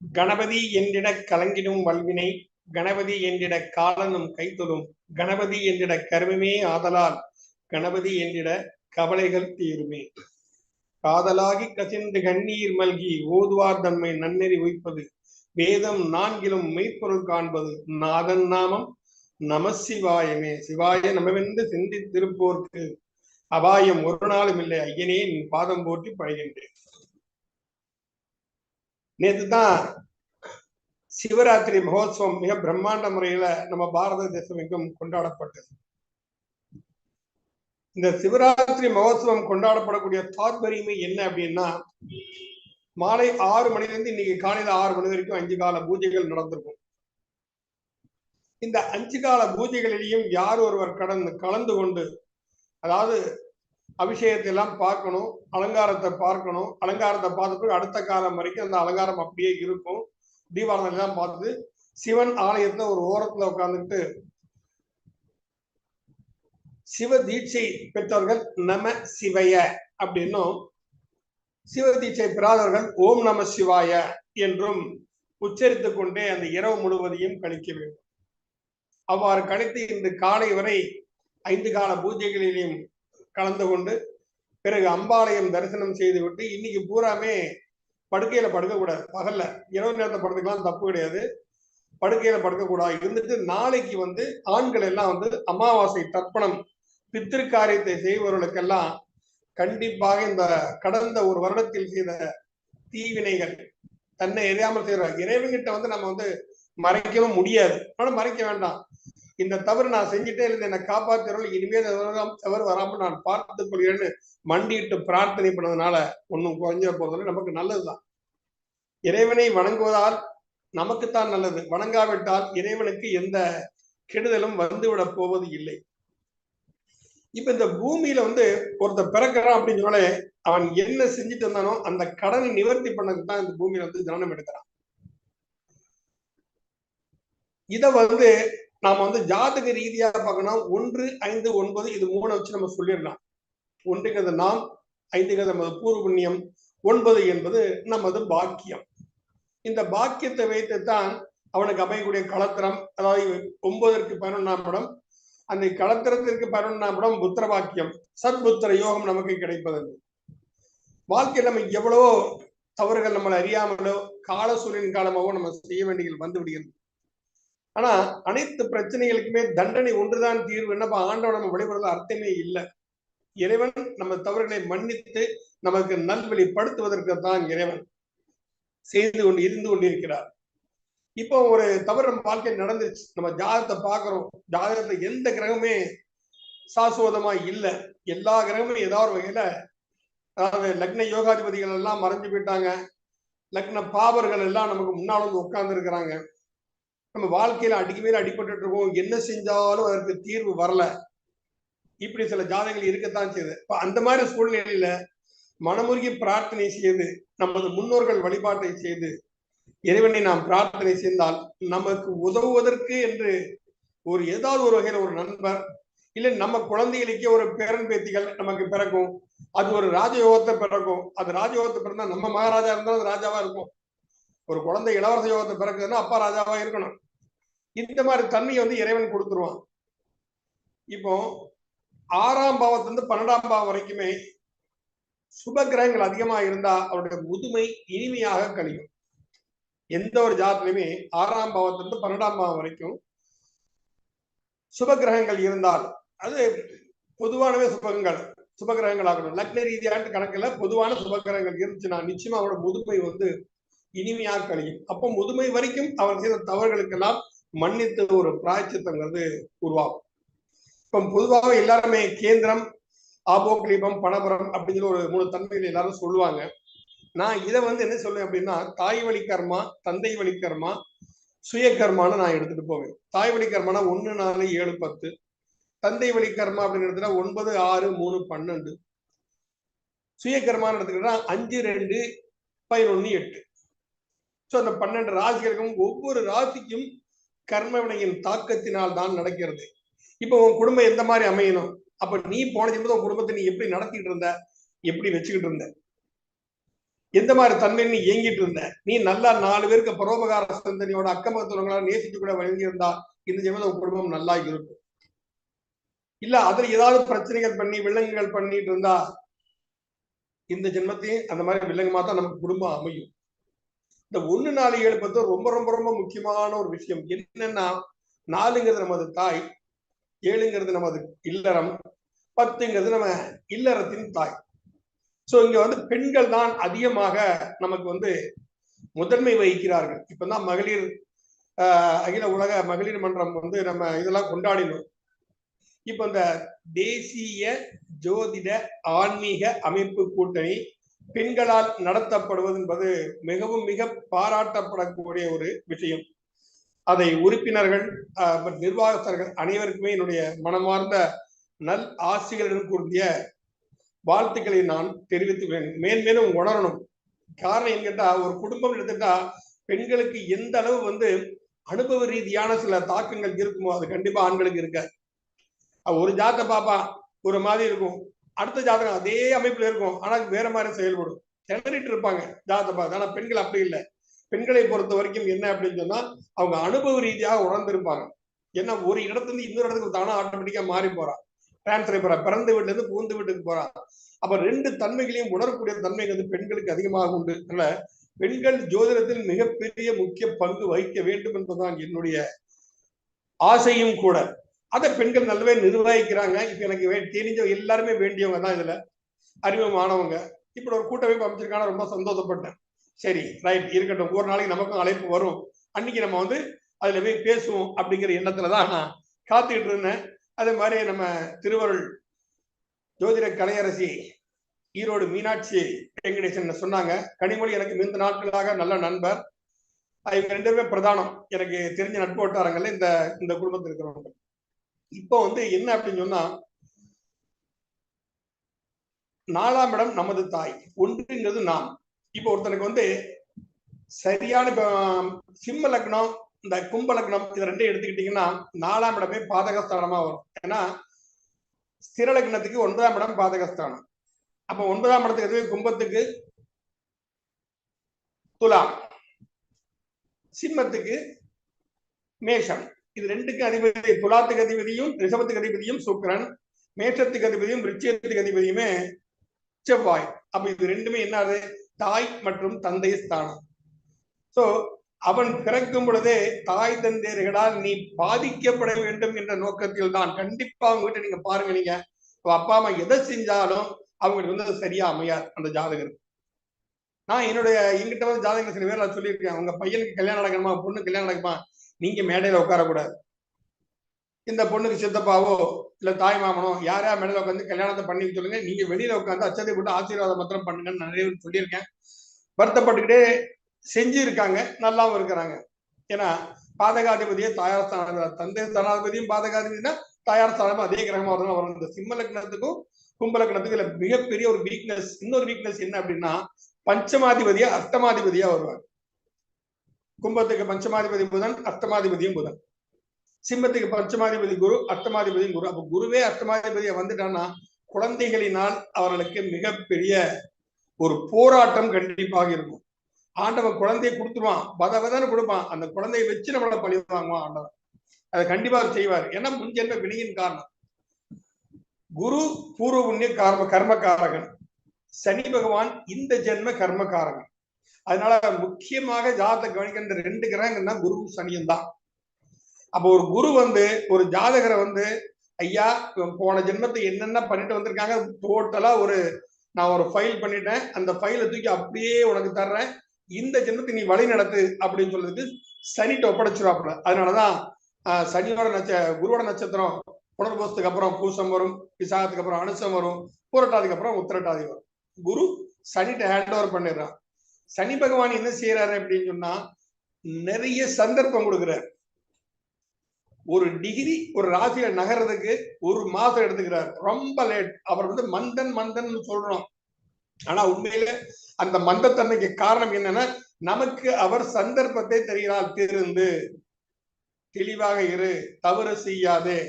கணபதி என்றிட கலங்கிடும் வல்வினை கணபதி என்றிட காலனும் கைத்தொடும் கணபதி என்றிட கருமமே ஆதலால் கணபதி என்றிட கவலைகள் தீருமே. காதலாகி கசிந்து கண்ணீர் மல்கி ஓதுவார் தம்மை நன்னெறி உய்ப்பது வேதம் நான்கிலும் மெய்ப்பொருள் காண்பது நாதன் நாமம் நம சிவாயமே. சிவாய நமவென்று சிந்தித்திருப்போர்க்கு அபாயம் ஒரு நாளும் இல்லை. ஐயனே நீ பாதம் போற்றி பழகின்றேன். நேற்றுதான் சிவராத்திரி மகோத்சவம் மிக பிரம்மாண்ட முறையில நம்ம பாரத தேசம் எங்கும் கொண்டாடப்பட்டது. இந்த சிவராத்திரி மகோத்சவம் கொண்டாடப்படக்கூடிய தாத்பரியமே என்ன அப்படின்னா, மாலை 6 மணிலிருந்து இன்னைக்கு காலையில 6 மணி வரைக்கும் 5 கால பூஜைகள் நடந்திருக்கும். இந்த 5 கால பூஜைகளிலையும் யார் ஒருவர் கலந்து கொண்டு, அதாவது அபிஷேகத்தை எல்லாம் பார்க்கணும், அலங்காரத்தை பார்க்கணும், அலங்காரத்தை பார்த்துட்டு அடுத்த காலம் வரைக்கும் அந்த அலங்காரம் அப்படியே இருக்கும். தீபாவளி எல்லாம் பார்த்து சிவன் ஆலயத்துல ஒரு ஓரத்துல உட்கார்ந்துட்டு சிவ தீட்சை பெற்றவர்கள் நம சிவய அப்படின்னும், சிவ தீட்சை பெறாதவர்கள் ஓம் நம சிவாய என்றும் உச்சரித்துக் கொண்டே அந்த இரவு முழுவதையும் கழிக்க வேண்டும். அவ்வாறு கழித்து இன்று காலை வரை 5 கால பூஜைகளிலும் கலந்து கொண்டு பிறகு அம்பாலயம் தரிசனம் செய்துவிட்டு இன்னைக்கு பூராமே படுக்கையில படுக்கக்கூடாது. பகல்ல இரவு நேரத்தை படுத்துக்கலாம், தப்பு கிடையாது. படுக்கையில படுக்கக்கூடாது. இருந்துட்டு நாளைக்கு ஆண்கள் எல்லாம் அமாவாசை தர்ப்பணம் பித்திருக்காரியத்தை செய்பவர்களுக்கெல்லாம் கண்டிப்பாக இந்த கடந்த ஒரு வருடத்தில் செய்த தீவினைகள் தன்னை எரியாமல் செய்யறாங்க. இறைவன்கிட்ட நம்ம மறைக்கவும் முடியாது. ஆனா மறைக்க வேண்டாம். இந்த தவறு நான் செஞ்சுட்டே இருந்து என்னை காப்பாற்றுறவர்கள் இனிமேல் தவறு வராமல் நான் பார்த்துக் கொள்கிறேன்னு மண்டிட்டு பிரார்த்தனை பண்ணதுனால ஒன்றும் குறைஞ்ச போறதுல நமக்கு நல்லதுதான். இறைவனை வணங்குவதால் நமக்குத்தான் நல்லது. வணங்காவிட்டால் இறைவனுக்கு எந்த கெடுதலும் வந்துவிட போவது இல்லை. இப்ப இந்த பூமியில ஒருத்தர் பிறக்கிறான் அப்படின்னு சொன்னாலே அவன் என்ன செஞ்சுட்டு இருந்தானோ அந்த கடனை நிவர்த்தி பண்ணதுக்கு தான் இந்த பூமியில ஜனனம் எடுக்கிறான். இத நாம ஜாதக ரீதியா பார்க்கணும். 1, 5, 9 இது 3 வச்சு நம்ம சொல்லிடலாம். 1ங்கிறது நாம், 5ங்கிறது நமது பூர்வ புண்ணியம், 9 என்பது நமது பாக்கியம். இந்த பாக்கியத்தை வைத்துத்தான் அவனுக்கு அமையக்கூடிய களத்திரம், அதாவது 9ற்கு 11ஆம் இடம். அந்த களத்திரத்திற்கு 11ஆம் இடம் புத்திர பாக்கியம், சத்புத்திர யோகம் நமக்கு கிடைப்பது. வாழ்க்கையில் நம்ம எவ்வளவோ தவறுகள் நம்மளை அறியாமலோ கால சூழலின் காலமாகவோ நம்ம செய்ய வேண்டியது வந்து விடுகிறது. ஆனா அனைத்து பிரச்சனைகளுக்குமே தண்டனை ஒன்றுதான் தீர்வு. என்னப்பா ஆண்டவன் நம்ம வழிபடுறது அர்த்தமே இல்லை. இறைவன் நம்ம தவறுகளை மன்னித்து நமக்கு நல்வழிப்படுத்துவதற்கு தான் இறைவன் இருந்து கொண்டிருக்கிறார். இப்போ ஒரு தவறு நம்ம வாழ்க்கையில் நடந்துச்சு, நம்ம ஜாதகத்தை பார்க்கிறோம். ஜாதகத்துல எந்த கிரகமே சாஸ்வதமா இல்லை. எல்லா கிரகமும் ஏதாவது வகையில, அதாவது லக்ன யோகாதிபதிகள் எல்லாம் மறைஞ்சு போயிட்டாங்க. லக்ன பாவர்கள் எல்லாம் நமக்கு முன்னால் உட்கார்ந்து இருக்கிறாங்க. நம்ம வாழ்க்கையில அடிக்கு மேல அடிபட்டு இருக்கோம். என்ன செஞ்சாலும் அதற்கு தீர்வு வரல. இப்படி சில ஜாதகங்கள் இருக்கத்தான் செய்யுது. அந்த மாதிரி சூழ்நிலையில மனமுருகி பிரார்த்தனை செய்து நமது முன்னோர்கள் வழிபாட்டை செய்து இறைவனை நாம் பிரார்த்தனை செய்தால் நமக்கு உதவுவதற்கு என்று ஏதாவது ஒரு வகையில் ஒரு நண்பர் இல்லை நம்ம குழந்தைகளுக்கே ஒரு பேரன் பேத்திகள் நமக்கு பிறக்கும். அது ஒரு ராஜயோகத்தை பிறக்கும். அது ராஜயோகத்தை பிறந்தா நம்ம மகாராஜா இருந்தாலும் அது ராஜாவா இருக்கும். ஒரு குழந்தை இளவரச யோகத்தை பிறக்குதுன்னா அப்பா ராஜாவா இருக்கணும். இந்த மாதிரி தன்மையை இறைவன் கொடுத்துருவான். இப்போ 6ஆம் பாவத்திலிருந்து 12ஆம் பாவம் வரைக்குமே சுப கிரகங்கள் அதிகமா இருந்தா அவருடைய முதுமை இனிமையாக கழியும். எந்த ஒரு ஜாதகத்திலுமே 6ஆம் பாவத்திலிருந்து 12ஆம் பாவம் வரைக்கும் சுப கிரகங்கள் இருந்தால், அது பொதுவானவே சுப கிரகங்கள் ஆகணும். லக்ன ரீதியான கணக்குல பொதுவான சுப கிரகங்கள் இருந்துச்சுன்னா நிச்சயமா அவரோட முதுமை இனிமையாக கழியும். அப்போ முதுமை வரைக்கும் அவர் செய்த தவறுகளுக்கெல்லாம் மன்னித்து ஒரு பிராயச்சித்தங்கிறது உருவாகும். இப்போ பொதுவாக எல்லாருமே கேந்திரம், ஆபோக்லீபம், பணபுரம் அப்படிங்கிற ஒரு 3 தன்மைகள் எல்லாரும் சொல்லுவாங்க. நான் இதை என்ன சொல்லுவேன் அப்படின்னா, தாய் வழி கர்மா, தந்தை வழி கர்மா, சுய கர்மான்னு நான் எடுத்துட்டு போவேன். தாய் வழி கர்மானா 1, 4, 7, 10. தந்தை வழி கர்மா அப்படின்னு எடுத்துட்டா 9, 6, 3, 12. சுய கர்மான்னு எடுத்துக்கிட்டா 5, 2, 11, 8. ஸோ அந்த 12 ராசிகளுக்கும் ஒவ்வொரு ராசிக்கும் கர்ம வினையின் தாக்கத்தினால் தான் நடக்கிறது. இப்போ உன் குடும்பம் எந்த மாதிரி அமையணும்? அப்ப நீ போன ஜென்மத்துல உன் குடும்பத்தை நீ எப்படி நடத்திட்டு இருந்த, எப்படி வச்சுக்கிட்டு இருந்த? எந்த மாதிரி தன்மை நீ இயங்கிட்டு இருந்த, நீ நல்லா 4 பேருக்கு பரோபகார சிந்தனையோட அக்கம்பக்கத்தவங்களா நேசிச்சு கூட வழங்கியிருந்தா இந்த ஜென்ம குடும்பம் நல்லா இருக்கும். இல்ல அதுல ஏதாவது பிரச்சனைகள் பண்ணி வில்லங்கங்கள் பண்ணிட்டு இருந்தா இந்த ஜென்மத்தையும் அந்த மாதிரி வில்லங்கமா தான் நமக்கு குடும்பம் அமையும். இந்த 1 4 7 10 ரொம்ப ரொம்ப ரொம்ப முக்கியமான ஒரு விஷயம். என்னன்னா 4ங்கிறது நமது தாய், 7ங்கிறது நமது இல்லறம், 10ங்கிறது நம்ம இல்லறத்தின் தாய். சோ இங்க வந்து பெண்கள் தான் அதிகமாக நமக்கு வந்து முதன்மை வகிக்கிறார்கள். இப்பதான் மகளிர் அகில உலக மகளிர் மன்றம் வந்து நம்ம இதெல்லாம் கொண்டாடினோம். இப்ப இந்த தேசிய ஜோதிட ஆன்மீக அமைப்பு கூட்டணி பெண்களால் நடத்தப்படுவது என்பது மிகவும் மிக பாராட்டப்படக்கூடிய ஒரு விஷயம். அதை உறுப்பினர்கள் நிர்வாகஸ்தர்கள் அனைவருக்குமே என்னுடைய மனமார்ந்த நல் ஆசிரியர்களுடன் கூடிய வாழ்த்துக்களை நான் தெரிவித்துக்கிறேன். மேன்மேலும் உணரணும். காரணம் என்ன கேட்டா, ஒரு குடும்பம் எடுத்துட்டா பெண்களுக்கு எந்த அளவு வந்து அனுபவ ரீதியான சில தாக்கங்கள் இருக்குமோ அது கண்டிப்பா ஆண்களுக்கு இருக்காது. ஒரு ஜாதகத்தை பாப்பா ஒரு மாதிரி இருக்கும், அடுத்த ஜாதகம் அதே அமைப்புல இருக்கும், ஆனா வேற மாதிரி செயல்படும், திணறிட்டு இருப்பாங்க ஜாதகத்தை பார்த்து. ஆனா பெண்கள் அப்படி இல்லை. பெண்களை பொறுத்த வரைக்கும் என்ன அப்படின்னு சொன்னா அவங்க அனுபவ ரீதியாக உணர்ந்திருப்பாங்க. ஏன்னா ஒரு இடத்துல இருந்து இன்னொரு இடத்துக்கு தானா ஆட்டோமேட்டிக்கா மாறி போறான், டிரான்ஸ்ஃபர் போறா, பிறந்த வீட்டுல இருந்து புகுந்த வீட்டுக்கு போறான். அப்ப 2 தன்மைகளையும் உணரக்கூடிய தன்மை வந்து பெண்களுக்கு அதிகமாக உண்டு. அதனால பெண்கள் ஜோதிடத்தில் மிகப்பெரிய முக்கிய பங்கு வகிக்க வேண்டும் என்பதுதான் என்னுடைய ஆசையும் கூட. அதை பெண்கள் நல்லாவே நிர்வகிக்கிறாங்க. இப்ப எனக்கு தெரிஞ்ச எல்லாருமே வேண்டியவங்க தான், இதுல அறிமுகமானவங்க. இப்படி ஒரு கூட்டமைப்பு அமைச்சிருக்கான ரொம்ப சந்தோஷப்பட்டேன். சரி ரைட் இருக்கட்டும், ஒரு நாளைக்கு நமக்கும் அழைப்பு வரும், அன்னைக்கு நம்ம வந்து அதுல போய் பேசுவோம் அப்படிங்கிற எண்ணத்துலதான் நான் காத்துக்கிட்டு இருந்தேன். அதே மாதிரி நம்ம திருவருள் ஜோதிட கலையரசி ஈரோடு மீனாட்சி வெங்கடேசன் சொன்னாங்க. கனிமொழி எனக்கு நீண்ட நாட்களாக நல்ல நண்பர். இவங்க 2 பேருமே பிரதானம் எனக்கு தெரிஞ்ச நட்பு வட்டாரங்கள்ல இந்த இந்த குடும்பத்தில் இருக்கிறவங்க. இப்போ வந்து என்ன அப்படின்னு சொன்னா 4ஆம் இடம் நமது தாய், 1ங்கிறது நாம். இப்போ ஒருத்தனுக்கு வந்து சரியான சிம்ம லக்னம் இந்த கும்ப லக்னம் இது 2 எடுத்துக்கிட்டீங்கன்னா 4ஆம் இடமே பாதகஸ்தானமா வரும். ஏன்னா ஸ்திர லக்னத்துக்கு 9ஆம் இடம் பாதகஸ்தானம். அப்ப 9ஆம் இடத்துக்கு கும்பத்துக்கு துலாம், சிம்மத்துக்கு மேஷம். இது 2க்கு அதிபதி துலாத்துக்கு அதிபதியும் ரிஷபத்துக்கு அதிபதியும் சுக்கிரன், மேஷத்துக்கு அதிபதியும் விருச்சிகத்துக்கு அதிபதியுமே செவ்வாய். அப்ப இது 2மே என்னது, தாய் மற்றும் தந்தை ஸ்தானம். சோ அவன் பிறக்கும் பொழுதே தாய் தந்தையர்களால் நீ பாதிக்கப்பட வேண்டும் என்ற நோக்கத்தில் தான். கண்டிப்பா அவங்க கிட்ட நீங்க பாருங்க, நீங்க அப்பா அம்மா எதை செஞ்சாலும் அவங்களுக்கு வந்து அது சரியா அமையாது அந்த ஜாதகர். நான் எங்கிட்ட வந்து ஜாதகங்கள் சில பேர் நான் சொல்லியிருக்கேன், அவங்க பையனுக்கு கல்யாணம் நடக்கணுமா, பொண்ணு கல்யாணம் நடக்குமா, நீங்க மேடையில உட்காரக்கூடாது. இந்த பொண்ணுக்கு சித்தப்பாவோ இல்ல தாய் மாமனோ யாரா மேடையில உட்காந்து கல்யாணத்தை பண்ணி சொல்லுங்க, நீங்க வெளியில உட்காந்து அச்சதை போட்டு ஆசீர்வாதம் மாத்திரம் பண்ணுங்கன்னு நிறைய பேர் சொல்லியிருக்கேன். வருத்தப்பட்டுக்கிட்டே செஞ்சு இருக்காங்க, நல்லாவும் இருக்கிறாங்க. ஏன்னா பாதகாதிபதியே தாயார் ஸ்தானம், தந்தை ஸ்தானாதிபதியும் பாதகாதிபதினா தாயார் ஸ்தானமும் அதே கிரகமா வரும். இந்த சிம்ம லக்னத்துக்கும் கும்ப லக்னத்துக்கும் இல்ல மிகப்பெரிய ஒரு வீக்னஸ். இன்னொரு வீக்னஸ் என்ன அப்படின்னா பஞ்சமாதிபதியா அஷ்டமாதிபதியா வருவாங்க. கும்பத்துக்கு பஞ்சமாதிபதி புதன், அஷ்டமாதிபதியும் புதன். சிம்மத்துக்கு பஞ்சமாதிபதி குரு, அஷ்டமாதிபதியும் குரு. அப்ப குருவே அஷ்டமாதிபதியா வந்துட்டான்னா குழந்தைகளினால் அவர்களுக்கு மிகப்பெரிய ஒரு போராட்டம் கண்டிப்பாக இருக்கும். ஆண்டவன் குழந்தையை கொடுத்துருவான், பதவதன்னு கொடுப்பான், அந்த குழந்தையை வச்சு நம்மளை பழி வாங்குவான் ஆண்டவன். அதை கண்டிப்பாக செய்வார். ஏன்னா முன்ஜென்ம வினையின் காரணம். குரு பூர்வ புண்ணிய கர்மகாரகன், சனி பகவான் இந்த ஜென்ம கர்மகாரகன். அதனால முக்கியமாக ஜாதக கவனிக்கின்ற 2 கிரகங்கள் தான் குரு சனியும் தான். அப்போ ஒரு குரு வந்து ஒரு ஜாதகரை வந்து ஐயா போன ஜென்மத்தை என்னென்ன பண்ணிட்டு வந்திருக்காங்க டோட்டலா நான் ஒரு ஃபைல் பண்ணிட்டேன், அந்த ஃபைலை தூக்கி அப்படியே உனக்கு தர்றேன், இந்த ஜென்மத்தை நீ வழி நடத்து அப்படின்னு சொல்றதுக்கு சனிட்ட ஒப்படைச்சிருவாப்புல. அதனாலதான் சனியோட குருவோட நட்சத்திரம் புனர்பூசத்துக்கு அப்புறம் பூசம் வரும், விசாகத்துக்கு அப்புறம் அனுசம் வரும், பூரட்டாதிக்கு அப்புறம் உத்திரட்டாதி வரும். குரு சனிட்ட ஹேண்ட் ஓவர் பண்ணிடுறான். சனி பகவான் என்ன செய்யறாரு அப்படின்னு சொன்னா நிறைய சந்தர்ப்பம் கொடுக்கிறார். ஒரு டிகிரி ஒரு ராசியில நகர்றதுக்கு 1 மாசம் எடுத்துக்கிறார், ரொம்ப லேட். அவர் வந்து மந்தன் சொல்றோம், ஆனா உண்மையில அந்த மந்தத்தன்மைக்கு காரணம் என்னன்னா நமக்கு அவர் சந்தர்ப்பத்தை தெரிகிறார். திருந்து தெளிவாக இரு, தவறு செய்யாதே,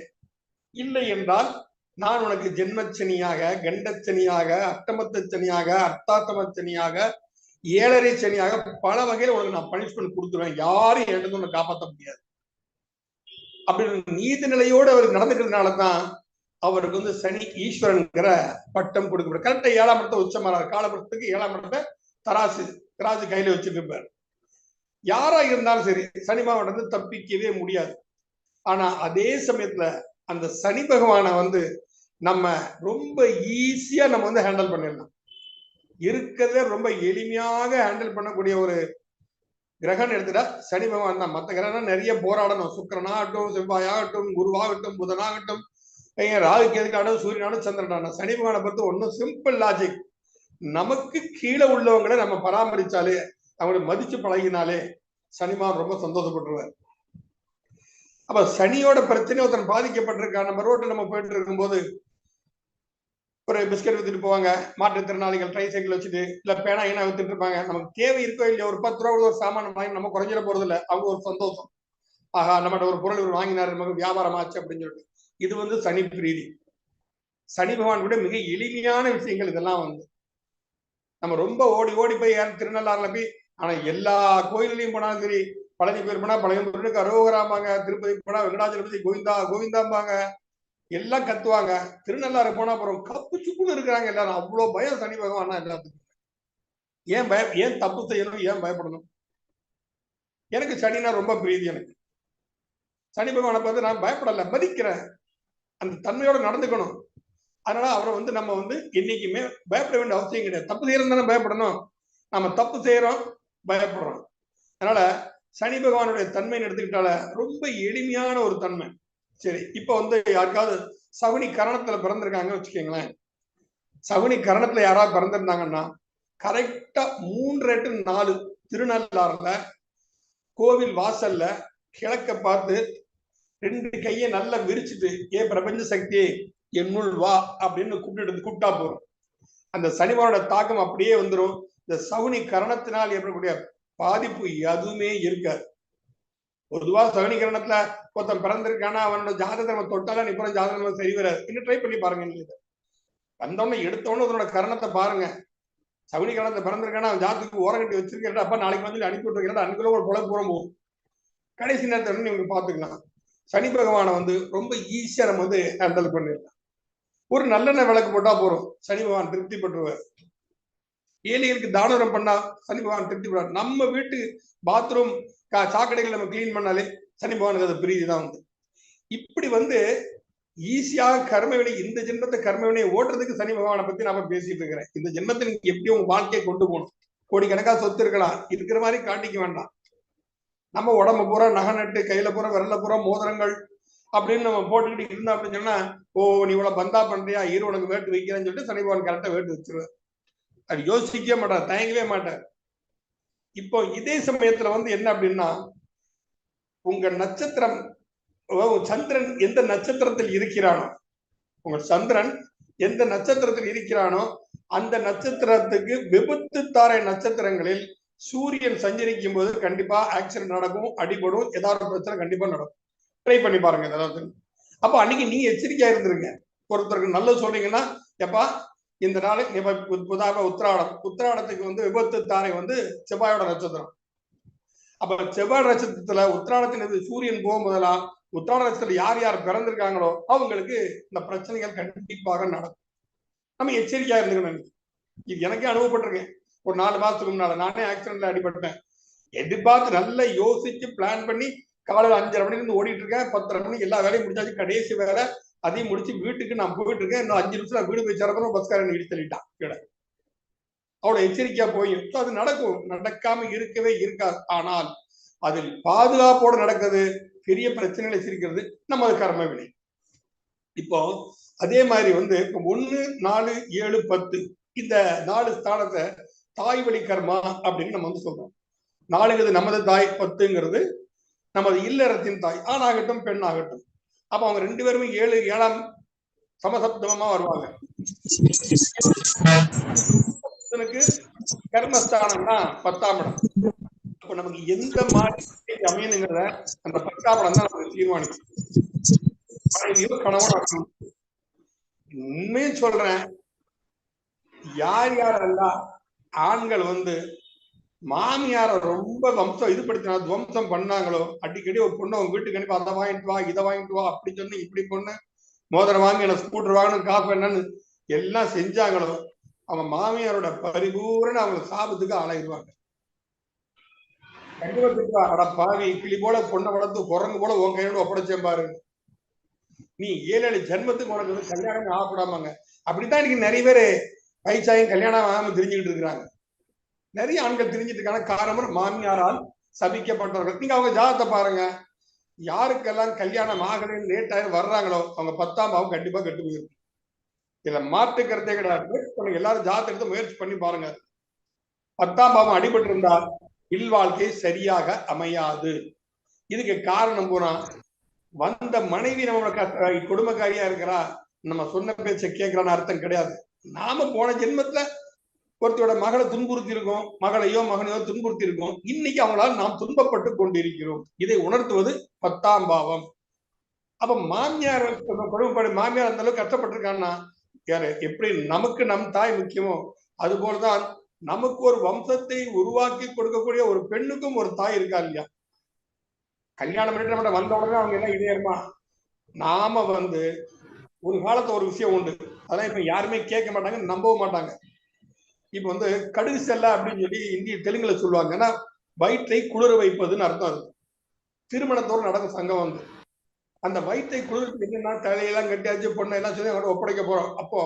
இல்லை என்றால் நான் உனக்கு ஜென்மச்சனியாக, கண்டச்சனியாக, அஷ்டமத்த சனியாக, அர்த்தாத்தம சனியாக ஏழரை சனியாக பல வகையில உனக்கு நான் பனிஷ்மெண்ட் கொடுத்துருவேன், யாரும் என்கிட்ட உன்னை காப்பாற்ற முடியாது அப்படின்னு நீதி நிலையோடு அவர் நடந்துக்கிறதுனாலதான் அவருக்கு வந்து சனி ஈஸ்வரன்கிற பட்டம் கொடுக்கப்படும். கரெக்டா 7ஆம் இடத்தை உச்சமாறாரு, காலபுரத்துக்கு 7ஆம் இடத்தை தராசு கையில வச்சுட்டு இருப்பாரு. யாரா இருந்தாலும் சரி சனி பகவான் வந்து தப்பிக்கவே முடியாது. ஆனா அதே சமயத்துல அந்த சனி பகவானை வந்து நம்ம ரொம்ப ஈஸியா நம்ம வந்து ஹேண்டில் பண்ணிடலாம். இருக்கிறத ரொம்ப எளிமையாக ஹேண்டில் பண்ணக்கூடிய ஒரு கிரகம் எடுத்துட்டா சனி பகவான் தான். மற்ற கிரகம் நிறைய போராடணும். சுக்கிரனாகட்டும், செவ்வாயாகட்டும், குருவாகட்டும், புதனாகட்டும், ராகு கேதுக்காகட்டும், சூரியனாகட்டும், சந்திரனாகட்டும். சனி பகவானை பொறுத்து ஒன்னும் சிம்பிள் லாஜிக். நமக்கு கீழே உள்ளவங்களை நம்ம பராமரிச்சாலே, அவங்களை மதிச்சு பழகினாலே சனி பகவான் ரொம்ப சந்தோஷப்பட்டுருவார். அப்ப சனியோட பிரச்சனை ஒருத்தன் பாதிக்கப்பட்டிருக்கான். நம்ம ரோட்ல நம்ம போயிட்டு இருக்கும்போது ஒரு பிஸ்கட் வித்துட்டு போவாங்க, மாற்றுத்திறனாளிகள் ட்ரை சைக்கிள் வச்சுட்டு, இல்ல பேனா ஏன்னா வித்துட்டு இருப்பாங்க. நமக்கு தேவை இருக்கோ இல்லையா, ஒரு 10 ரூபா ஒரு சாமான் வாங்கி நம்ம குறைஞ்சிட போறது இல்லை. அவங்க ஒரு சந்தோஷம், ஆஹா நம்மகிட்ட ஒரு பொருள் வாங்கினாரு, நமக்கு வியாபாரம் ஆச்சு அப்படின்னு சொல்லிட்டு. இது வந்து சனி பிரீதி. சனி பகவான் கூட மிக எளிமையான விஷயங்கள் இதெல்லாம் வந்து நம்ம ரொம்ப ஓடி ஓடி போய் திருநள்ளாறுல போய், ஆனா எல்லா கோயிலையும் போனாலும் சரி, பழனி கோயில் போனா பழையம்பூருக்கு அரோகராம்பாங்க, திருப்பதி போனா வெங்கடாஜலபதி கோவிந்தா கோவிந்தாம்பாங்க, எல்லாம் கத்துவாங்க. திருநள்ளாறு போனா அப்புறம் கப்பு சுப்புன்னு இருக்கிறாங்க எல்லாரும். அவ்வளவு பயம் சனி பகவான் எல்லாத்துக்கும். ஏன் பயம்? ஏன் தப்பு செய்யணும்? ஏன் பயப்படணும்? எனக்கு சனினா ரொம்ப பிரீதி. எனக்கு சனி பகவானை பார்த்து நான் பயப்படல, மதிக்கிறேன். அந்த தன்மையோட நடந்துக்கணும். அதனால அவரை வந்து நம்ம வந்து என்னைக்குமே பயப்பட வேண்டிய அவசியம் கிடையாது. தப்பு செய்யறது தானே பயப்படணும். நம்ம தப்பு செய்யறோம், பயப்படுறோம். அதனால சனி பகவானுடைய தன்மைன்னு எடுத்துக்கிட்டால ரொம்ப எளிமையான ஒரு தன்மை. சரி, இப்ப வந்து யாருக்காவது சகுனி கரணத்துல பிறந்திருக்காங்க வச்சுக்கோங்களேன். சகுனி கரணத்துல யாராவது பிறந்திருந்தாங்கன்னா கரெக்டா 3 to 4 திருநள்ளாறுல கோவில் வாசல்ல கிழக்க பார்த்து 2 கையை நல்லா விரிச்சுட்டு, ஏ பிரபஞ்ச சக்தி என்னுள் வா அப்படின்னு கூப்பிட்டா போறோம். அந்த சனிவானோட தாக்கம் அப்படியே வந்துடும். இந்த சகுனி கரணத்தினால் ஏற்படக்கூடிய பாதிப்பு எதுவுமே இருக்காது. பொதுவா சகுனி கரணத்துல ஒருத்தன் பிறந்திருக்கானா அவனோட ஜாதகத்தை நம்ம தொட்டாலும் நீ போற ஜாதகம் சரி வராது. இன்னும் ட்ரை பண்ணி பாருங்க. வந்தோடனே எடுத்தோன்னு அதனோட கரணத்தை பாருங்க. சகுனி கரணத்தை பிறந்திருக்கானா அவன் ஜாதகத்துக்கு ஓரம் கட்டி வச்சிருக்கா, அப்ப நாளைக்கு வந்து அனுப்பி விட்டுருக்கா, அன்னைக்குள்ள ஒரு பொழப்பு பூரம் போகும். கடைசி நேரத்தை நீங்க பாத்துக்கலாம். சனி பகவானை வந்து ரொம்ப ஈஸியா நம்ம வந்து ஹேண்டில் பண்ணிடலாம். ஒரு நல்லெண்ணெய் விளக்கு போட்டா போறோம், சனி பகவான் திருப்தி பட்டுருவார். ஏழைகளுக்கு தானம் பண்ணா சனி பகவான் திருப்தி படுவார். நம்ம வீட்டு பாத்ரூம் சாக்கடைகள் நம்ம கிளீன் பண்ணாலே சனி பகவானுக்கு அது பிரீதி தான் வந்து. இப்படி வந்து ஈஸியாக கர்மவினை, இந்த ஜென்மத்தை கர்மவினையை ஓட்டுறதுக்கு சனி பகவானை பத்தி நான் பேசிட்டு இருக்கிறேன். இந்த ஜென்மத்தை நீங்க எப்படி உங்க வாழ்க்கையை கொண்டு போகணும். கோடிக்கணக்கா சொத்து இருக்கலாம், இருக்கிற மாதிரி காட்டிக்க வேண்டாம். நம்ம உடம்பு பூரா நகை நட்டு, கையில பூரா விரல பூரா மோதிரங்கள் அப்படின்னு நம்ம போட்டுக்கிட்டு இருந்தோம் அப்படின்னு சொன்னா, ஓ நீ இவ்வளவு பந்தா பண்றியா, ஈரு உனக்கு வேட்டு வைக்கிறேன்னு சொல்லிட்டு சனி பகவான் கரெக்டா வேட்டு வச்சிருவார். அது யோசிக்கவே மாட்டார், தயங்கவே மாட்டார். இப்போ இதே சமயத்துல வந்து என்ன அப்படின்னா, உங்க நட்சத்திரம், சந்திரன் எந்த நட்சத்திரத்தில் இருக்கிறானோ, உங்க சந்திரன் எந்த நட்சத்திரத்தில் இருக்கிறானோ அந்த நட்சத்திரத்துக்கு விபத்து தாரை நட்சத்திரங்களில் சூரியன் சஞ்சரிக்கும் போது கண்டிப்பா ஆக்சிடென்ட் நடக்கும், அடிபடும், ஏதாவது பிரச்சனை கண்டிப்பா நடக்கும். ட்ரை பண்ணி பாருங்க ஏதாவது. அப்ப அன்னைக்கு நீங்க எச்சரிக்கையா இருந்திருங்க. ஒருத்தருக்கு நல்லது சொல்றீங்கன்னா, எப்பா இந்த நாளைக்கு உத்திராடத்துக்கு வந்து விபத்து தாரை வந்து செவ்வாயோட நட்சத்திரம். அப்ப செவ்வாய் நட்சத்திரத்துல உத்திராடத்தின் சூரியன் போகும்போதெல்லாம் உத்திராட நட்சத்திரத்துல யார் யார் பிறந்திருக்காங்களோ அவங்களுக்கு இந்த பிரச்சனைகள் கண்டிப்பாக நடக்கும். நம்ம எச்சரிக்கையா இருந்துக்கணும். இது எனக்கே அனுபவப்பட்டிருக்கேன். ஒரு 4 மாசத்துக்கு முன்னால நானே ஆக்சிடென்ட்ல அடிபட்டேன். எதிர்பார்த்து நல்லா யோசிச்சு பிளான் பண்ணி காலையில 5:30 மணில இருந்து ஓடிட்டு இருக்கேன். 10:30 மணிக்கு எல்லா வேலையும் முடிச்சாச்சு. கடைசி வேலை அதையும் முடிச்சு வீட்டுக்கு நான் போயிட்டு இருக்கேன். இன்னும் 5 நிமிஷம் வீடு போய் சேரப்போ பஸ்காரன் இடி தள்ளிட்டான் கீழே. அவளோட எச்சரிக்கையா போயும். அது நடக்கும், நடக்காம இருக்கவே இருக்காது. ஆனால் அதில் பாதுகாப்போடு நடக்கிறது, பெரிய பிரச்சனைகளை சிரிக்கிறது நமது கர்ம வினை. இப்போ அதே மாதிரி வந்து 1, 4, 7, 10 இந்த 4 ஸ்தானத்தை தாய் வழி கர்மா அப்படின்னு நம்ம வந்து சொல்றோம். 4ங்கிறது நமது தாய், 10ங்கிறது நமது இல்லறத்தின் தாய், ஆணாகட்டும் பெண் ஆகட்டும். அப்ப அவங்க 2 பேருமே 7ஆம் சமசப்தமா வருவாங்க. கர்மஸ்தானம்னா 10ஆம் இடம். அப்ப நமக்கு எந்த மாதிரி அமையணுங்கிறத அந்த 10ஆம் இடம் தான் நமக்கு தீர்மானிக்கும். கணவன் உண்மையும் சொல்றேன், யார் யாரெல்லாம் ஆண்கள் வந்து மாமியார ரொம்ப வம்சம் இது படுத்தினா துவம்சம் பண்ணாங்களோ, அடிக்கடி ஒரு பொண்ணு அவங்க வீட்டுக்கு அனுப்பி அதை வாங்கிட்டு வா இதை வாங்கிட்டு வா அப்படி சொன்னு இப்படி பொண்ணு மோதிரம் வாங்கி எனக்கு ஸ்கூட்டர் வாங்கணும் காசு என்னன்னு எல்லாம் செஞ்சாங்களோ, அவங்க மாமியாரோட பரிபூரண அவங்க சாபத்துக்கு ஆளாயிடுவாங்க. கண்டிப்பா அட பாவி கிளி போல பொண்ணை வளர்த்து குரங்கு போல உன் கையோட ஒப்படைச்சேன் பாரு, நீ 7 ஜென்மத்துக்கு உனக்கு வந்து கல்யாணம் ஆகப்படாமாங்க. அப்படித்தான் இன்னைக்கு நிறைய பேரு வயசாயும் கல்யாணம் ஆகாம தெரிஞ்சுக்கிட்டு இருக்கிறாங்க. நிறைய ஆண்கள் தெரிஞ்சிட்டு இருக்காங்க. காரணம் மாமியாரால் சபிக்கப்பட்டவர்கள். நீங்க அவங்க ஜாதகத்தை பாருங்க. யாருக்கெல்லாம் கல்யாணம் ஆகலைன்னு லேட் ஆகி வர்றாங்களோ அவங்க 10ஆம் பாவம் கண்டிப்பா கெட்டு போயிருக்கு. இதுல மாற்றுக்கிறதே கிடையாது. எல்லாரும் ஜாதகத்தை எடுத்து முயற்சி பண்ணி பாருங்க. 10ஆம் பாவம் அடிபட்டு இருந்தால் இல்வாழ்க்கை சரியாக அமையாது. இதுக்கு காரணம் போனா வந்த மனைவி நம்மளோட குடும்பக்காரியா இருக்கிறா, நம்ம சொன்ன பேச்ச கேட்கிறான்னு அர்த்தம் கிடையாது. நாம போன ஜென்மத்துல ஒருத்தரோட மகளை துன்புறுத்தி இருக்கோம், மகளையோ மகனையோ துன்புறுத்தி இருக்கோம். இன்னைக்கு அவங்களால் நாம் துன்பப்பட்டு கொண்டிருக்கிறோம். இதை உணர்த்துவது 10ஆம் பாவம். அப்ப மாமியார் மாமியார் அந்த அளவுக்கு கஷ்டப்பட்டிருக்கான்னா எப்படி நமக்கு நம் தாய் முக்கியமோ அது போலதான் நமக்கு ஒரு வம்சத்தை உருவாக்கி கொடுக்கக்கூடிய ஒரு பெண்ணுக்கும் ஒரு தாய் இருக்கா இல்லையா? கல்யாணம் பண்ணிட்டு நம்ம வந்த உடனே அவங்க எல்லாம் இதேமா நாம வந்து ஒரு காலத்துல ஒரு விஷயம் உண்டு, அதெல்லாம் இப்ப யாருமே கேட்க மாட்டாங்க, நம்பவும் மாட்டாங்க. இப்ப வந்து கடுகு செல்ல அப்படின்னு சொல்லி இந்திய தெலுங்குல சொல்லுவாங்க. ஏன்னா வயிற்றை குளிர வைப்பதுன்னு அர்த்தம். அது திருமணத்தோடு நடக்கும் சங்கம் வந்து அந்த வயிற்றை குளிர்க்கு என்னன்னா தலையெல்லாம் கட்டியாச்சு பொண்ணை எல்லாம் சொல்லி அவங்க ஒப்படைக்க போறோம். அப்போ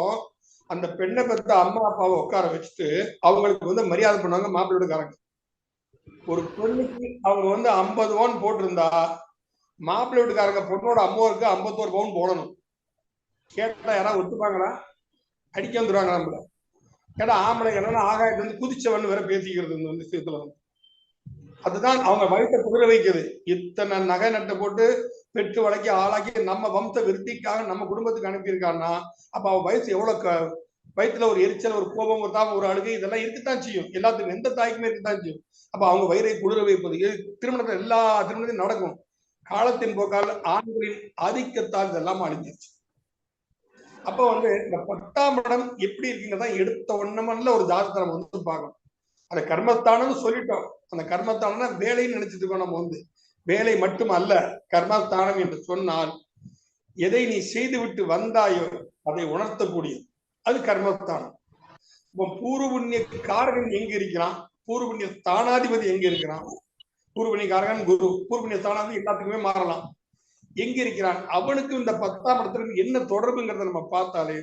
அந்த பெண்ணை பெற்ற அம்மா அப்பாவை உட்கார வச்சுட்டு அவங்களுக்கு வந்து மரியாதை பண்ணுவாங்க மாப்பிள்ளை வீட்டுக்காரங்க. ஒரு பெண்ணுக்கு அவங்க வந்து 50 பவுன் போட்டிருந்தா மாப்பிள்ளை வீட்டுக்காரங்க பொண்ணோட அம்மாவுக்கு 51 பவுன் போடணும். கேட்டா யாராவது ஒத்துப்பாங்களா? அடிக்க வந்துருவாங்க நம்மள. கேட்டா ஆம்பளை என்னன்னா ஆகாயத்துல வந்து குதிச்சவன் வேற பேசிக்கிறது இந்த விஷயத்துல வந்து. அதுதான் அவங்க வயிற்றை குதிரை வைக்குது. இத்தனை நகை நட்டை போட்டு பெற்று வழக்கி ஆளாக்கி நம்ம வம்ச விருத்திக்காக நம்ம குடும்பத்துக்கு அனுப்பியிருக்கான்னா அப்ப அவ வயசு எவ்வளவு வயிற்றுல ஒரு எரிச்சல், ஒரு கோபம், ஒரு தாபம், ஒரு அழுகை இதெல்லாம் இருக்கத்தான் செய்யும். எல்லாத்துக்கும் எந்த தாய்க்குமே இருக்கத்தான் செய்யும். அப்ப அவங்க வயிறை குளிர வைப்பது திருமணத்துல எல்லா திருமணத்தையும் நடக்கும். காலத்தின் போக்கால் ஆண்களின் ஆதிக்கத்தால் இதெல்லாம் அழிஞ்சிருச்சு. அப்ப வந்து இந்த 10ஆம் இடம் எப்படி இருக்குங்கதான் எடுத்த ஒண்ணமல்ல ஒரு ஜாதகத்தை நம்ம வந்து பார்க்கணும். அந்த கர்மஸ்தானம்னு சொல்லிட்டோம். அந்த கர்மஸ்தானம்னா வேலைன்னு நினைச்சிட்டு இருக்கோம். நம்ம வந்து வேலை மட்டும் அல்ல கர்மஸ்தானம் என்று சொன்னால் எதை நீ செய்துவிட்டு வந்தாயோ அதை உணர்த்தக்கூடியது அது கர்மஸ்தானம். இப்போ பூர்வ புண்ணிய காரகன் எங்க இருக்கிறான், பூர்வ புண்ணிய ஸ்தானாதிபதி எங்க இருக்கிறான்? பூர்வ புண்ணிய காரகன் குரு, பூர்வ புண்ணிய ஸ்தானாதிபதி எல்லாத்துக்குமே மாறலாம். எங்க இருக்கிறான் அவனுக்கு இந்த 10ஆம் இடத்துக்கு என்ன தொடர்புங்கிறத நம்ம பார்த்தாலே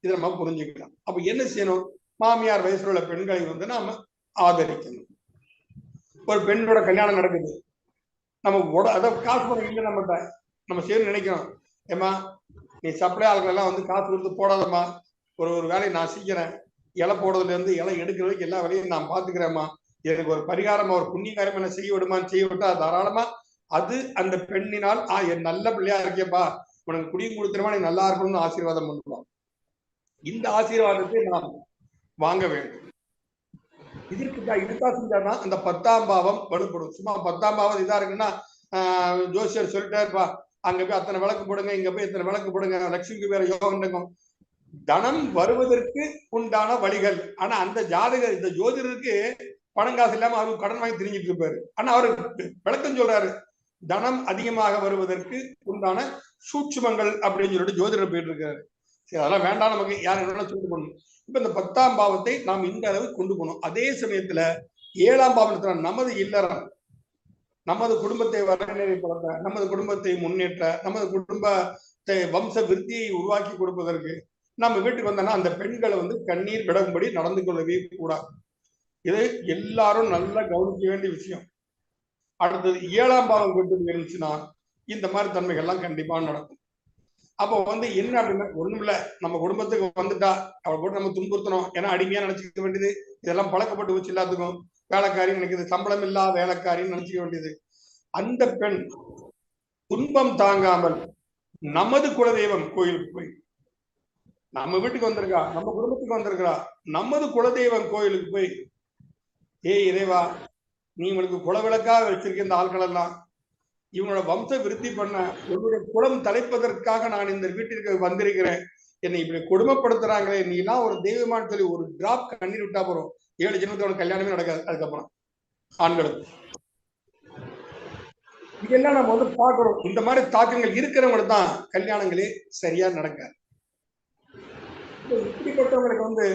இதை நம்ம புரிஞ்சுக்கலாம். அப்ப என்ன செய்யணும்? மாமியார் வயசுல உள்ள பெண்களை வந்து நாம ஆதரிக்கணும். ஒரு பெண்ணோட கல்யாணம் நடக்குது, நம்ம அதாவது காசு பணம் இல்லை நம்மகிட்ட, நம்ம செய்யணும் நினைக்கிறோம். ஏமா நீ சப்ளை ஆளுகள் எல்லாம் வந்து காசு கொடுத்து போடாதம்மா, ஒரு வேலையை நான் செய்கிறேன், இலை போடுறதுல இருந்து இலை எடுக்கிற வரைக்கும் எல்லா வேலையும் நான் பாத்துக்கிறேம்மா, எனக்கு ஒரு பரிகாரமா ஒரு புண்ணிய காரியம் என்ன செய்ய விடுமான்னு செய்ய விட்டா தாராளமா அது அந்த பெண்ணினால் என் நல்ல பிள்ளையா இருக்கேப்பா உனக்கு குடியும் கொடுத்துருமா நீ நல்லா இருக்கணும்னு ஆசீர்வாதம் பண்ணுவான். இந்த ஆசீர்வாதத்தை நாம் வாங்க வேண்டும். இதுக்காக செஞ்சாதான் அந்த 10ஆம் பாவம் வலுப்படும். சும்மா 10ஆம் பாவம் இதா இருக்குன்னா ஜோசியர் சொல்லிட்டே இருப்பா, அங்க போய் அத்தனை விளக்கு போடுங்க, இங்க போய் இத்தனை விளக்கு போடுங்க, லட்சுமிக்கு வேற யோகம் இருக்கும். தனம் வருவதற்கு உண்டான வழிகள். ஆனா அந்த ஜாதகர் இந்த ஜோதிடருக்கு பணம் காசு இல்லாம அவருக்கு கடன் வாங்கி திரிஞ்சிட்டு இருப்பாரு. ஆனா அவருக்கு விளக்கம் சொல்றாரு, தனம் அதிகமாக வருவதற்கு உண்டான சூட்சுமங்கள் அப்படின்னு சொல்லிட்டு ஜோதிடர் போயிட்டு இருக்காரு. சரி அதெல்லாம் வேண்டாம், நமக்கு யார் என்ன சொல்லிட்டு போகணும். இப்ப இந்த 10ஆம் பாவத்தை நாம் இந்த அளவுக்கு கொண்டு போகணும். அதே சமயத்துல 7ஆம் பாவத்துல நமது இல்லறம், நமது குடும்பத்தை வரநிலைப்படுத்த, நமது குடும்பத்தை முன்னேற்ற, நமது குடும்பத்தை வம்ச விருத்தியை உருவாக்கி கொடுப்பதற்கு நம்ம வீட்டுக்கு வந்தோம்னா அந்த பெண்களை வந்து கண்ணீர் விடும்படி நடந்து கொள்ளவே கூடாது. இது எல்லாரும் நல்லா கவனிக்க வேண்டிய விஷயம். அடுத்தது 7ஆம் பாவம் கெட்டு இருந்துச்சுன்னா இந்த மாதிரி தன்மைகள்லாம் கண்டிப்பா நடக்கும். அப்போ வந்து என்ன அப்படின்னா ஒண்ணும் இல்ல, நம்ம குடும்பத்துக்கு வந்துட்டா அவளை போட்டு நம்ம துன்புறுத்தணும், ஏன்னா அடிமையா நினைச்சுக்க வேண்டியது, இதெல்லாம் பழக்கப்பட்டு வச்சு எல்லாத்துக்கும் வேலைக்காரின்னு நினைக்கிறது, சம்பளம் இல்லா வேலைக்காரின்னு நினைச்சுக்க வேண்டியது. அந்த பெண் துன்பம் தாங்காமல் நமது குலதெய்வம் கோயிலுக்கு போய், நம்ம வீட்டுக்கு வந்திருக்கா, நம்ம குடும்பத்துக்கு வந்திருக்கிறா, நமது குலதெய்வம் கோயிலுக்கு போய், ஏய் இறைவா நீ இவனுக்கு குலவிளக்காக வச்சிருக்க இந்த ஆட்கள் எல்லாம் இவனோட வம்ச விருத்தி பண்ண உன்னுடைய குலம் தலைப்பதற்காக நான் இந்த வீட்டிற்கு வந்திருக்கிறேன், என்னை இப்படி கொடுமைப்படுத்துறாங்களே, நீ எல்லாம் ஒரு தெய்வமானு சொல்லி ஒரு டிராப் கண்ணீர் விட்டா போறோம், 7 ஜென்மத்தோட கல்யாணமே நடக்காது. அதுக்கப்புறம் ஆண்களுக்கு. இதெல்லாம் நம்ம வந்து பார்க்கிறோம். இந்த மாதிரி தாக்கங்கள் இருக்கிறவங்களுக்கு தான் கல்யாணங்களே சரியா நடக்காது. இப்படிப்பட்டவங்களுக்கு வந்து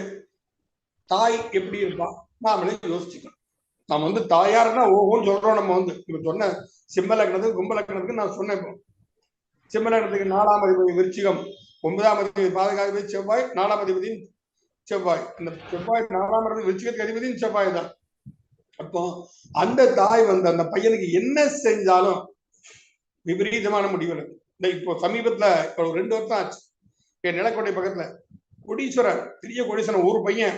தாய் எப்படி இருப்பா நாமளே யோசிச்சுக்கலாம். நம்ம வந்து தாயாருன்னா ஓஹோன்னு சொல்றோம். நம்ம வந்து இப்ப சொன்ன சிம்ம லக்னத்துக்கு கும்ப லக்னத்துக்கு நான் சொன்னேன். இப்போ சிம்ம லக்னத்துக்கு 4ஆம் அதிபதி விருச்சிகம், 9ஆம் அதிபதி பாதகாதிபதி செவ்வாய், 4ஆம் அதிபதி செவ்வாய். இந்த செவ்வாய் 4ஆம் அதிபதி விருச்சிகத்துக்கு அதிபதியும் செவ்வாய் தான். அப்போ அந்த தாய் வந்து அந்த பையனுக்கு என்ன செஞ்சாலும் விபரீதமான முடிவு. இந்த இப்போ சமீபத்துல இப்போ 2 வருஷம் ஆச்சு, என் நிலக்கோட்டை பக்கத்துல கோடீஸ்வரர், பெரிய கோடீஸ்வரன் ஒரு பையன்,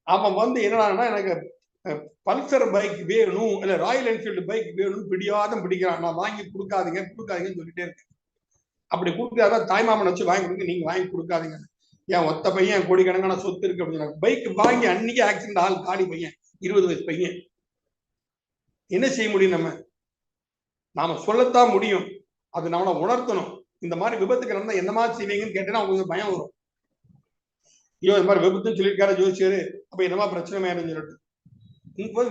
அவன் வந்து என்னன்னா எனக்கு பல்சர் பைக் வேணும், இல்ல ராயல் என்ஃபீல்டு பைக் வேணும்னு பிடிவாதம் பிடிக்கிறான். நான் வாங்கி கொடுக்காதீங்கன்னு சொல்லிட்டே இருக்கேன். அப்படி கொடுக்காதான் தாய்மாமன் வச்சு வாங்கி கொடுங்க, நீங்க வாங்கி கொடுக்காதீங்க. ஏன் ஒத்த பையன் கோடிக்கணக்கான சொத்து இருக்கு அப்படின்னு பைக் வாங்கி அன்னைக்கு ஆக்சிடென்ட் ஆள் காலி பையன், 20 வயசு பையன். என்ன செய்ய முடியும்? நாம சொல்லத்தான் முடியும், அது நம்மளை உணர்த்தணும். இந்த மாதிரி விபத்துக்கு நடந்தா என்ன மாதிரி செய்வீங்கன்னு கேட்டேன்னா அவங்களுக்கு பயம் வரும். ஐயோ இந்த மாதிரி விபத்துன்னு சொல்லியிருக்காரு ஜோசியரு, அப்ப என்னமா பிரச்சனை மேலும் சொல்லிட்டு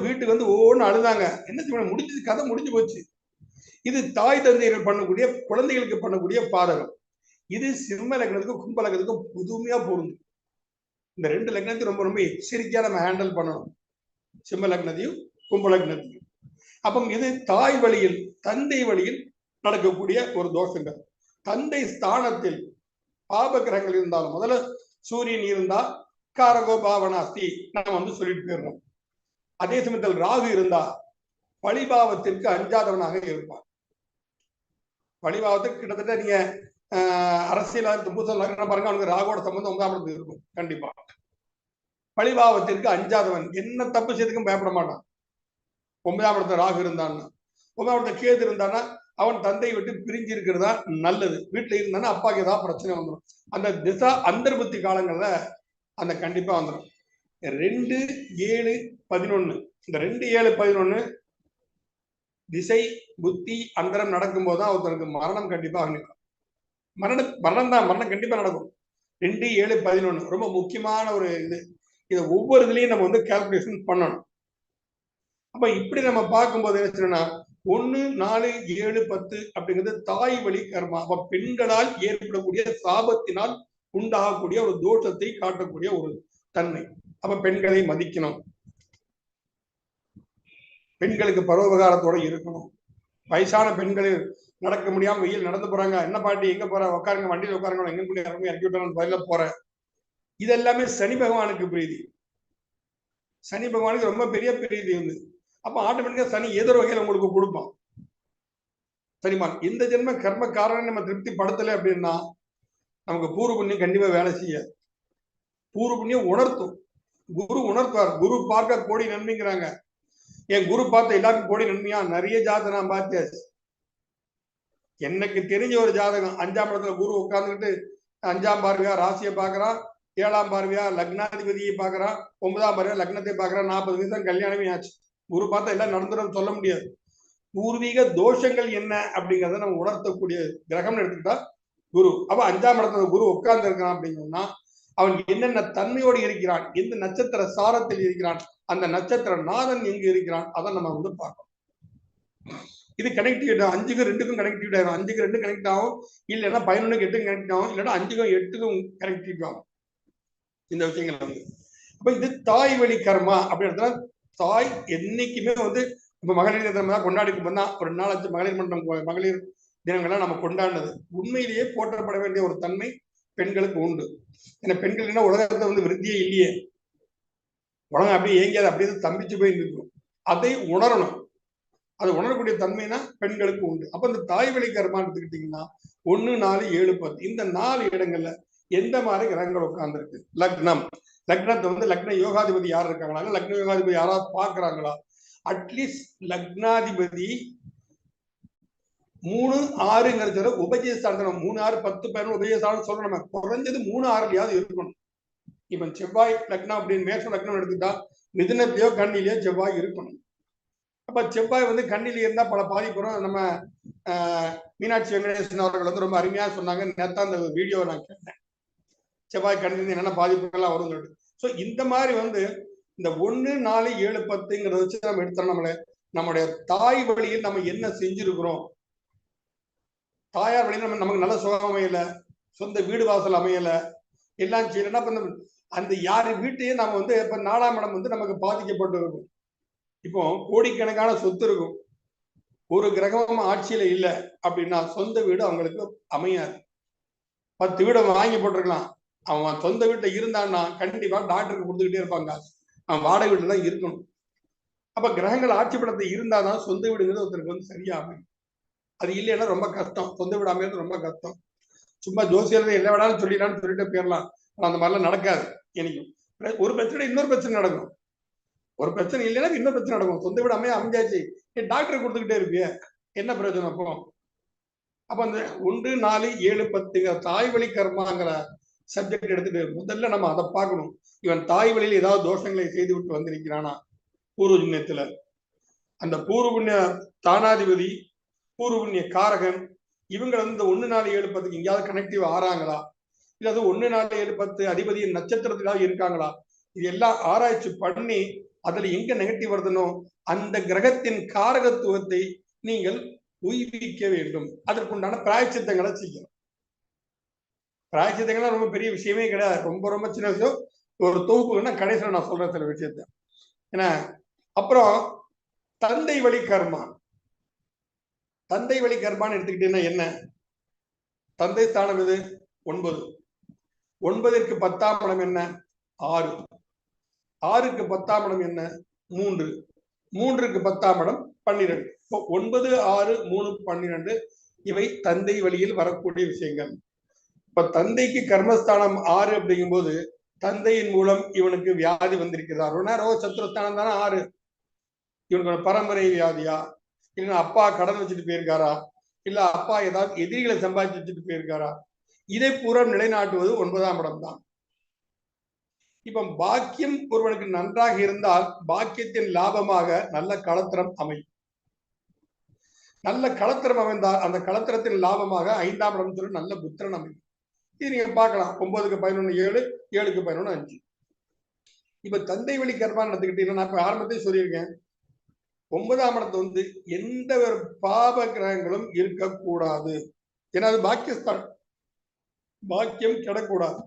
வீட்டுக்கு வந்து ஒவ்வொன்னு அழுதாங்க. என்ன செய்ய முடிஞ்சது, கதை முடிஞ்சு போச்சு. இது தாய் தந்தையர்கள் பண்ணக்கூடிய, குழந்தைகளுக்கு பண்ணக்கூடிய பாதகம். இது சிம்ம லக்னத்துக்கும் கும்ப லக்னத்துக்கும் புதுமையா பொருந்தும். இந்த 2 லக்னத்தையும் ரொம்ப ரொம்ப எச்சரிக்கையா நம்ம ஹேண்டில் பண்ணணும், சிம்ம லக்னத்தையும் கும்ப லக்னத்தையும். அப்ப இது தாய் வழியில், தந்தை வழியில் நடக்கக்கூடிய ஒரு தோஷங்கள். தந்தை ஸ்தானத்தில் பாப கிரகங்கள் இருந்தாலும், முதல்ல சூரியன் இருந்தா காரகோ பாவனாஸ்தி நம்ம வந்து சொல்லிட்டு போயிடுறோம். அதே சமயத்தில் ராகு இருந்தா பழிபாவத்திற்கு அஞ்சாதவனாக இருப்பான். பழிபாவத்துக்கு கிட்டத்தட்ட நீங்க அரசியல் பூசல் பாருங்க, அவனுக்கு ராகுவோட சம்பந்தம் 9ஆம் இடத்துல இருக்கும். கண்டிப்பா பழிபாவத்திற்கு அஞ்சாதவன், என்ன தப்பு செய்யறதுக்கும் பயப்பட மாட்டான். 9ஆம் இடத்துல ராகு இருந்தான்னா, 9ஆம் இடத்துல கேது இருந்தான்னா அவன் தந்தையை விட்டு பிரிஞ்சு இருக்கிறதா நல்லது. வீட்டுல இருந்தானா அப்பாவுக்கு ஏதாவது பிரச்சனை வந்துடும். அந்த திசா அந்தர்புத்தி காலங்கள்ல அந்த கண்டிப்பா வந்துடும். 2, 7, 11 இந்த 2, 7, 11 திசை புத்தி அந்தரம் நடக்கும் போதுதான் ஒருத்தருக்கு மரணம் கண்டிப்பா ஆகும். மரணம் கண்டிப்பா நடக்கும். 2, 7, 11 ரொம்ப முக்கியமான ஒரு இது. இதை ஒவ்வொரு இதுலயும் நம்ம வந்து கால்குலேஷன் பண்ணணும். அப்ப இப்படி நம்ம பார்க்கும்போது என்ன சொன்னா 1, 4, 7, 10 அப்படிங்கிறது தாய் வழி கர்மா. அப்ப பெண்களால் ஏற்படக்கூடிய சாபத்தினால் உண்டாகக்கூடிய ஒரு தோஷத்தை காட்டக்கூடிய ஒரு தன்மை. அப்ப பெண்களை மதிக்கணும், பெண்களுக்கு பரோபகாரத்தோட இருக்கணும். வயசான பெண்கள் நடக்க முடியாம வெயில் நடந்து போறாங்க, என்ன பாட்டி எங்க போற, உட்காருங்க வண்டியில உட்காருங்க, எங்க கூட இறங்கி இறக்கி விட்டாங்க வயல போற. இதெல்லாமே சனி பகவானுக்கு பிரீதி. சனி பகவானுக்கு ரொம்ப பெரிய பிரீதி வந்து. அப்ப ஆட்டோமேட்டிக்கா சனி ஏதோ வகையில உங்களுக்கு கொடுப்பான். சரிமா, இந்த ஜென்ம கர்ம காரணம் நம்ம திருப்தி படுத்தலை அப்படின்னா நமக்கு பூர்வ புண்ணியம் கண்டிப்பா வேலை செய்யாது. பூர்வ புண்ணியம் உணர்த்தும், குரு உணர்த்துவார். குரு பார்க்க கோடி நன்மைங்கிறாங்க. என் குரு பார்த்த எல்லாருக்கும் கோடி நன்மையா? நிறைய ஜாதகம் நான் பார்த்தாச்சு. எனக்கு தெரிஞ்ச ஒரு ஜாதகம் 5ஆம் இடத்துல குரு உட்கார்ந்துக்கிட்டு 5ஆம் பார்வையா ராசியை பாக்குறான், 7ஆம் பார்வையா லக்னாதிபதியை பாக்குறான், 9ஆம் பார்வையா லக்னத்தை பாக்குறான். 40 நிமிஷம் கல்யாணமே ஆச்சு. குரு பார்த்தா எல்லாம் நடந்துடும் சொல்ல முடியாது. பூர்வீக தோஷங்கள் என்ன அப்படிங்கறத நம்ம உணர்த்தக்கூடிய கிரகம்னு எடுத்துக்கிட்டா குரு. அப்ப 5ஆம் இடத்துல குரு உட்கார்ந்து இருக்கான் அப்படின்னா அவன் என்னென்ன தன்மையோடு இருக்கிறான், எந்த நட்சத்திர சாரத்தில் இருக்கிறான், அந்த நட்சத்திர நாதன் எங்கு இருக்கிறான், அதை நம்ம வந்து பார்க்கணும். இது கனெக்டிவிட்டி 5க்கும் 2க்கும் கனெக்டிவிட்டி ஆகும். 5க்கு 2 கனெக்ட் ஆகும், இல்லைன்னா 11க்கு 8 கனெக்ட் ஆகும், இல்லைன்னா 5க்கும் 8க்கும் கனெக்டிவிட்டி ஆகும். இந்த விஷயங்கள் வந்து அப்ப இது தாய் வழி கர்மா அப்படின்றதுல தாய் என்னைக்குமே வந்து இப்ப மகளிர் தினம் தான் கொண்டாடிட்டு போனா ஒரு 4 மகளிர் மன்றம், மகளிர் தினங்கள்லாம் நம்ம கொண்டாடினது உண்மையிலேயே போற்றப்பட வேண்டிய ஒரு தன்மை பெண்களுக்கு உண்டு. ஏன்னா பெண்கள் என்ன உலகத்துல வந்து விருத்தியே இல்லையே, உலகம் அப்படியே ஏங்கியாது, அப்படியே தம்பிச்சு போய் இருக்கும். அதை உணரணும். அதை உணரக்கூடிய தன்மைனா பெண்களுக்கு உண்டு. அப்ப இந்த தாய் வழி கர்மான்னு எடுத்துக்கிட்டீங்கன்னா 1, 4, 7, 10 இந்த 4 இடங்கள்ல எந்த மாதிரி கிரகங்கள் உட்கார்ந்து இருக்கு. லக்னம், லக்னத்தை வந்து லக்ன யோகாதிபதி யார் இருக்காங்களா, லக்ன யோகாதிபதி யாராவது பார்க்கிறாங்களா, அட்லீஸ்ட் லக்னாதிபதி 3, 6ங்கிறது உபஜயஸ்தானம். 3, 6, 10, 11 உபஜயஸ்தானம் சொல்றோம். நம்ம குறைஞ்சது 3, 6லயாவது இருக்கணும். இப்ப செவ்வாய் லக்னம் அப்படின்னு மேஷ லக்னம் எடுத்துட்டா மிதுனத்திலேயோ கண்ணிலேயோ செவ்வாய் இருக்கணும். அப்ப செவ்வாய் வந்து கண்ணில இருந்தா பல பாதிப்புறோம். நம்ம மீனாட்சி வெங்கடேசன் அவர்கள் வந்து ரொம்ப அருமையா சொன்னாங்க. நேரத்தா அந்த வீடியோவை நான் கேட்டேன், செவ்வாய் கண்ணிலிருந்து என்னென்ன பாதிப்புகள்லாம் வரும் சொல்லிட்டு. ஸோ இந்த மாதிரி வந்து இந்த 1, 4, 7, 10ங்கிறத வச்சு நம்ம எடுத்தோம். நம்முடைய தாய் வழியில் நம்ம என்ன செஞ்சிருக்கிறோம், தாயார் வழியில் நமக்கு நல்ல சுகம் அமையல, சொந்த வீடு வாசல் அமையல, எல்லாம் செய்யலன்னா அந்த யாரு வீட்டையும் நம்ம இப்ப 4ஆம் இடம் நமக்கு பாதிக்கப்பட்டு இருக்கும். இப்போ கோடிக்கணக்கான சொத்து இருக்கும், ஒரு கிரகமும் ஆட்சியில இல்லை அப்படின்னா சொந்த வீடு அவங்களுக்கு அமையாது. 10 வீடு வாங்கி போட்டிருக்கலாம், அவன் சொந்த வீட்டுல இருந்தான்னா கண்டிப்பா டாக்டருக்கு கொடுத்துக்கிட்டே இருப்பாங்க, அவன் வாடகை வீட்டுல தான் இருக்கணும். அப்ப கிரகங்கள் ஆட்சி படத்தை இருந்தாதான் சொந்த வீடுங்கிறது ஒருத்தருக்கு சரியா அமையும். அது இல்லைன்னா ரொம்ப கஷ்டம், சொந்த வீடு அமைகிறது ரொம்ப கஷ்டம். சும்மா ஜோசியர் என்ன வேணாலும் சொல்லிடலாம்னு சொல்லிட்டு போயிடலாம், அந்த மாதிரிலாம் நடக்காது. என்னைக்கும் ஒரு பிரச்சனை இன்னொரு பிரச்சனை நடக்கும், ஒரு பிரச்சனை இல்லைன்னா இன்னொரு பிரச்சனை நடக்கும். சொந்த வீடு அமைஞ்சாச்சு, டாக்டர் கொடுத்துக்கிட்டே இருப்பிய என்ன பிரயோஜனம்? அப்ப அந்த 1, 4, 7, 10 தாய் வழி கர்மாங்கிற சப்ஜெக்ட் எடுத்துட்டு முதல்ல நம்ம அதை பார்க்கணும். இவன் தாய் வழியில் ஏதாவது தோஷங்களை செய்து விட்டு வந்திருக்கிறானா பூர்வ புண்ணியத்துல, அந்த பூர்வ புண்ணிய தானாதிபதி பூர்வ புண்ணிய காரகன் இவங்க 1, 4, 7, 10 எங்கேயாவது கனெக்டிவ் ஆறாங்களா, இல்லது 1, 4, 7, 10 அதிபதியின் நட்சத்திரத்திலாவது இருக்காங்களா, இது எல்லாம் ஆராய்ச்சி பண்ணி அதுல எங்க நெகட்டிவ் வருதுனோ அந்த கிரகத்தின் காரகத்துவத்தை நீங்கள் உய்விக்க வேண்டும். அதற்குண்டான பிராயச்சித்தங்களை செய்யணும். பிராயச்சித்தங்கள் ரொம்ப பெரிய விஷயமே கிடையாது, ரொம்ப ரொம்ப சின்ன விஷயம். ஒரு தொகுப்புன்னா கடைசியில் நான் சொல்றேன் சில விஷயத்த. ஏன்னா அப்புறம் தந்தை வழி கர்மா. தந்தை வழி கர்மான்னு எடுத்துக்கிட்டீங்கன்னா என்ன, தந்தை ஸ்தானம் எது? 9. 9ற்கு 10ஆம் இடம் என்ன? 6. 6க்கு 10ஆம் இடம் என்ன? 3. 3க்கு 10ஆம் இடம் 12. 9, 6, 3, 12 இவை தந்தை வழியில் வரக்கூடிய விஷயங்கள். இப்ப தந்தைக்கு கர்மஸ்தானம் 6 அப்படிங்கும் போது தந்தையின் மூலம் இவனுக்கு வியாதி வந்திருக்கிறார். சத்துருஸ்தானம் தானே 6. இவனுக்கு பரம்பரை வியாதியா, இல்லைன்னா அப்பா கடன் வச்சுட்டு போயிருக்காரா, இல்ல அப்பா ஏதாவது எதிரிகளை சம்பாதிச்சு வச்சுட்டு போயிருக்காரா, இதை பூரா நிலைநாட்டுவது 9ஆம் இடம் தான். இப்ப பாக்கியம் ஒருவனுக்கு நன்றாக இருந்தால் பாக்கியத்தின் லாபமாக நல்ல களத்திரம் அமையும். நல்ல களத்திரம் அமைந்தால் அந்த களத்திரத்தின் லாபமாக 5ஆம் இடம் சொல்லி நல்ல புத்திரன் அமையும். இது நீங்க பார்க்கலாம். 9க்கு 11 7, 7க்கு 11 5. இப்ப தந்தை வழி கர்மான்னு எடுத்துக்கிட்டீங்கன்னா நான் இப்ப ஆரம்பத்தையும் சொல்லியிருக்கேன், 9ஆம் இடத்தை எந்த ஒரு பாப கிரகங்களும் இருக்கக்கூடாது. ஏன்னா அது பாக்கியஸ்தானம், பாக்கியம் கெடக்கூடாது.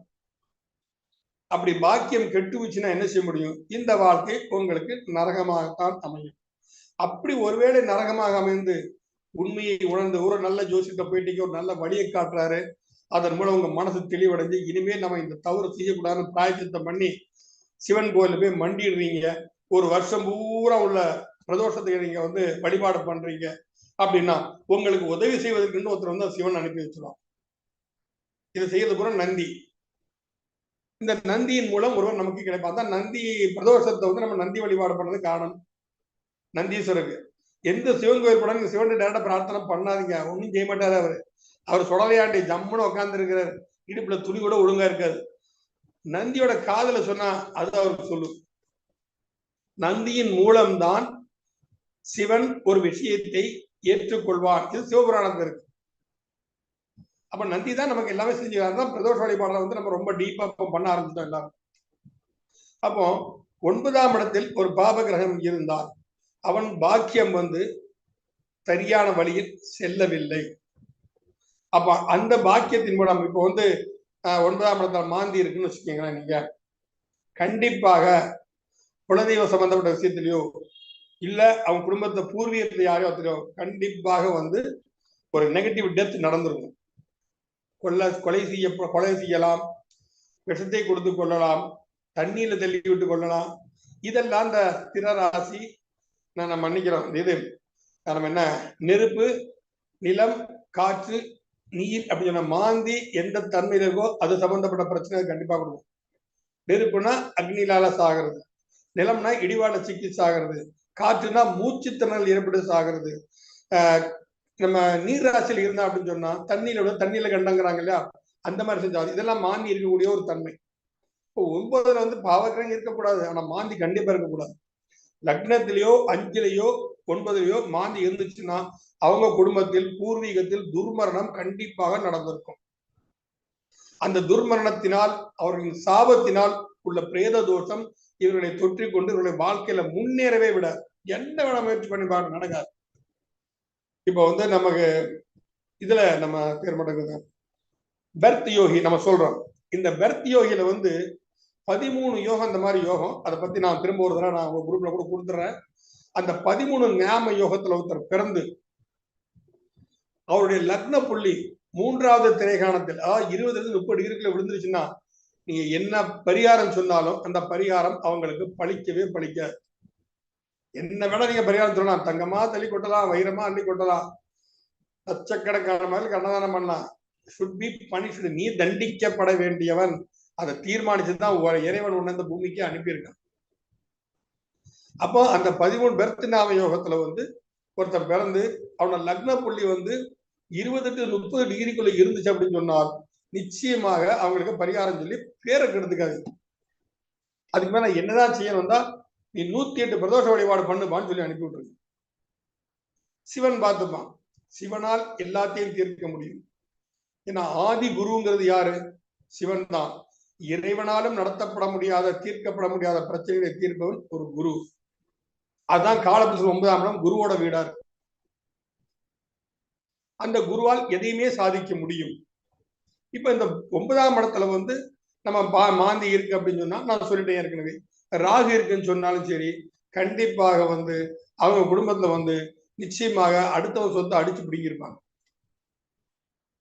அப்படி பாக்கியம் கெட்டுச்சுன்னா என்ன செய்ய முடியும்? இந்த வாழ்க்கை உங்களுக்கு நரகமாகத்தான் அமையும். அப்படி ஒருவேளை நரகமாக அமைந்து உண்மையை உணர்ந்து ஒரு நல்ல ஜோசிட்ட போயிட்டு ஒரு நல்ல வழியை காட்டுறாரு, அதன் மூலம் உங்க மனசு தெளிவடைஞ்சு இனிமேல் நம்ம இந்த தவறு செய்யக்கூடாதுன்னு பிராயச்சித்தம் பண்ணி சிவன் கோயில போய் மண்டிடுறீங்க, ஒரு வருஷம் பூரா உள்ள பிரதோஷத்தை நீங்க வழிபாடு பண்றீங்க அப்படின்னா உங்களுக்கு உதவி செய்வதற்கு ஒருத்தர் சிவன் அனுப்பி வச்சிருவான். இதை செய்யறது பூரா நந்தி. இந்த நந்தியின் மூலம் ஒருவர் நமக்கு கிடைப்பான். தான் நந்தி பிரதோஷத்தை நம்ம நந்தி வழிபாடு பண்ணது காரணம். நந்தீஸ்வருக்கு எந்த சிவன் கோயில் படம் சிவன் டேரக்டா பிரார்த்தனை பண்ணாதீங்க, ஒன்னும் செய்ய மாட்டாரு. அவர் சுடலையாண்டி ஜம்முன்னு உட்கார்ந்து இருக்கிறார், இடுப்புல துணி கூட ஒழுங்கா இருக்காது. நந்தியோட காதல சொன்னா அது அவருக்கு சொல்லும். நந்தியின் மூலம்தான் சிவன் ஒரு விஷயத்தை ஏற்றுக்கொள்வான். இது சிவபுராணத்துல இருக்கு. அப்ப நந்தி தான் நமக்கு எல்லாமே செஞ்சுதான் பிரதோஷ வழிபாடுல நம்ம ரொம்ப டீப்பா பண்ண ஆரம்பிச்சிட்டோம் எல்லாரும். அப்போ 9ஆம் இடத்தில் ஒரு பாப கிரகம் இருந்தால் அவன் பாக்கியம் சரியான வழியில் செல்லவில்லை. அப்ப அந்த பாக்கியத்தின் மூலம் இப்போ 9ஆம் இடத்துல மாந்தி இருக்குன்னு வச்சுக்கீங்களேன், நீங்க கண்டிப்பாக குலதெய்வ சம்பந்தப்பட்ட விஷயத்திலயோ இல்ல அவன் குடும்பத்தை பூர்வீகத்தை யாரையோ தெரியும் கண்டிப்பாக ஒரு நெகட்டிவ் டெத் நடந்துருக்கும். கொலை செய்யலாம், விஷத்தை கொடுத்து கொள்ளலாம், தண்ணீர்ல தள்ளி விட்டு கொள்ளலாம். இதெல்லாம் இந்த திரராசி நம்ம மன்னிக்கிறோம். இது நம்ம என்ன நெருப்பு, நிலம், காற்று, நீர் அப்படி சொன்ன மாந்தி எந்த தன்மையில இருக்கோ அது சம்பந்தப்பட்ட பிரச்சனை கண்டிப்பா கொடுக்கும். நெருப்புனா அக்னிலால சாகிறது, நிலம்னா இடிவாட சிக்கி சாகிறது, காற்றுனா மூச்சு திணறல் ஏற்பட்டு சாகிறது. நம்ம நீர் ராசியில் இருந்தா அப்படின்னு சொன்னா தண்ணியில கண்டங்கிறாங்க இல்லையா, அந்த மாதிரி செஞ்சாது. இதெல்லாம் மாந்தி இருக்கக்கூடிய ஒரு தன்மை. இப்போ 9ல பாவக்கிரகம் இருக்கக்கூடாது, ஆனா மாந்தி கண்டிப்பா இருக்கக்கூடாது. லக்னத்திலேயோ 5லயோ 9லயோ மாந்தி இருந்துச்சுன்னா அவங்க குடும்பத்தில் பூர்வீகத்தில் துர்மரணம் கண்டிப்பாக நடந்திருக்கும். அந்த துர்மரணத்தினால் அவர்களின் சாபத்தினால் உள்ள பிரேத தோஷம் இவர்களை தொற்றிக்கொண்டு இவருடைய வாழ்க்கையில முன்னேறவே விட என்ன வேணா முயற்சி பண்ணி பாருங்க, நடக்காது. இப்ப வந்து நமக்கு இதுல நம்ம பேர் மாட்டேங்குது பெர்த் யோகி நம்ம சொல்றோம். இந்த பெர்த் யோகியில வந்து 13 யோகம், இந்த மாதிரி யோகம், அதை பத்தி நான் திரும்ப ஒரு தடவை நான் உங்க குரூப்ல கூட கொடுத்துறேன். அந்த 13 ஞாம யோகத்துல ஒருத்தர் பிறந்து அவருடைய லக்ன புள்ளி 3வது திரைகாணத்தில், அதாவது 20-30 டிகிரிக்குள்ள விழுந்துருச்சுன்னா நீங்க என்ன பரிகாரம் சொன்னாலும் அந்த பரிகாரம் அவங்களுக்கு பழிக்கவே பழிக்காது. என்ன வேணா நீங்க பரிகாரம் சொல்லலாம், தங்கமா தள்ளி கொட்டலாம், வைரமா அள்ளி கொட்டலாம், லட்சக்கணக்கான மாதிரி அன்னதானம் பண்ணலாம். should be punished. நீ தண்டிக்கப்பட வேண்டியவன். அதை தீர்மானிச்சுதான் இறைவன் உன்னை இந்த பூமிக்கு அனுப்பியிருக்கான். அப்போ அந்த 13 பெர்த் நாம யோகத்துல வந்து ஒருத்தர் பிறந்து அவனோட லக்ன புள்ளி வந்து 20 to 30 டிகிரிக்குள்ள இருந்துச்சு அப்படின்னு சொன்னால் நிச்சயமாக அவங்களுக்கு பரிகாரம் சொல்லி பேரை கெடுத்துக்காது. அதுக்கு மேல என்னதான் செய்யணும்னா நீ 108 பிரதோஷ வழிபாடு பண்ணுப்பான்னு சொல்லி அனுப்பி விட்டுருக்கு. சிவன் பார்த்துப்பான். சிவனால் எல்லாத்தையும் தீர்க்க முடியும். ஏன்னா ஆதி குருங்கிறது யாரு? சிவன் தான். இறைவனாலும் நடத்தப்பட முடியாத, தீர்க்கப்பட முடியாத பிரச்சனைகளை தீர்ப்பவன் ஒரு குரு. அதுதான் காலபுருஷன் 9ஆம் இடம் குருவோட வீடா இருக்கு. அந்த குருவால் எதையுமே சாதிக்க முடியும். இப்ப இந்த 9ஆம் இடத்துல வந்து நம்ம மாந்தி இருக்கு அப்படின்னு சொன்னா, நான் சொல்லிட்டேன் ஏற்கனவே, ராகு இருக்குன்னு சொன்னாலும் சரி, கண்டிப்பாக வந்து அவங்க குடும்பத்துல வந்து நிச்சயமாக அடுத்தவங்க சொத்தை அடிச்சு பிடிங்கிருப்பாங்க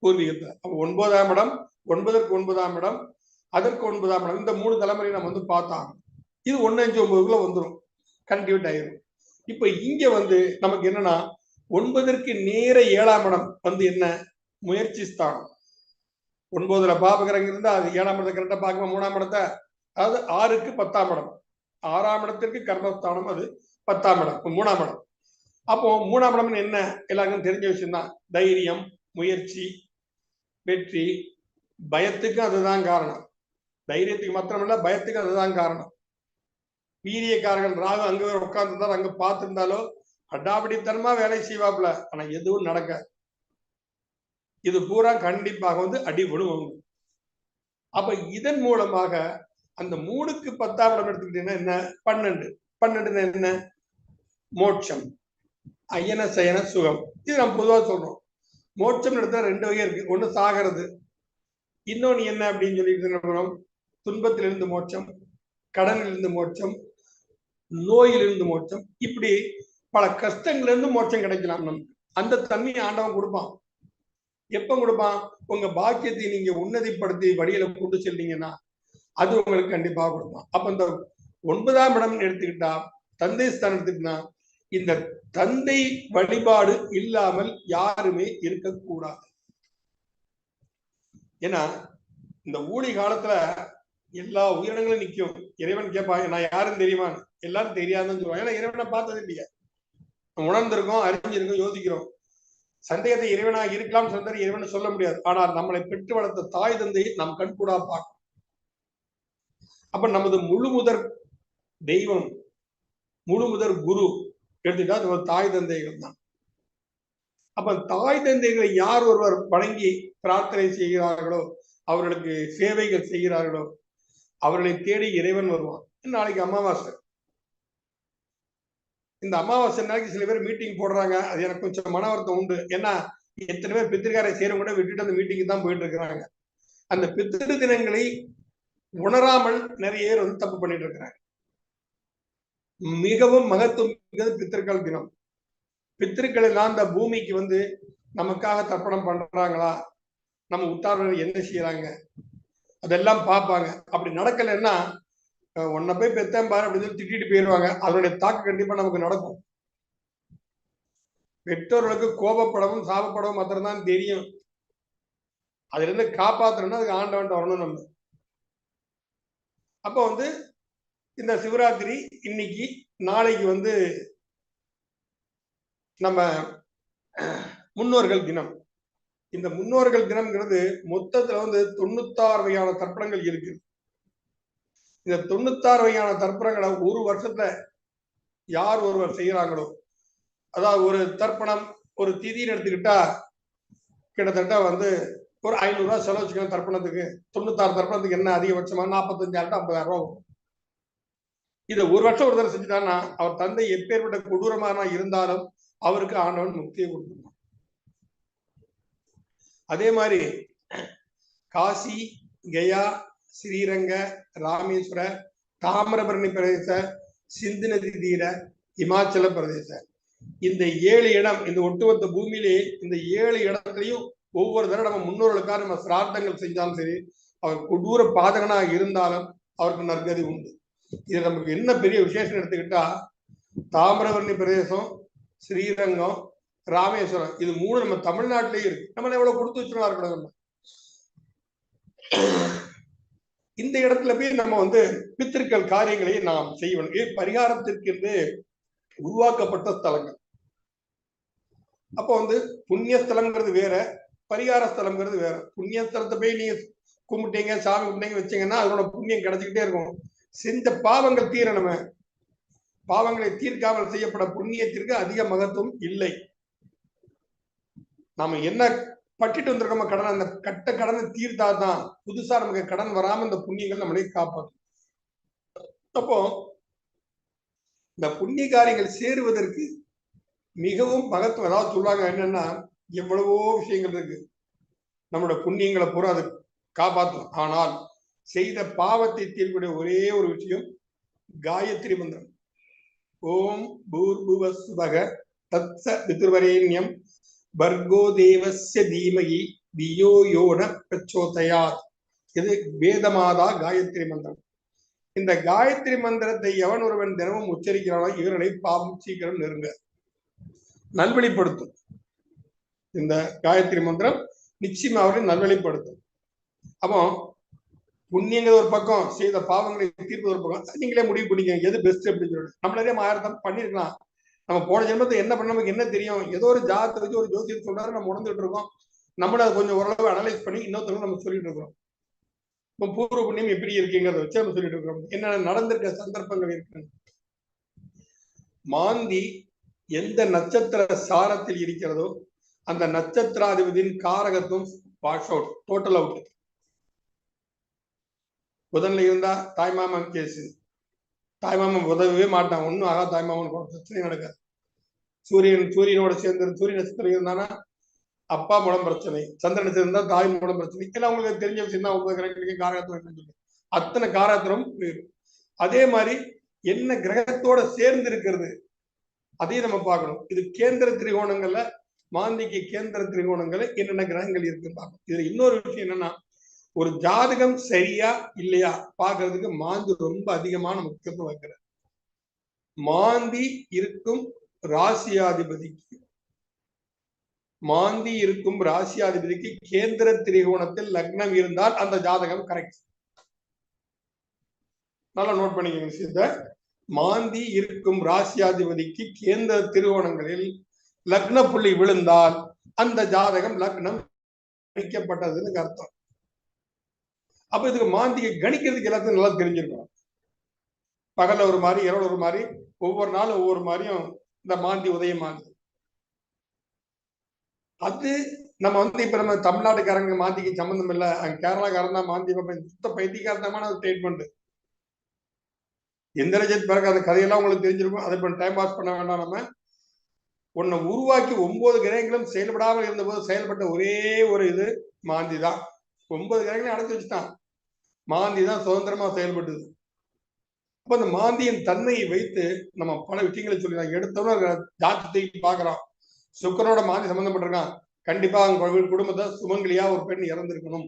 பூர்வீகத்தை. அப்ப 9ஆம் இடம், 9ற்கு 9ஆம் இடம், அதற்கு 9ஆம் இடம், இந்த 3 தலைமுறை நம்ம வந்து பார்த்தாங்க. இது 1, 5, 9க்குள்ள வந்துடும், கண்டினியூட் ஆயிரும். இப்ப இங்க வந்து நமக்கு என்னன்னா 9ற்கு நேர 7ஆம் இடம் வந்து என்ன? முயற்சி ஸ்தானம். 9ல பாபகிரகம் இருந்தா அது 7ஆம் இடத்தை கரெக்டா பார்க்கணும். 3ஆம் இடத்தை, அதாவது 6க்கு 10ஆம் இடம், 6ஆம் இடத்திற்கு கர்மஸ்தானம், அது 10ஆம் இடம், 3ஆம் இடம். அப்போ 3ஆம் இடம் என்ன? எல்லாருக்கும் தெரிஞ்ச விஷயம் தான். தைரியம், முயற்சி, வெற்றி. பயத்துக்கு அதுதான் காரணம். தைரியத்துக்கு மாத்திரமல்ல, பயத்துக்கு அதுதான் காரணம். வீரியக்காரர்கள் ராகு அங்க உட்கார்ந்துருந்தாலும் அங்க பார்த்திருந்தாலோ அடாபடித்தனமா வேலை செய்வாப்ல, ஆனா எதுவும் நடக்க. இது பூரா கண்டிப்பாக வந்து அடிபடும். அப்ப இதன் மூலமாக அந்த 3க்கு 10ஆம் இடம் எடுத்துக்கிட்டீங்கன்னா என்ன? 12. 12 என்ன? மோட்சம், அயன சயன சுகம். இது நம்ம பொதுவாக சொல்றோம். மோட்சம் எடுத்தா 2 வகை இருக்கு. ஒண்ணு சாகிறது, இன்னொன்னு என்ன அப்படின்னு சொல்லிட்டு துன்பத்திலிருந்து மோட்சம், கடனிலிருந்து மோட்சம், நோயிலிருந்து மோட்சம். இப்படி பல கஷ்டங்கள்ல இருந்து மோட்சம் கிடைக்கலாம் நமக்கு. அந்த தன்மையை ஆண்டவன் கொடுப்பான். எப்ப கொடுப்பான்? உங்க பாக்கியத்தை நீங்க உன்னதிப்படுத்தி வழியில கொண்டு செல்றீங்கன்னா அது உங்களுக்கு கண்டிப்பாக கொடுப்பான். அப்ப இந்த 9ஆம் இடம் எடுத்துக்கிட்டா, தந்தை ஸ்தானம் எடுத்துக்கிட்டா, இந்த தந்தை வழிபாடு இல்லாமல் யாருமே இருக்கக்கூடாது. ஏன்னா இந்த ஊழி காலத்துல எல்லா உயிரினங்களும் நிற்கும். இறைவன் கேட்பாங்க, நான் யாரும் தெரியுமா? எல்லாரும் தெரியாதுன்னு சொல்லுவாங்க. ஏன்னா இறைவனை பார்த்தது இல்லையா, உணர்ந்திருக்கோம், அறிஞ்சிருக்கோம், யோசிக்கிறோம். சந்தேகத்தை இறைவனாக இருக்கலாம், சந்தேகம் இறைவன் சொல்ல முடியாது. ஆனால் நம்மளை பெற்று வளர்த்த தாய் தந்தையை நாம் கண்கூடா பார்க்கணும். அப்ப நமது முழு முதற் தெய்வம், முழு முதற் குரு எடுத்துட்டா நம்ம தாய் தந்தைகள் தான். அப்ப தாய் தந்தைகளை யார் ஒருவர் வணங்கி பிரார்த்தனை செய்கிறார்களோ, அவர்களுக்கு சேவைகள் செய்கிறார்களோ, அவர்களை தேடி இறைவன் வருவான். நாளைக்கு அமாவாசை. இந்த அமாவாசை நாளைக்கு சில பேர் மீட்டிங் போடுறாங்க. அது எனக்கு கொஞ்சம் மன வருத்தம் உண்டு. ஏன்னா எத்தனை பேர் பித்திருக்காரை செய்யறவங்க கூட விட்டுட்டு அந்த மீட்டிங் தான் போயிட்டு இருக்கிறாங்க. அந்த பித்திரு தினங்களை உணராமல் நிறைய பேர் வந்து தப்பு பண்ணிட்டு இருக்கிறாங்க. மிகவும் மகத்துவம் மிக்கது பித்திருக்கள் தினம். பித்திருக்கள் எல்லாம் இந்த பூமிக்கு வந்து நமக்காக தர்ப்பணம் பண்றாங்களா, நம்ம உத்தாரர்கள் என்ன செய்யறாங்க, அதெல்லாம் பார்ப்பாங்க. அப்படி நடக்கலைன்னா உன்னை போய் பெத்தேன் பாரு அப்படின்னு சொல்லி திட்டிட்டு போயிடுவாங்க. அதனுடைய தாக்கம் கண்டிப்பா நமக்கு நடக்கும். பெற்றோர்களுக்கு கோபப்படவும் சாபப்படவும் மாத்திரம்தான் தெரியும். அதுல இருந்து காப்பாற்றணும்னா அதுக்கு ஆண்டவன் வரணும் நம்ம. அப்ப வந்து இந்த சிவராத்திரி இன்னைக்கு, நாளைக்கு வந்து நம்ம முன்னோர்கள் தினம். இந்த முன்னோர்கள் தினம்ங்கிறது மொத்தத்துல வந்து 96 வகையான தர்ப்பணங்கள் இருக்கு. இந்த 96 வகையான தர்ப்பணங்களை ஒரு வருஷத்துல யார் ஒருவர் செய்யறாங்களோ, அதாவது ஒரு தர்ப்பணம் ஒரு திதின்னு எடுத்துக்கிட்டா கிட்டத்தட்ட வந்து ஒரு 500 ரூபாய் செலவு வச்சுக்கணும் தர்ப்பணத்துக்கு. 96 தர்ப்பணத்துக்கு என்ன அதிகபட்சமா 45,000 to 50,000 ரூபாய் வரும். இதை ஒரு வருஷம் ஒரு தடவை செஞ்சுட்டான்னா அவர் தந்தை எப்பேற்பட்ட கொடூரமான இருந்தாலும் அவருக்கு ஆண்டவன் முக்தியை கொடுத்துருவான். அதே மாதிரி காசி, கயா, ஸ்ரீரங்க, ராமேஸ்வர, தாமிரபரணி பிரதேச, சிந்து நதி தீர, இமாச்சல பிரதேச, இந்த 7 இடம், இந்த ஒட்டுமொத்த பூமியிலே இந்த 7 இடத்துலையும் ஒவ்வொரு தடவை நம்ம முன்னோர்களுக்காக நம்ம சிரார்த்தங்கள் செஞ்சாலும் சரி, அவர் கொடூர பாதகனாக இருந்தாலும் அவருக்கு நற்கதி உண்டு. இது நமக்கு என்ன பெரிய விசேஷம் எடுத்துக்கிட்டா, தாமிரபரணி பிரதேசம், ஸ்ரீரங்கம், ராமேஸ்வரம், இது 3 நம்ம தமிழ்நாட்டிலேயே இருக்கு. நம்ம எவ்வளவு கொடுத்து வச்சுருந்தா இருக்கணும். நம்ம இந்த இடத்துல போய் நம்ம பித்திருக்கள் காரியங்களை நாம் செய்யணும். இது பரிகாரத்திற்கு என்று உருவாக்கப்பட்ட ஸ்தலங்கள். அப்போ புண்ணிய ஸ்தலம்ங்கிறது வேற, பரிகார ஸ்தலம்ங்கிறது வேற. புண்ணிய ஸ்தலத்தை போய் நீங்க கும்பிட்டீங்க, சாமி கும்பிட்டீங்க வச்சீங்கன்னா அதோட புண்ணியம் கிடைச்சிக்கிட்டே இருக்கும். செஞ்ச பாவங்கள் தீரணுமே. பாவங்களை தீர்க்காமல் செய்யப்பட புண்ணியத்திற்கு அதிக மகத்துவம் இல்லை. நாம என்ன பட்டிட்டு வந்திருக்கோமோ கடன், அந்த கட்ட கடனை தீர்த்தாதான் புதுசா நமக்கு கடன் வராம இந்த புண்ணியங்கள் நம்மளே காப்பாற்றும். அப்போ இந்த புண்ணிய காரியங்கள் சேருவதற்கு மிகவும் மகத்துவம். அதாவது சொல்லுவாங்க என்னன்னா, எவ்வளவோ விஷயங்கள் இருக்கு, நம்மளோட புண்ணியங்களை பூரா அது காப்பாற்றும். ஆனால் செய்த பாவத்தை தீர்க்கக்கூடிய ஒரே ஒரு விஷயம் காயத்ரி மந்திரம். ஓம் பூர்புவஸ்வக தத்ச பிதுர்வரேண்யம் பர்கோ தேவஸ்ய தீமகி தியோ யோன பிரச்சோதயாத். இது வேதமாதா காயத்ரி மந்திரம். இந்த காயத்ரி மந்திரத்தை எவன் ஒருவன் தினமும் உச்சரிக்கிறானோ இவர்களை பாவம் சீக்கிரம் நெருங்க நல்வழிப்படுத்தும். இந்த காயத்ரி மந்திரம் நிச்சயமா அவரை நல்வழிப்படுத்தும். அப்போ புண்ணியங்கள் ஒரு பக்கம், செய்த பாவங்களை தீர்ப்பது ஒரு பக்கம். நீங்களே முடிவு பண்ணிக்க எது பெஸ்ட் அப்படின்னு சொல்லிட்டு. நம்ம நிறைய 1000 பண்ணிருக்கலாம். நம்ம போன ஜென்மத்தை என்ன பண்ண நமக்கு என்ன தெரியும்? ஏதோ ஒரு ஜாதகத்தை வச்சு ஒரு ஜோசியர் சொல்றாரு, நம்ம உணர்ந்துட்டு இருக்கோம். நம்மள அதை கொஞ்சம் ஓரளவு அனலைஸ் பண்ணி இன்னொருத்தவங்க நம்ம சொல்லிட்டு இருக்கோம். இப்போ பூர்வ புண்ணியம் எப்படி இருக்கீங்கிறத வச்சு நம்ம சொல்லிட்டு இருக்கிறோம். என்ன நடந்திருக்க சந்தர்ப்பங்கள் இருக்கு. மாந்தி எந்த நட்சத்திர சாரத்தில் இருக்கிறதோ அந்த நட்சத்திராதிபதியின் காரகத்துவம் வாஷ் அவுட், டோட்டல் அவுட். புதன்ல இருந்தா தாய்மாமன் கேசு, தாய்மாமன் உதவவே மாட்டான், ஒன்னும் ஆகா, தாய்மாமன் பிரச்சனை நடக்காது. சூரியனோட சேர்ந்து சூரிய நட்சத்திரம் இருந்தானா அப்பா மூலம் பிரச்சனை, சந்திரன் சேர்ந்தா தாய் மூலம் பிரச்சனை. எல்லாம் உங்களுக்கு தெரிஞ்ச விஷயம் தான். 9 கிரகங்களுக்கு காரகத்துவம் அத்தனை காரகத்திலும் போயிடும். அதே மாதிரி என்ன கிரகத்தோட சேர்ந்து இருக்கிறது அதையும் நம்ம பார்க்கணும். இது கேந்திர திரிகோணங்கள்ல, மாந்திக்கு கேந்திர திரிகோணங்கள்ல என்னென்ன கிரகங்கள் இருக்குன்னு பார்க்கணும். இதுல இன்னொரு விஷயம் என்னன்னா, ஒரு ஜாதகம் சரியா இல்லையா பாக்குறதுக்கு மாந்தி ரொம்ப அதிகமான முக்கியத்துவம் வைக்கிறார். மாந்தி இருக்கும் ராசியாதிபதிக்கு கேந்திர திரிகோணத்தில் லக்னம் இருந்தால் அந்த ஜாதகம் கரெக்ட். நல்லா நோட் பண்ணிக்கோங்க விஷயத்த. மாந்தி இருக்கும் ராசியாதிபதிக்கு கேந்திர திரிகோணங்களில் லக்ன புள்ளி விழுந்தால் அந்த ஜாதகம் லக்னம் கணிக்கப்பட்டதுன்னு அர்த்தம். அப்ப இதுக்கு மாந்தியை கணிக்கிறதுக்கு எல்லாத்தையும் நல்லா தெரிஞ்சிருக்கணும். பகல்ல ஒரு மாதிரி, இரவு ஒரு மாதிரி, ஒவ்வொரு நாளும் ஒவ்வொரு மாதிரியும் இந்த மாந்தி உதயமாகுது. அது நம்ம இப்ப நம்ம தமிழ்நாட்டுக்காரங்க மாந்திக்கு சம்பந்தம் இல்லை, அங்க கேரளாக்காரன் தான் மாந்தி சுத்த பைத்தியக்காரத்தமான ஸ்டேட்மெண்ட். இந்திரஜித் பிறகு அந்த கதையெல்லாம் உங்களுக்கு தெரிஞ்சிருக்கும். அதை இப்ப டைம் பாஸ் பண்ண வேண்டாம். நம்ம உன்னை உருவாக்கி 9 கிரகங்களும் செயல்படாமல் இருந்தபோது செயல்பட்ட ஒரே ஒரு இது மாந்தி தான். 9 கிரகங்களையும் அடைச்சு வச்சுட்டான். மாந்தி தான் சுதந்திரமா செயல்பட்டது. அப்ப அந்த மாந்தியின் தன்மையை வைத்து நம்ம பல விஷயங்களை சொல்லி எடுத்தோம்னா ஜாதகத்தை பாக்குறோம். சுக்கரனோட மாந்தி சம்பந்தப்பட்டிருக்கான், கண்டிப்பா அவங்க குடும்பத்தை சுமங்கலியா ஒரு பெண் இறந்திருக்கணும்,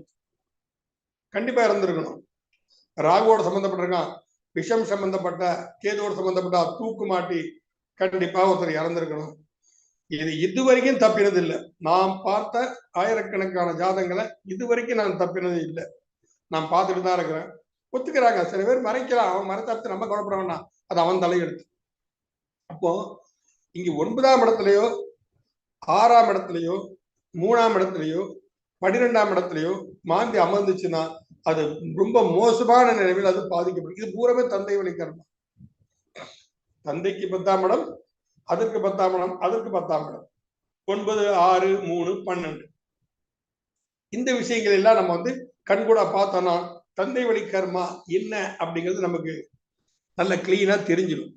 கண்டிப்பா இறந்திருக்கணும். ராகுவோட சம்பந்தப்பட்டிருக்கான், விஷம் சம்பந்தப்பட்ட, கேதுவோட சம்பந்தப்பட்ட தூக்கு மாட்டி கண்டிப்பா ஒருத்தர் இறந்திருக்கணும். இது இதுவரைக்கும் தப்பினது இல்லை. நாம் பார்த்த ஆயிரக்கணக்கான ஜாதகங்களை இதுவரைக்கும் நான் தப்பினது இல்லை. நான் பார்த்துட்டு தான் இருக்கிறேன். ஒத்துக்கிறாங்க. சில பேர் மறைக்கலாம், அவன் மறைச்சாத்து நம்ம கவலைப்பட வேண்டாம், அது அவன் தலையெடுத்து. அப்போ இங்க 9ஆம் இடத்துலயோ 6ஆம் இடத்துலயோ 3ஆம் இடத்துலயோ 12ஆம் இடத்துலயோ மாந்தி அமர்ந்துச்சுன்னா அது ரொம்ப மோசமான நிலைமையில் அது பாதிக்கப்படும். இது பூராமே தந்தை வழி கர்மம். தந்தைக்கு 10ஆம் இடம், அதற்கு 10ஆம் இடம், அதற்கு 10ஆம் இடம், 9, 6, 3, 12. இந்த விஷயங்கள் எல்லாம் நம்ம கண்கூட பார்த்தோம்னா தந்தை வழி கர்மா என்ன அப்படிங்கிறது நமக்கு நல்ல கிளீனா தெரிஞ்சிடும்.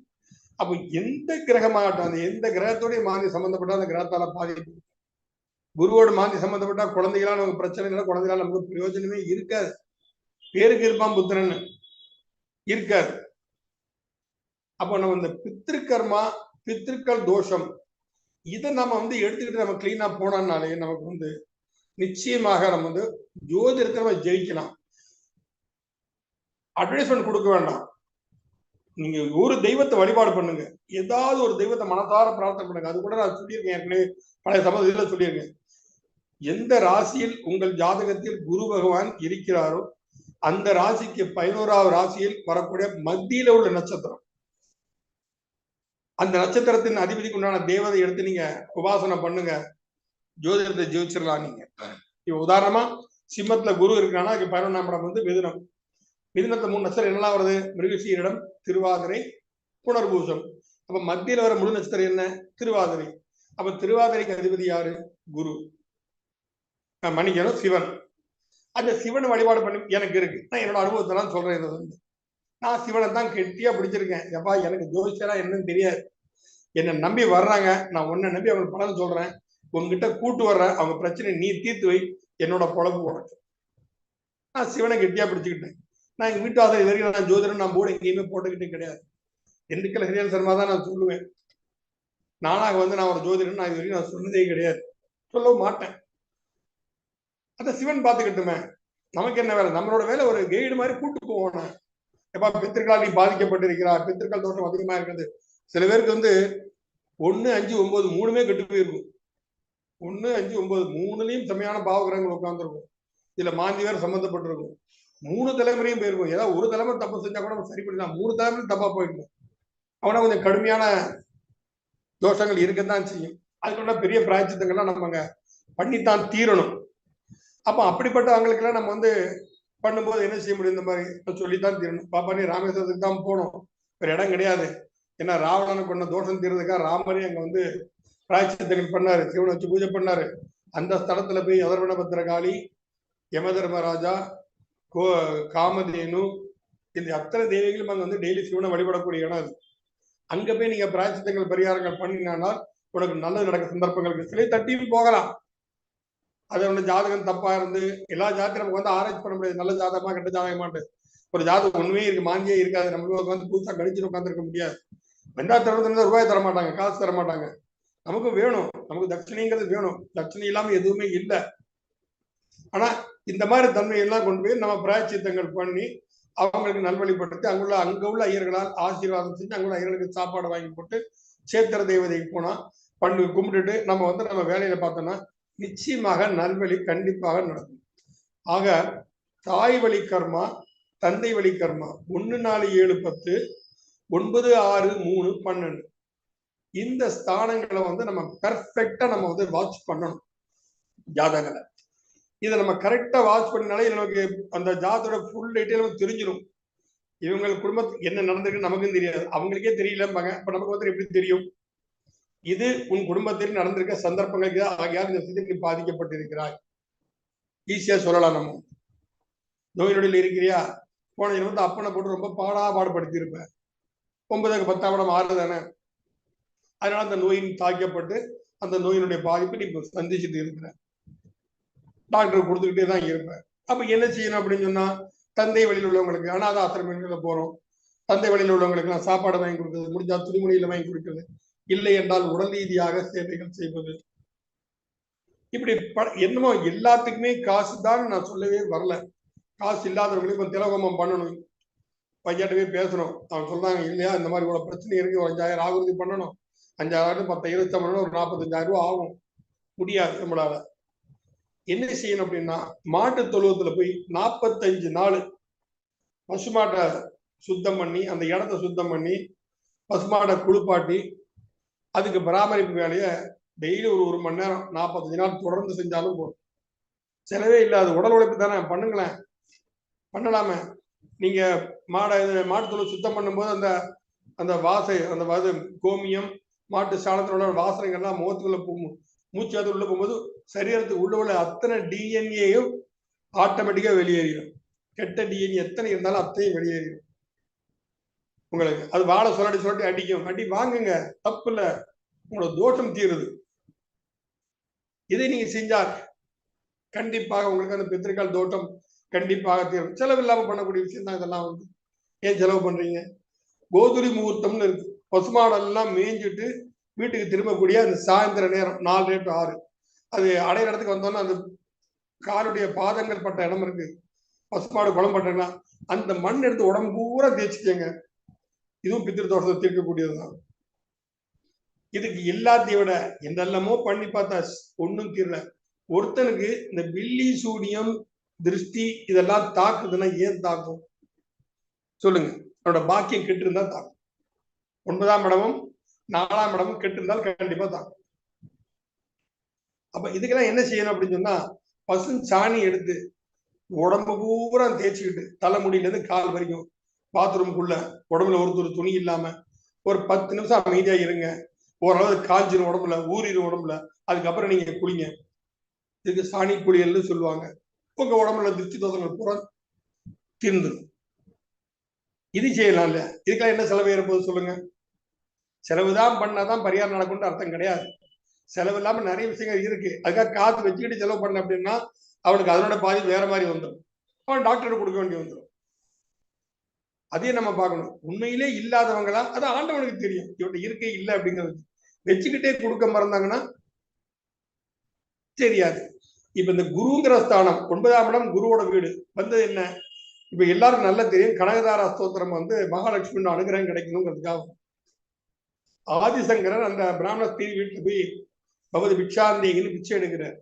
அப்போ எந்த கிரகமாகட்டும், அந்த எந்த கிரகத்தோடைய மாந்தி சம்பந்தப்பட்ட அந்த கிரகத்தால பாதிப்பு. குருவோட மாந்தி சம்பந்தப்பட்டா குழந்தைகளால் நமக்கு பிரச்சனை இல்லை, குழந்தைகளால் நமக்கு பிரயோஜனமே இருக்காது. பேருக்கு இருப்பான் புத்திரன்னு இருக்காது. அப்போ நம்ம இந்த பித்திருக்கர்மா, பித்திருக்கள் தோஷம், இதை நம்ம எடுத்துக்கிட்டு நம்ம கிளீனா போனோம்னாலே நமக்கு நிச்சயமாக நம்ம ஜோதிடத்தை நம்ம ஜெயிக்கலாம். அட்வைஸ்மெண்ட் கொடுக்க வேண்டாம். நீங்க ஒரு தெய்வத்தை வழிபாடு பண்ணுங்க, ஏதாவது ஒரு தெய்வத்தை மனசார பிரார்த்தனை பண்ணுங்க. அது கூட நான் சொல்லியிருக்கேன் ஏற்கனவே, பழைய சமூகத்தில் சொல்லியிருக்கேன். எந்த ராசியில் உங்கள் ஜாதகத்தில் குரு பகவான் இருக்கிறாரோ அந்த ராசிக்கு 11வது ராசியில் வரக்கூடிய மத்தியில உள்ள நட்சத்திரம், அந்த நட்சத்திரத்தின் அதிபதிக்கு உண்டான தேவதை எடுத்து நீங்க உபாசனை பண்ணுங்க, ஜோதிடத்தை ஜெயிச்சிடலாம். நீங்க இப்ப உதாரணமா சிம்மத்துல குரு இருக்கானா, 11ஆம் இடம் மிதுனம். மிதுனத்துல 3 நட்சத்திரம் என்னெல்லாம் வருது? மிருகசீரிடம், திருவாதிரை, புனர்பூசம். அப்ப மத்தியில வர முழு நட்சத்திரம் என்ன? திருவாதிரை. அப்ப திருவாதிரைக்கு அதிபதி யாரு? குரு. மன்னிக்கணும், சிவன். அந்த சிவனை வழிபாடு பண்ணி எனக்கு இருக்கு. நான் என்னோட அனுபவத்தெல்லாம் சொல்றேன். நான் சிவனை தான் கெட்டியா பிடிச்சிருக்கேன். எப்பா எனக்கு ஜோதிஷரா என்னன்னு தெரியாது, என்னை நம்பி வர்றாங்க, நான் உன்னை நம்பி அவங்களுக்கு பலன் சொல்றேன், உங்ககிட்ட கூட்டு வர்றேன், அவங்க பிரச்சனை நீ தீர்த்து வை, என்னோட பொழப்பு உனக்கு. நான் சிவனை கெட்டியா பிடிச்சுக்கிட்டேன். நான் எங்க வீட்டு ஆதரவு வரைக்கும் நான் ஜோதிடம் நான் போர்டு எங்கேயுமே போட்டுக்கிட்டே கிடையாது. திண்டுக்கல் ஹரியால் சர்மா தான் நான் சொல்லுவேன். நானாக நான் ஒரு ஜோதிடம் நான் இது வரைக்கும் நான் சொன்னதே கிடையாது, சொல்லவும் மாட்டேன். அந்த சிவன் பார்த்துக்கிட்டுமே, நமக்கு என்ன வேலை? நம்மளோட வேலை ஒரு கைடு மாதிரி கூட்டு போவோம். எப்பா பித்திருக்களால் நீ பாதிக்கப்பட்டிருக்கிறார், பித்திருக்கள் தோஷம் அதிகமா இருக்கிறது. சில பேருக்கு 1, 5, 9 3மே கெட்டு போயிருக்கும். 1, 5, 9 3லயும் செம்மையான பாவகிரகங்கள் உட்கார்ந்துருக்கும். இதுல மாந்தி வேற சம்பந்தப்பட்டிருக்கும். 3 தலைமுறையும் போயிருக்கும். ஏதாவது ஒரு தலைமுறை தப்பு செஞ்சா கூட நம்ம சரி பண்ணிடலாம். 3 தலைமுறை தப்பா போயிருக்கும். அவனா கொஞ்சம் கடுமையான தோஷங்கள் இருக்கத்தான் செய்யும். அதுக்குள்ள பெரிய பிராயச்சித்தங்கள்லாம் நம்ம பண்ணித்தான் தீரணும். அப்ப அப்படிப்பட்ட அவங்களுக்கெல்லாம் நம்ம பண்ணும்போது என்ன செய்ய முடியும்? இந்த மாதிரி சொல்லித்தான் தீரணும். பாப்பா நீ ராமேஸ்வரத்துக்கு தான் போகணும், ஒரு இடம் கிடையாது. ஏன்னா ராவணனை கொண்ட தோஷம் தீர்றதுக்காக ராமரே அங்க பிராயச்சித்தங்கள் பண்ணாரு, சிவனை வச்சு பூஜை பண்ணாரு. அந்த ஸ்தலத்துல போய் அதர்வண பத்திரகாளி, யமதர்மராஜா, காமதேனு, இந்த அத்தனை தேவிகளும் அங்க டெய்லி சிவனை வழிபடக்கூடிய இடம் அது. அங்க போய் நீங்க பிராயச்சித்தங்கள் பரிகாரங்கள் பண்ணினால் உனக்கு நல்லது நடக்க சந்தர்ப்பங்கள் சிலை தட்டியும் போகலாம். அதோட ஜாதகம் தப்பா இருந்து எல்லா ஜாதகம் நமக்கு ஆராய்ச்சி பண்ண முடியாது, நல்ல ஜாதகமா கெட்ட ஜாதகமாட்டு. ஒரு ஜாதகம் ஒண்ணுமே இருக்கு, மாந்தியே இருக்காது, நம்மளுக்கு புதுசா கழிச்சு உட்காந்துருக்க முடியாது. 2,000 ரூபாய் தர மாட்டாங்க, காசு தர மாட்டாங்க. நமக்கு வேணும், நமக்கு தட்சணைங்கிறது வேணும். தட்சணை இல்லாம எதுவுமே இல்லை. ஆனா இந்த மாதிரி தன்மையெல்லாம் கொண்டு போய் நம்ம பிராயச்சித்தங்கள் பண்ணி அவங்களுக்கு நல்வழிப்படுத்தி அங்க உள்ள ஐயர்களால் ஆசீர்வாதம் செஞ்சு அங்குள்ள ஐயர்களுக்கு சாப்பாடு வாங்கி போட்டு சேத்திர தேவதைக்கு போனா பண்ணி கும்பிட்டுட்டு நம்ம நம்ம வேலையில பார்த்தோம்னா நிச்சயமாக நல்வழி கண்டிப்பாக நடக்கும். ஆக தாய் வழி கர்மா, தந்தை வழி கர்மா 1, 4, 7, 10, 9, 6, 3, 12 இந்த ஸ்தானங்களை நம்ம பெர்ஃபெக்டா நம்ம வாட்ச் பண்ணணும் ஜாதகங்களை. இதை நம்ம கரெக்டா வாட்ச் பண்ணினாலே நமக்கு அந்த ஜாதோட ஃபுல் டீட்டெயிலும் தெரிஞ்சிடும். இவங்க குடும்பத்துக்கு என்ன நடந்திருக்கு நமக்கும் தெரியாது, அவங்களுக்கே தெரியலம்பாங்க. அப்ப நமக்கு எப்படி தெரியும்? இது உன் குடும்பத்தில் நடந்திருக்க சந்தர்ப்பங்களுக்கு ஆகையால் இந்த சிதைக்கு பாதிக்கப்பட்டிருக்கிறாய், ஈஸியா சொல்லலாம். நம்ம நோய் நொடியில் இருக்கிறியா, போன ஜென்மத்தை அப்பனை போட்டு ரொம்ப பாடுபடுத்தி இருப்பேன், 9க்கு 10ஆம் இடம் 6 தானே, அதனால அந்த நோயின் தாக்கப்பட்டு அந்த நோயினுடைய பாதிப்பு நீ சந்திச்சுட்டு இருக்கிற, டாக்டர் கொடுத்துக்கிட்டே தான் இருப்பேன். அப்ப என்ன செய்யணும் அப்படின்னு சொன்னா, தந்தை வழியில் உள்ளவங்களுக்கு அனாதை ஆசிரமங்களை போறோம், தந்தை வழியில் உள்ளவங்களுக்கு நான் சாப்பாடு வாங்கி கொடுக்குறது, முடிஞ்சா துணிமணியில வாங்கி கொடுக்குறது, இல்லை என்றால் உடல் ரீதியாக சேவைகள் செய்வது. இப்படி என்னமோ எல்லாத்துக்குமே காசு தான் நான் சொல்லவே வரல. காசு இல்லாதவங்களுக்கு இப்போ திலகோமம் பண்ணணும், பையன்கிட்டவே பேசணும். அவங்க சொல்றாங்க இல்லையா இந்த மாதிரி இவ்வளவு பிரச்சனை இருக்கு, 5,000 ஆகுதி பண்ணணும், 5,000 10 இருபத்தி பண்ணணும், ஒரு 45,000 ரூபாய் ஆகும், முடியாது நம்மளால. என்ன செய்யணும் அப்படின்னா, மாட்டு தொழுவத்துல போய் 45 நாள் பசுமாட்டை சுத்தம் பண்ணி அந்த இடத்த சுத்தம் பண்ணி பசுமாட்டை குளிப்பாட்டி அதுக்கு பராமரிப்பு வேலையை டெய்லி ஒரு 1 மணி நேரம் 45 நாள் தொடர்ந்து செஞ்சாலும் போதும். செலவே இல்லை, அது உடல் உழைப்பு தானே, பண்ணுங்களேன், பண்ணலாமே. நீங்க மாட்டு தொழு சுத்தம் பண்ணும்போது அந்த அந்த வாசை அந்த கோமியம் மாட்டு சாணத்தோட வாசனைகள்லாம் முகத்துக்குள்ள போகும், மூச்சு அது உள்ள போகும்போது சரீரத்துக்கு உள்ள அத்தனை டிஎன்ஏயும் ஆட்டோமேட்டிக்கா வெளியேறிடும். கெட்ட டிஎன்ஏ எத்தனை இருந்தாலும் அத்தையும் வெளியேறிடும். உங்களுக்கு அது வாழை சொல்லி அடிக்கும், அடி வாங்குங்க, தப்பு இல்ல, உங்களோட தோஷம் தீருது. இதை நீங்க செஞ்சால் கண்டிப்பாக உங்களுக்கு அந்த பித்திருக்கால் தோட்டம் கண்டிப்பாக தீரும். செலவு இல்லாம பண்ணக்கூடிய விஷயம் தான் இதெல்லாம். வந்து ஏன் செலவு பண்றீங்க? கோதுரி முகூர்த்தம்னு இருக்கு. பசுமாடெல்லாம் மேய்ஞ்சிட்டு வீட்டுக்கு திரும்பக்கூடிய அந்த சாயந்தர நேரம் 4 to 6 அது அடையிற இடத்துக்கு வந்தோம்னா அந்த காலுடைய பாதங்கள் பட்ட இடம் இருக்கு, பசுமாடு குளம் பட்டா அந்த மண் எடுத்து உடம்பு பூரா தேய்ச்சிக்கங்க. இதுவும் பித்திரு தோஷத்தை தீர்க்கக்கூடியதுதான். இதுக்கு எல்லாத்தையும் விட என்னெல்லாமோ பண்ணி பார்த்தா ஒன்னும் தீரல. ஒருத்தனுக்கு இந்த பில்லி சூனியம் திருஷ்டி இதெல்லாம் தாக்குதுன்னா ஏன் தாக்கும் சொல்லுங்க? அவனோட பாக்கியம் கெட்டு இருந்தா தாக்கும். 9ஆம் இடமும் 4ஆம் இடமும் கெட்டு இருந்தால் கண்டிப்பா தாக்கும். அப்ப இதுக்கெல்லாம் என்ன செய்யணும் அப்படின்னு சொன்னா, பசு சாணி எடுத்து உடம்பு பூரா தேய்ச்சிக்கிட்டு தலைமுடியில இருந்து கால் வரைக்கும் பாத்ரூம்குள்ள உடம்புல ஒருத்தர் துணி இல்லாம ஒரு 10 நிமிஷம் அமைதியா இருங்க. ஓரளவு காஞ்சிரும் உடம்புல, ஊறிடும் உடம்புல. அதுக்கப்புறம் நீங்க குளிங்க. இதுக்கு சாணி குளியல்னு சொல்லுவாங்க. உங்க உடம்புல திருச்சி தோசங்கள் பூரா தீர்ந்துடும். இது செய்யலாம் இல்ல? இதுக்கெல்லாம் என்ன செலவு ஏற்போது சொல்லுங்க? செலவுதான் பண்ணாதான் பரிகாரம் நடக்கும்னு அர்த்தம் கிடையாது. செலவு இல்லாம நிறைய விஷயங்கள் இருக்கு. அதுக்காக காசு வச்சுக்கிட்டு செலவு பண்ண அப்படின்னா அவனுக்கு அதனோட பாதி வேற மாதிரி வந்துடும். அவன் டாக்டர் கொடுக்க வேண்டி வந்துடும். அதையும் நம்ம பார்க்கணும். உண்மையிலே இல்லாதவங்களா அது ஆண்டவனுக்கு தெரியும். இவன் இருக்கே இல்லை அப்படிங்கிறது. வச்சுக்கிட்டே கொடுக்க மறந்தாங்கன்னா தெரியாது. இப்ப இந்த குருங்கிற ஸ்தானம் 9ஆம் இடம் குருவோட வீடு வந்து என்ன, இப்ப எல்லாருக்கும் நல்லா தெரியும். கனகதாரா ஸ்தோத்திரம் வந்து மகாலட்சுமி அனுகிரகம் கிடைக்கணுங்கிறதுக்காக ஆதிசங்கரன் அந்த பிராமண ஸ்திரீ வீட்டுல போய் பகவதி பிக்ஷாந்தேகின்னு பிச்சை எடுக்கிறார்.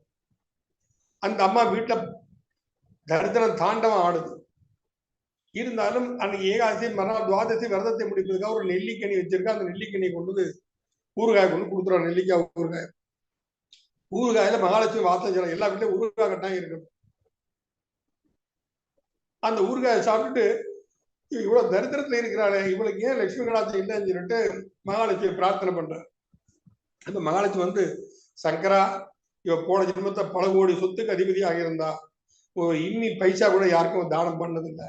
அந்த அம்மா வீட்டுல தரித்திரம் தாண்டவம் ஆடுது. இருந்தாலும் அன்னைக்கு ஏகாதசி மறுநாள் துவாதசி விரதத்தை முடிப்பதுக்காக ஒரு நெல்லிக்கனி வச்சிருக்கா. அந்த நெல்லிக்கனியை கொண்டு ஊறுகாய் கொண்டு கொடுத்துருவாங்க. நெல்லிக்காய் ஊறுகாய். ஊறுகாயில மகாலட்சுமி வாசம் எல்லா வீட்லயும் ஊறுகாய் கட்டாயம் இருக்கணும். அந்த ஊறுகாயை சாப்பிட்டுட்டு இவ்வளவு தரித்திரத்துல இருக்கிறாளே, இவளுக்கு ஏன் லட்சுமி கடாட்சம் இல்லைன்னு சொல்லிட்டு மகாலட்சுமி பிரார்த்தனை பண்ற. அந்த மகாலட்சுமி வந்து, சங்கரா, இவ போன ஜென்மத்தை பல கோடி சொத்துக்கு அதிபதியாக இருந்தா, ஒரு இன்னி பைசா கூட யாருக்கும் தானம் பண்ணதில்லை.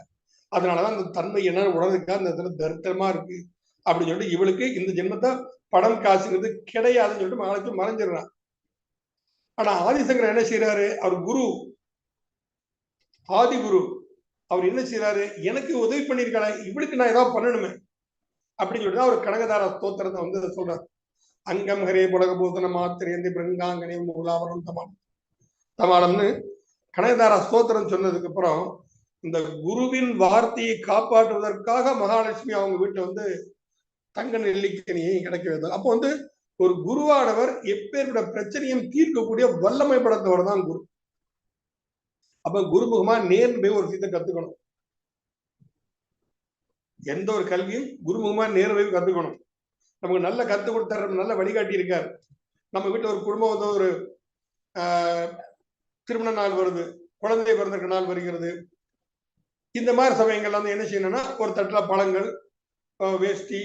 அதனாலதான் அந்த தன்மை என்னன்னு உணர்றதுக்காக அந்த இடத்துல தரித்திரமா இருக்கு அப்படின்னு சொல்லிட்டு இவளுக்கு இந்த ஜென்மத்தை படம் காசுங்கிறது கிடையாதுன்னு சொல்லிட்டு மகாலட்சுமி மறைஞ்சிடுறான். ஆனா ஆதிசங்கர் என்ன செய்யறாரு? அவர் குரு, ஆதி குரு, அவர் என்ன செய்யறாரு? எனக்கு உதவி பண்ணிருக்காளே, இவளுக்கு நான் ஏதாவது பண்ணணுமே அப்படின்னு சொல்லிட்டு அவர் கனகதார ஸ்தோத்திரத்தை வந்து சொல்றாரு. அங்கம் ஹரே புலகபூதன மாத்திரேந்தி பிரங்காங்கனே மூலாவரம் தமாளம்னு கனகதார ஸ்தோத்திரம் சொன்னதுக்கு அப்புறம் இந்த குருவின் வார்த்தையை காப்பாற்றுவதற்காக மகாலட்சுமி அவங்க வீட்டுல வந்து தங்க நெல்லிக்கனியை கிடைக்க வைத்தார். அப்போ வந்து ஒரு குருவானவர் எப்பேற்பட்ட பிரச்சனையும் தீர்க்கக்கூடிய வல்லமை படைத்தவர் தான் குரு. அப்ப குருமுகமா நேர்மை ஒரு விஷயத்தை கத்துக்கணும். எந்த ஒரு கல்வியும் குருமுகமா நேர்மையும் கத்துக்கணும். நமக்கு நல்ல கத்து கொடுத்தாரு, நல்ல வழிகாட்டி இருக்காரு. நம்ம வீட்டுல ஒரு குடும்பம் வந்து ஒரு திருமண நாள் வருது, குழந்தை பிறந்திருக்க நாள் வருகிறது. இந்த மாதிரி சமயங்கள்ல வந்து என்ன செய்யணும்னா, ஒரு தட்டுல பழங்கள், வேஷ்டி,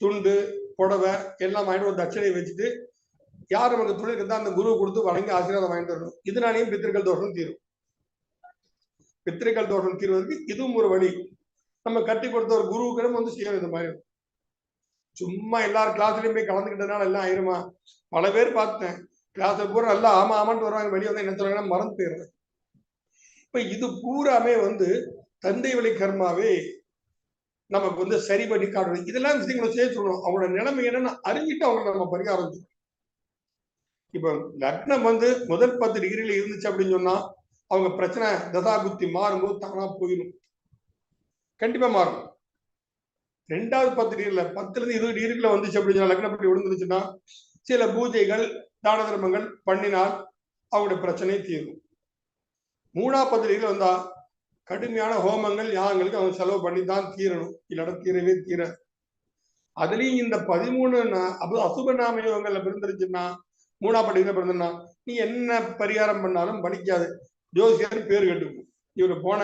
துண்டு, புடவை எல்லாம் வாங்கிட்டு ஒரு தட்சணையை வச்சுட்டு யார் நமக்கு தொழில் இருந்தா அந்த குரு கொடுத்து வழங்கி ஆசீர்வாதம் வாங்கிட்டு வரணும். இதனாலேயும் பித்திருக்கள் தோஷம் தீரும். பித்திருக்கள் தோஷம் தீர்வதற்கு இதுவும் ஒரு வழி. நம்ம கட்டி கொடுத்த ஒரு குருவுக்கிடம் வந்து செய்யணும். இந்த மாதிரி சும்மா எல்லாரும் கிளாஸ்லயும் போய் கலந்துக்கிட்டதுனால எல்லாம் ஆயிருமா? பல பேர் பார்த்தேன், கிளாஸ் பூரா எல்லாம் ஆமா ஆமான்னு வருவாங்க, வெளியே வந்து என்ன சொல்றாங்கன்னா மறந்து போயிடுறேன். இப்ப இது பூராமே வந்து தந்தை வழி கர்மாவே நமக்கு வந்து சரி பண்ணி காட்டணும். இதெல்லாம் விஷயங்களை செய்ய சொல்லணும். அவங்களோட நிலைமை என்னன்னு அறிஞ்சிட்டு அவங்களை நம்ம பரிகாரம் செய்யணும். இப்ப லக்னம் வந்து முதல் 10 டிகிரியில இருந்துச்சு அப்படின்னு சொன்னா அவங்க பிரச்சனை தசாபுத்தி மாறும்போது தானா போயிடும். கண்டிப்பா மாறும். 2வது 10 டிகிரில 10ல இருந்து 20 டிகிரிக்குள்ள வந்துச்சு அப்படின்னு லக்னப்படி விழுந்துருச்சுன்னா சில பூஜைகள் தான தர்மங்கள் பண்ணினால் அவங்களுடைய பிரச்சனை தீரும். 3வது 10 டிகிரில வந்தா கடுமையான ஹோமங்கள் யாகங்களுக்கு அவங்க செலவு பண்ணி தான் தீரணும். இல்லைன்னா தீரவே தீர. அதுலயும் இந்த 13 அசுப நாம யோகங்கள்ல பிறந்துருச்சுன்னா 3வது டிகிரில பிறந்தா நீ என்ன பரிகாரம் பண்ணாலும் படிக்காது. ஜோசியர் பேர் கேட்டுக்கும். இவரு போன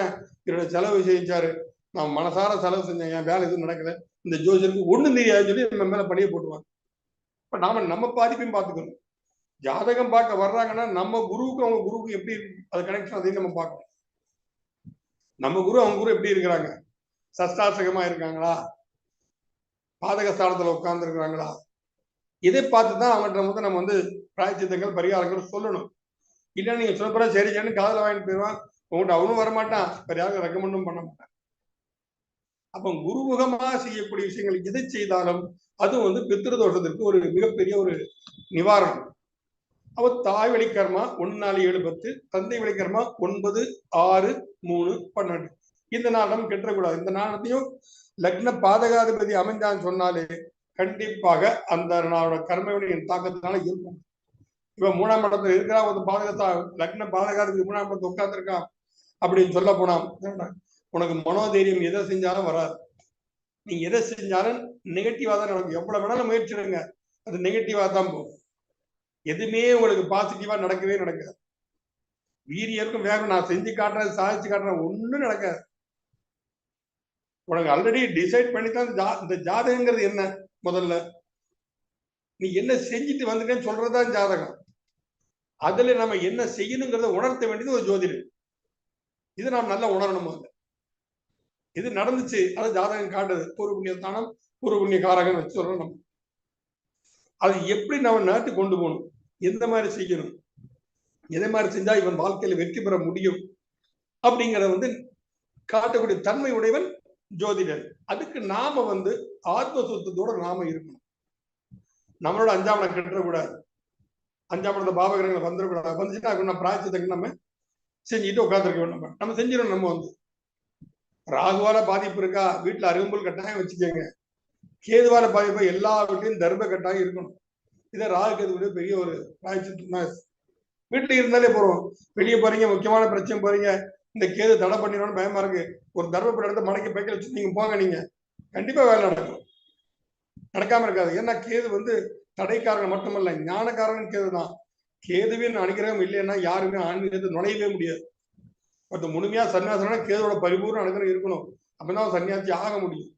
இவரோட செலவு செஞ்சாரு, நான் மனசார செலவு செஞ்சேன், என் வேலை எதுவும் நடக்கல, இந்த ஜோசியருக்கு ஒண்ணும் தெரியாதுன்னு சொல்லி நம்ம மேல பணியை போட்டுவாங்க. இப்ப நாம நம்ம பாதிப்பையும் பார்த்துக்கணும். ஜாதகம் பார்க்க வர்றாங்கன்னா நம்ம குருவுக்கு அவங்க குருவுக்கு எப்படி அது கனெக்ஷன், அதையும் நம்ம பார்க்கணும். நம்ம குரு அவங்க குரு எப்படி இருக்கிறாங்க, சஷ்டாசகமா இருக்காங்களா, பாதக ஸ்தானத்துல உட்கார்ந்து இருக்கிறாங்களா, இதை பார்த்துதான் அவங்கள்ட்ட வந்து நம்ம வந்து பிராயச்சித்தங்கள் பரிகாரங்கள் சொல்லணும். இல்ல நீங்க சொல்லப்பட சரி சரின்னு காதல வாங்கிட்டு போயிடுவான், உங்கள்கிட்ட அவனும் வரமாட்டான், வேற யாரும் ரெக்கமெண்டும் பண்ண மாட்டான். அப்ப குருமுகமா செய்யக்கூடிய விஷயங்கள் எதை செய்தாலும் அது வந்து பித்ருதோஷத்திற்கு ஒரு மிகப்பெரிய ஒரு நிவாரணம். அப்ப தாய் வழி கர்மா 1 4 7 10, தந்தை வழி கர்மா 9 6 3 12. இந்த நாளம் கெட்டக்கூடாது. இந்த நாளத்தையும் லக்ன பாதகாதிபதி அமைஞ்சான்னு சொன்னாலே கண்டிப்பாக அந்த நாளோட கர்மவினையின் தாக்கத்தினால இருக்கும். இப்ப 3ஆம் இடத்துல இருக்கிறா ஒரு பாதகத்தா லக்ன பாதகாதிபதி 3ஆம் இடத்துல உட்கார்ந்து இருக்கான் அப்படின்னு சொல்ல போனா உனக்கு மனோதைரியம் எதை செஞ்சாலும் வராது. நீங்க எதை செஞ்சாலும் நெகட்டிவா தான் நடக்கும். எவ்வளவு வேணாலும் முயற்சி எடுங்க, அது நெகட்டிவா தான் போகும். எதுவுமே உங்களுக்கு பாசிட்டிவா நடக்கவே நடக்காது. வீரியருக்கும் வேகம் நான் செஞ்சு காட்டுறேன் சாதிச்சு காட்டுறேன் ஒண்ணும் நடக்காது. உனக்கு ஆல்ரெடி டிசைட் பண்ணித்தான் இந்த ஜாதகங்கிறது என்ன, முதல்ல நீ என்ன செஞ்சுட்டு வந்துட்டேன்னு சொல்றதுதான் ஜாதகம். அதுல நம்ம என்ன செய்யணுங்கிறத உணர்த்த வேண்டியது ஒரு ஜோதிடம். இது நாம் நல்லா உணரணும். இது நடந்துச்சு, அது ஜாதகம் காட்டுது. பூர்வ புண்ணிய ஸ்தானம் பூர்வ புண்ணிய காரகம் வச்சு சொல்றோம். நம்ம அது எப்படி நம்ம நாட்டு கொண்டு போகணும், எந்த மாதிரி செய்யணும், எதை மாதிரி செஞ்சா இவன் வாழ்க்கையில வெற்றி பெற முடியும் அப்படிங்கிறத வந்து காட்டக்கூடிய தன்மை உடையவன் ஜோதிடர். அதுக்கு நாம வந்து ஆத்ம சுத்தத்தோட நாம இருக்கணும். நம்மளோட 5ஆம் இடம் கெட்டக்கூடாது, 5ஆம் இடத்துல பாவகிரகங்கள் வந்துடக்கூடாது. வந்துச்சுன்னா நம்ம பிராயச்சித்தங்கள் நம்ம செஞ்சுட்டு உட்காந்துருக்க வேண்டும். நம்ம செஞ்சிடணும். நம்ம வந்து ராகுவால பாதிப்பு இருக்கா, வீட்டுல அருகம்புல் கட்டாயம் வச்சுக்கோங்க. கேதுவால பாதிப்பு எல்லா வீட்லயும் தர்ம கட்டாயம் இருக்கணும். இதை ராகு கேது பெரிய ஒரு பிராயச்சித்தம். வீட்டுல இருந்தாலே போறோம், வெளியே போறீங்க முக்கியமான பிரச்சனை போறீங்க, இந்த கேது தடை பண்ணிடணும்னு பயமா இருக்கு, ஒரு தர்மபுரி இடத்த மடக்கி பைக்க வச்சு நீங்க போங்க, நீங்க கண்டிப்பா வேலை நடக்கும். நடக்காம இருக்காது. ஏன்னா கேது வந்து தடைக்காரன் மட்டுமல்ல, ஞானக்காரன் கேது தான். கேதுவின் அனுகிரகம் இல்லைன்னா யாருமே ஆன்மீகத்தை நுழையவே முடியாது. ஒருத்த முழுமையா சன்னியாசம் கேதுவோட பரிபூர்ண அனுகிரகம் இருக்கணும், அப்பதான் சன்னியாசி ஆக முடியும்.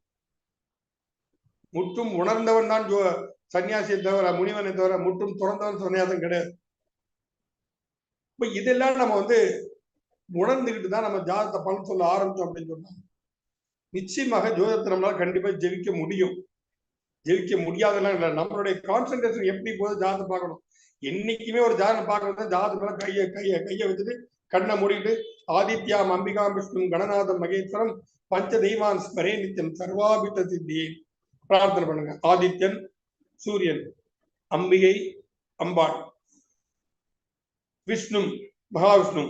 முற்றும் உணர்ந்தவன் தான் சன்னியாசியை தவிர, முனிவனை தவிர முற்றும் துறந்தவன் சன்னியாசம் கிடையாது. இப்ப இதெல்லாம் நம்ம வந்து உணர்ந்துகிட்டு தான் நம்ம ஜாதகத்தை பலன் சொல்ல ஆரம்பிச்சோம் அப்படின்னு சொன்னா நிச்சயமாக ஜோதிடத்தை நம்மளால கண்டிப்பா ஜெயிக்க முடியும். ஜெயிக்க முடியாதெல்லாம் இல்லை. நம்மளுடைய கான்சென்ட்ரேஷன் எப்படி போகுது ஜாதகத்தை பார்க்கணும். என்னைக்குமே ஒரு ஜாதகம் பார்க்கறது ஜாதகத்துல கையை வச்சுட்டு கண்ணை மூடிட்டு ஆதித்யாம் அம்பிகாம் விஷ்ணு கணநாதம் மகேஸ்வரம் பஞ்ச தெய்வான் ஸ்மரே நித்தியம் சர்வாபித்த சித்தி பிரார்த்தனை பண்ணுங்க. ஆதித்யன் சூரியன், அம்பிகை அம்பாள், விஷ்ணு மகாவிஷ்ணு,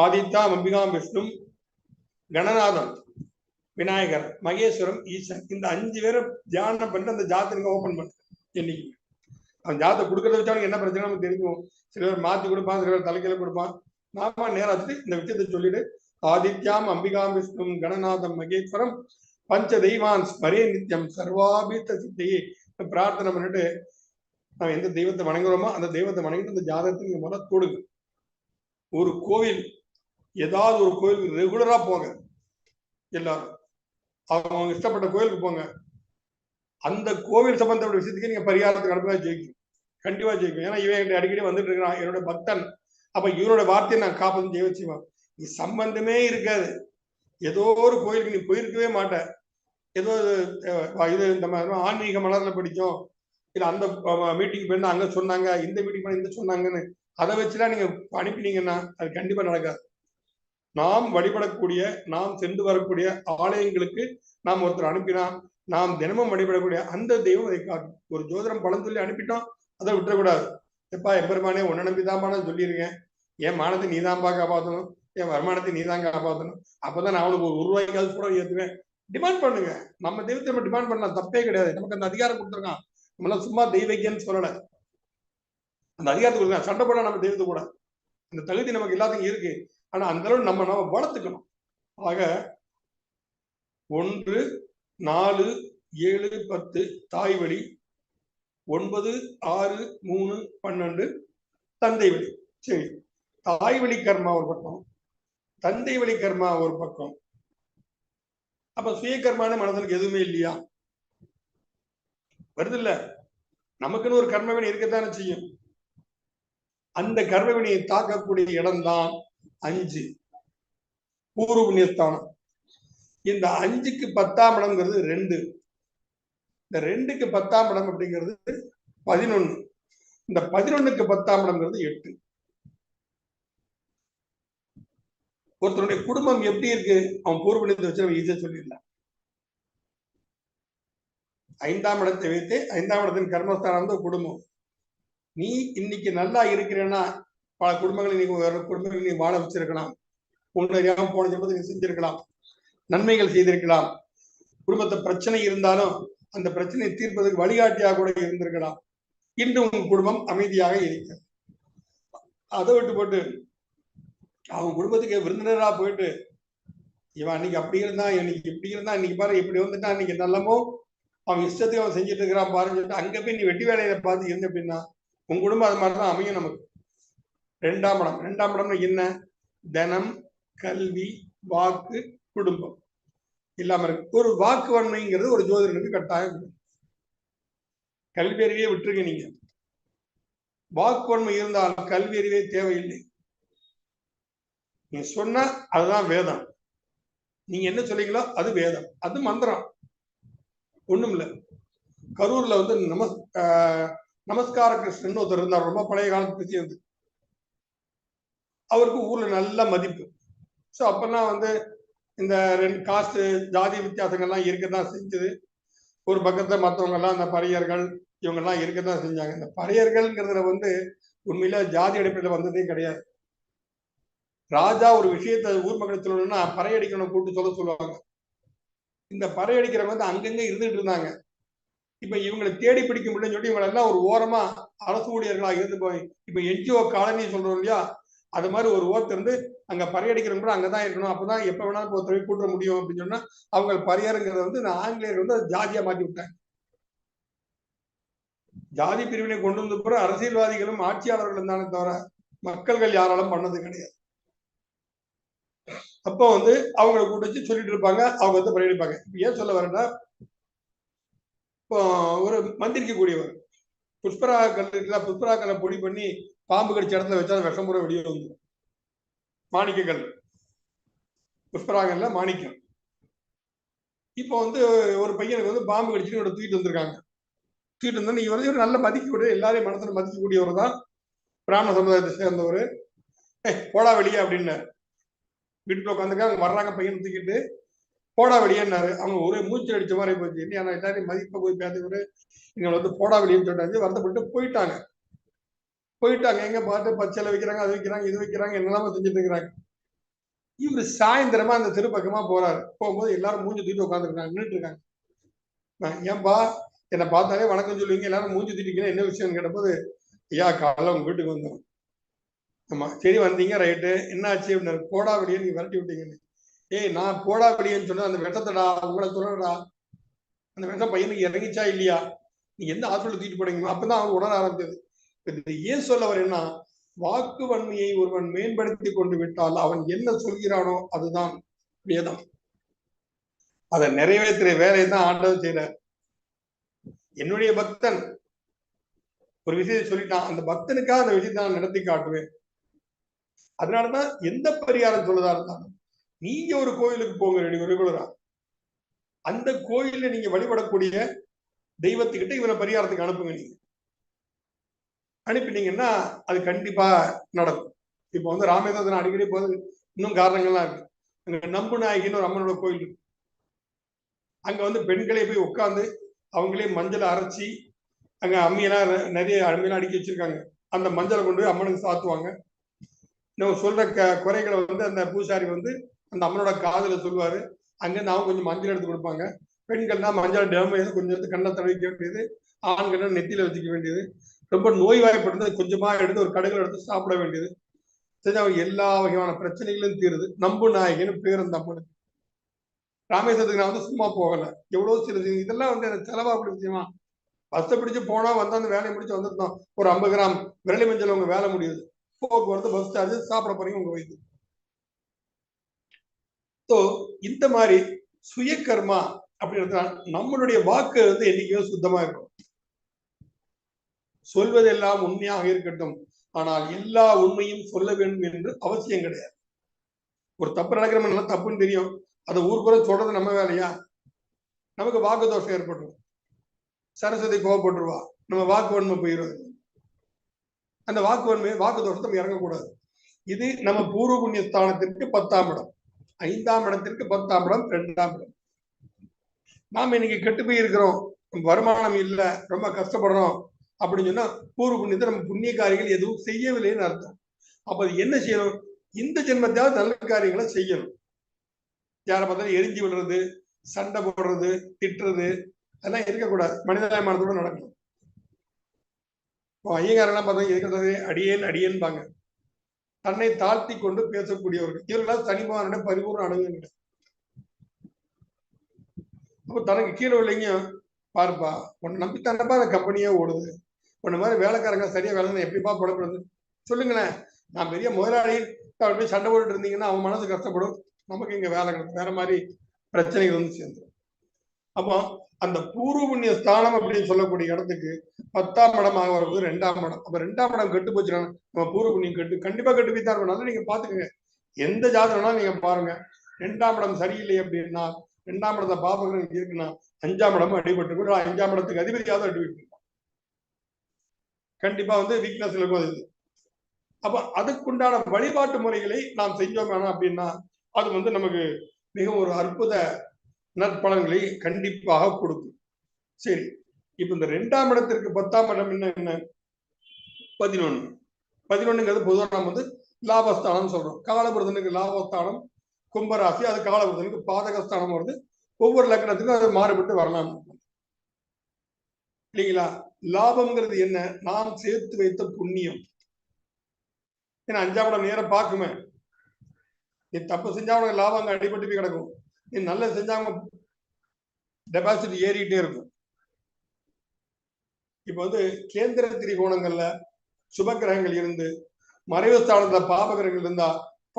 ஆதித்யாம் அம்பிகாம் விஷ்ணு கணநாதம் விநாயகர், மகேஸ்வரம், ஈசன், இந்த 5 பேரை தியானம் பண்ணிட்டு அந்த ஜாதகத்தை ஓபன் பண்ணு. என்னைக்கு அவன் ஜாதகத்தை கொடுக்கறத வச்சாலும் என்ன பிரச்சனை நமக்கு தெரியும். சில பேர் மாத்தி கொடுப்பான், சில பேர் தலைக்கையில கொடுப்பான். நாம நேரம் வச்சுட்டு இந்த விஷயத்தை சொல்லிட்டு ஆதித்யாம் அம்பிகாம் விஷ்ணு கணநாதம் மகேஸ்வரம் பஞ்ச தெய்வான் ஸ்மரே நித்தியம் சர்வாபித்த சித்தியை பிரார்த்தனை பண்ணிட்டு நம்ம எந்த தெய்வத்தை வணங்குறோமோ அந்த தெய்வத்தை வணங்கிட்டு அந்த ஜாதகத்தை நீங்க முதல்ல தொடுங்க. ஒரு கோவில், ஏதாவது ஒரு கோவிலுக்கு ரெகுலரா போங்க. எல்லாரும் அவங்க இஷ்டப்பட்ட கோயிலுக்கு போங்க. அந்த கோவில் சம்பந்தப்பட்ட விஷயத்துக்கு நீங்க பரிகாரத்துக்கு அனுப்பா ஜெயிக்கும், கண்டிப்பா ஜெயிக்கும். ஏன்னா இவன் அடிக்கடி வந்துட்டு இருக்கிறான், என்னோட பக்தன், அப்ப இவரோட வார்த்தையை நான் காப்பதும் ஜெய வச்சுவான். நீ சம்பந்தமே இருக்காது, ஏதோ ஒரு கோயிலுக்கு நீ போயிருக்கவே மாட்டேன், ஏதோ இது நம்ம ஆன்மீக மலர்ல படிச்சோம், இல்ல அந்த மீட்டிங் போயிருந்தா அங்க சொன்னாங்க, இந்த மீட்டிங் போய் இந்த சொன்னாங்கன்னு அதை வச்சுலாம் நீங்க அனுப்பினீங்கன்னா அது கண்டிப்பா நடக்காது. நாம் வழிபடக்கூடிய, நாம் சென்று வரக்கூடிய ஆலயங்களுக்கு நாம் ஒருத்தர் அனுப்பினா நாம் தினமும் வழிபடக்கூடிய அந்த தெய்வம் அதை காட்டும். ஒரு ஜோதிடம் பலன் சொல்லி அனுப்பிட்டோம், அதை விட்டுறக்கூடாது. எப்பா எம்பெருமானே உன்னை நம்பிதான்பான சொல்லியிருக்கேன், என் மானத்தை நீதான்பா காப்பாற்றணும், என் வருமானத்தை நீதான் காப்பாற்றணும், அப்பதான் நான் அவனுக்கு ஒரு ரூபாய்க்காவது கூட ஏற்றுவேன். டிமாண்ட் பண்ணுங்க. நம்ம தெய்வத்தை நம்ம டிமாண்ட் பண்ணலாம், தப்பே கிடையாது. நமக்கு அந்த அதிகாரம் கொடுத்துருக்கான். நம்மளாம் சும்மா தெய்வக்கியன்னு சொல்லல, அந்த அதிகாரத்தை கொடுத்துருக்கான். சண்டை போட நம்ம தெய்வத்தை கூட அந்த தகுதி நமக்கு எல்லாத்துக்கும் இருக்கு. ஆனா அந்த அளவு நம்ம வளர்த்துக்கணும். ஆக 1 4 7 10 தாய் வழி, 9 6 3 12 தந்தை வழி. சரி, தாய் வழி கர்மா ஒரு பக்கம், தந்தை வழி கர்மா ஒரு பக்கம். அப்ப சுய கர்மான மனதனுக்கு எதுவுமே இல்லையா? வருது இல்ல, நமக்குன்னு ஒரு கர்மவினை இருக்கத்தானே செய்யும். அந்த கர்மவினையை தாக்கக்கூடிய இடம்தான் 5 பூர்வ புண்ணியஸ்தானம். இந்த 5க்கு 10ஆம் இடம்ங்கிறது 2. இந்த 2க்கு 10ஆம் இடம் அப்படிங்கிறது 11. இந்த 11க்கு 10ஆம் இடம்ங்கிறது 8. ஒருத்தருடைய குடும்பம் எப்படி இருக்கு, அவன் பூர்வ புண்ணியத்தை வச்சு நம்ம ஈஸியா சொல்லிடலாம். 5ஆம் இடத்தை வைத்து 5ஆம் இடத்தின் கர்மஸ்தானம் வந்து குடும்பம். நீ இன்னைக்கு நல்லா இருக்கிறேன்னா பல குடும்பங்களை நீ குடும்பங்களை நீ வாழ வச்சிருக்கலாம். ஒன்று அறியாம போன ஜென்மத்தை நீ செஞ்சிருக்கலாம், நன்மைகள் செய்திருக்கலாம். குடும்பத்தை பிரச்சனை இருந்தாலும் அந்த பிரச்சனையை தீர்ப்பதற்கு வழிகாட்டியாக கூட இருந்திருக்கலாம். இன்று உன் குடும்பம் அமைதியாக இருக்கிறது. அதை விட்டு போட்டு அவன் குடும்பத்துக்கு விருந்தினரா போயிட்டு இவன் அன்னைக்கு அப்படி இருந்தான், இன்னைக்கு இப்படி இருந்தான், இன்னைக்கு பாரு இப்படி வந்துட்டான், இன்னைக்கு நல்லமோ அவன் இஷ்டத்துக்கு அவன் செஞ்சுட்டு இருக்கிறான் பாருன்னு சொல்லிட்டு அங்க போய் நீ வெட்டி வேலையில பார்த்து இருந்த அப்படின்னா உன் குடும்பம் அது மாதிரிதான் அமையும். நமக்கு 2ஆம் இடம். 2ஆம் இடம்னா என்ன? தனம், கல்வி, வாக்கு, குடும்பம் இல்லாம இருக்கு. ஒரு வாக்கு வன்மைங்கிறது ஒரு ஜோதிடனுக்கு கட்டாயம். கல்வி அறிவே விட்டுருங்க. நீங்க வாக்கு வன்மை இருந்தால் கல்வி அறிவே தேவையில்லை. நீங்க சொன்ன அதுதான் வேதம். நீங்க என்ன சொல்றீங்களோ அது வேதம், அது மந்திரம். ஒண்ணும் இல்ல. கரூர்ல வந்து நமஸ்கார கிருஷ்ணன் ஒருத்தர் இருந்தார். ரொம்ப பழைய காலத்து சேர்ந்து அவருக்கு ஊர்ல நல்ல மதிப்பு. ஸோ அப்பெல்லாம் வந்து இந்த 2 காஸ்ட் ஜாதி வித்தியாசங்கள்லாம் இருக்கதான் செஞ்சது. ஒரு பக்கத்துல மற்றவங்க எல்லாம் இந்த பறையர்கள் இவங்கெல்லாம் இருக்கதான் செஞ்சாங்க. இந்த பறையர்கள்ங்கிறதுல வந்து உண்மையில ஜாதி அடிப்படையில் வந்ததே கிடையாது. ராஜா ஒரு விஷயத்த ஊர் மக்கள் சொல்லணும்னா பறையடிக்கணும் கூப்பிட்டு சொல்லுவாங்க. இந்த பறையடிக்கிறவங்க வந்து அங்கங்க இருந்துட்டு இருந்தாங்க. இப்ப இவங்களை தேடி பிடிக்க முடியலன்னு சொல்லி இவங்க எல்லாம் ஒரு ஓரமா அரசு ஊழியர்களாக இருந்து போய் இப்ப என்ஜிஓ காலனி சொல்றோம் இல்லையா, அது மாதிரி ஒரு ஓரத்துல இருந்து அங்க பறையடிக்கிறவங்க கூட அங்கதான் இருக்கணும். அப்பதான் எப்ப வேணாலும் ஒருத்தரை கூட்ட முடியும் அப்படின்னு சொன்னா அவங்க பறையருங்கிறத வந்து இந்த ஆங்கிலேயர் வந்து ஜாதியா மாத்தி விட்டாங்க. ஜாதி பிரிவினை கொண்டு வந்த பிறகு அரசியல்வாதிகளும் ஆட்சியாளர்களும் தானே தவிர மக்கள்கள் யாராலும் பண்ணது கிடையாது. அப்போ வந்து அவங்களை கூட்டிச்சு சொல்லிட்டு இருப்பாங்க, அவங்க வந்து பறையடிப்பாங்க. ஏன் சொல்ல வரேன்னா, இப்போ ஒரு மந்திரிக்க கூடியவர் புஷ்பராக கல் புஷ்பராக்கல்ல பொடி பண்ணி பாம்பு கடிச்ச இடத்துல வச்சா விஷமுறை வெளியே வந்து மாணிக்கங்கள் புஷ்பராகல்ல மாணிக்கம். இப்போ வந்து ஒரு பையனுக்கு வந்து பாம்பு கடிச்சுட்டு தூக்கிட்டு வந்திருக்காங்க. தூக்கிட்டு வந்தா நீங்க வந்து நல்ல மதிக்கக்கூடிய எல்லாரையும் மனசுல மதிக்கக்கூடியவர் தான், பிராமண சமுதாயத்தை சேர்ந்தவர். போடா வெளியே அப்படின்னு வீட்டுக்குள்ள உட்காந்துருக்காங்க. அவங்க வர்றாங்க, பையனை தூக்கிட்டு போடா வெளியேன்னாரு. அவங்க ஒரே மூச்சு அடிச்ச மாதிரி போச்சு. என்ன எல்லாரையும் மதிப்பை போய் பேசுறது, இவங்க வந்து போடா வெளியேன்னு சொல்லிட்டாங்க. வருத்தப்பட்டு போயிட்டாங்க. எங்க பார்த்து பச்சையில வைக்கிறாங்க, அது வைக்கிறாங்க, இது வைக்கிறாங்க, என்னெல்லாம செஞ்சுட்டு இருக்கிறாங்க. இவரு சாயந்தரமா அந்த தெரு பக்கமா போறாரு. போகும்போது எல்லாரும் மூஞ்சி தூக்கிட்டு உட்காந்துருக்காங்க, நின்றுட்டு இருக்காங்க. ஏன்பா என்னை பார்த்தாலே வணக்கம் சொல்லுவீங்க, எல்லாரும் மூஞ்சி தூக்கிட்டீங்கன்னா என்ன விஷயம்னு கேட்டபோது, ஐயா காலைல உங்க வீட்டுக்கு வந்தோம். ஆமா சரி வந்தீங்க ரைட்டு, என்ன ஆச்சு அப்படின்னாரு. போடா வெளியே நீங்க விரட்டி விட்டீங்கன்னு. ஏய் நான் போடா வெளியேன்னு சொன்னா அந்த விஷத்தடா உங்களை சொல்லடா, அந்த விஷம் பையனுக்கு இறங்கிச்சா இல்லையா, நீ எந்த ஹாஸ்பிட்டல் தூக்கிட்டு போனீங்க. அப்பதான் அவங்க உணர ஆரம்பிச்சது. ஏன் சொல்ல வரேன்னா, வாக்கு வன்மையை ஒருவன் மேம்படுத்தி கொண்டு விட்டால் அவன் என்ன சொல்கிறானோ அதுதான் வேதம். அதை நிறைவேற்றுற வேலையை தான் ஆண்டவர் செய்யறார். என்னுடைய பக்தன் ஒரு விஷயத்தை சொல்லிட்டான், அந்த பக்தனுக்காக அந்த விஷயத்தை நான் நடத்தி காட்டுவேன். அதனாலதான் எந்த பரிகாரம் சொல்லுதா இருந்தாலும் நீங்க ஒரு கோயிலுக்கு போங்க ரெகுலரா, அந்த கோயில்ல நீங்க வழிபடக்கூடிய தெய்வத்துக்கிட்ட இவனை பரிகாரத்துக்கு அனுப்புங்க. நீங்க அனுப்பினீங்கன்னா அது கண்டிப்பா நடக்கும். இப்ப வந்து ராமேஸ்வரன் அடிக்கடி போது இன்னும் காரணங்கள்லாம் இருக்கு. அங்க நம்பு நாயகின்னு ஒரு அம்மனோட கோயில் இருக்கு. அங்க வந்து பெண்களே போய் உட்காந்து அவங்களே மஞ்சளை அரைச்சி அங்க அம்மியெல்லாம் நிறைய அம்மியெல்லாம் அடுக்கி வச்சிருக்காங்க. அந்த மஞ்சளை கொண்டு போய் அம்மனுக்கு சாத்துவாங்க. நம்ம சொல்ற குறைகளை வந்து அந்த பூசாரி வந்து அந்த அம்மனோட காதுல சொல்லுவாரு. அங்கிருந்து அவங்க கொஞ்சம் மஞ்சள் எடுத்து கொடுப்பாங்க. பெண்கள்னா மஞ்சள் கொஞ்சம் எடுத்து கண்ணை தடவிக்க வேண்டியது, ஆண்கள் நெத்தியில வச்சுக்க வேண்டியது, ரொம்ப நோய்வாய்ப்பட்டது கொஞ்சமா எடுத்து ஒரு கடுகுல எடுத்து சாப்பிட வேண்டியது. எல்லா வகையான பிரச்சனைகளும் தீருது. நம்பு நாயகின்னு பேர் அந்த அம்மனுக்கு. ராமேஸ்வரத்துக்கு நான் வந்து சும்மா போகல, எவ்வளவு சில இதெல்லாம் வந்து எனக்கு செலவா பிடிச்சிமா, பஸ்ஸை பிடிச்சு போனா வந்து அந்த வேலையை முடிச்சு வந்துருந்தோம். ஒரு 50 கிராம் விரலி மஞ்சள் உங்க வேலை முடியுது, போக்குவரத்து பஸ் சார்ஜ், சாப்பிட போறீங்க உங்க வயது. ஸோ இந்த மாதிரி சுய கர்மா அப்படின்னா நம்மளுடைய வாக்கு வந்து என்னைக்குமே சுத்தமா இருக்கும். சொல்வதெல்லாம் உண்மையாக இருக்கட்டும், ஆனால் எல்லா உண்மையும் சொல்ல வேண்டும் என்று அவசியம் கிடையாது. ஒரு தப்பு நடக்கிற தப்புன்னு தெரியும், அதை ஊருக்குள்ள சொல்றது நம்ம வேலையா? நமக்கு வாக்கு தோஷம் ஏற்பட்டுரும், சரஸ்வதி கோவப்பட்டுருவா, நம்ம வாக்கு வன்மை போயிடுவது. அந்த வாக்கு வன்மை வாக்கு தோஷத்தை இறங்கக்கூடாது. இது நம்ம பூர்வ புண்ணிய ஸ்தானத்திற்கு 10ஆம் இடம், 5ஆம் இடத்திற்கு 10ஆம் இடம், 2ஆம் இடம். நாம இன்னைக்கு கெட்டு போய் இருக்கிறோம், வருமானம் இல்லை, ரொம்ப கஷ்டப்படுறோம் அப்படின்னு சொன்னா பூர்வ புண்ணியத்தை நம்ம புண்ணிய காரியங்கள் எதுவும் செய்யவில்லைன்னு அர்த்தம். அப்ப அது என்ன செய்யணும்? இந்த ஜென்மத்தாவது நல்ல காரியங்களை செய்யணும். யாரை பார்த்தாலும் எரிஞ்சு விடுறது, சண்டை போடுறது, திட்டுறது, அதெல்லாம் இருக்கக்கூடாது. மனிதாயமானத்தோட நடக்கணும். ஐயங்காரெல்லாம் பார்த்தா இருக்கிறது அடியேன் அடியேன்பாங்க. தன்னை தாழ்த்தி கொண்டு பேசக்கூடியவர்கள் இவர்களால் தனிமானுடைய பரிபூர்ண அணுகுங்க. அப்போ தனக்கு கீழே இல்லைங்க, பாருப்பா உன்னை நம்பித்தானப்பா அந்த கம்பெனியே ஓடுது, உன்ன மாதிரி வேலைக்காரங்க சரியா வேலை எப்படிப்பா புடப்படுது சொல்லுங்களேன். நான் பெரிய முதலாளி போய் சண்டை போட்டு இருந்தீங்கன்னா அவன் மனசு கஷ்டப்படும், நமக்கு இங்க வேலை கிடைக்கும், வேற மாதிரி பிரச்சனைகள் வந்து சேர்ந்துடும். அப்போ அந்த பூர்வ புண்ணிய ஸ்தானம் அப்படின்னு சொல்லக்கூடிய இடத்துக்கு 10ஆம் இடமாக வருவது 2ஆம் இடம். அப்ப 2ஆம் இடம் கெட்டு போச்சுன்னா நம்ம பூர்வ புண்ணியம் கண்டிப்பா கெட்டு போய் தான் இருக்கும். நல்லா நீங்க பாத்துக்கோங்க, எந்த ஜாதகம்னா நீங்க பாருங்க, 2ஆம் இடம் சரியில்லை அப்படின்னா, 2ஆம் இடத்தை பாபகிரகம் இருக்குன்னா 5ஆம் இடமும் அடிபட்டு கூட 5ஆம் இடத்துக்கு அதிபதியாவது அடிபட்டு கண்டிப்பா வந்து வீக்னஸ் இருக்கும். அது அப்ப அதுக்குண்டான வழிபாட்டு முறைகளை நாம் செஞ்சோம் அப்படின்னா அது வந்து நமக்கு மிகவும் ஒரு அற்புத நற்பலன்களை கண்டிப்பாக கொடுக்கும். சரி, இப்ப இந்த 2ஆம் இடத்திற்கு 10ஆம் இடம் என்ன? 11. 11ங்கிறது பொதுவாக நாம் வந்து லாபஸ்தானம் சொல்றோம். காலபுருஷனுக்கு லாபஸ்தானம் கும்பராசி, அது காலபுருஷனுக்கு பாதகஸ்தானம் வருது. ஒவ்வொரு லக்னத்துக்கும் அது மாறுபட்டு வரலாம் இல்லைங்களா? லாபம்ங்கிறது என்ன? நாம் சேர்த்து வைத்த புண்ணியம். ஏன்னா 5ஆம் இடம் நேரம் பார்க்குமே, நீ தப்பு செஞ்சா உனக்கு லாபம் அங்க அடிபட்டு போய் கிடக்கும், நீ நல்லது செஞ்சா டெபாசிட் ஏறிட்டே இருக்கும். இப்ப வந்து கேந்திர திரிகோணங்கள்ல சுப கிரகங்கள் இருந்து மறைவு ஸ்தானத்துல பாப கிரகங்கள் இருந்தா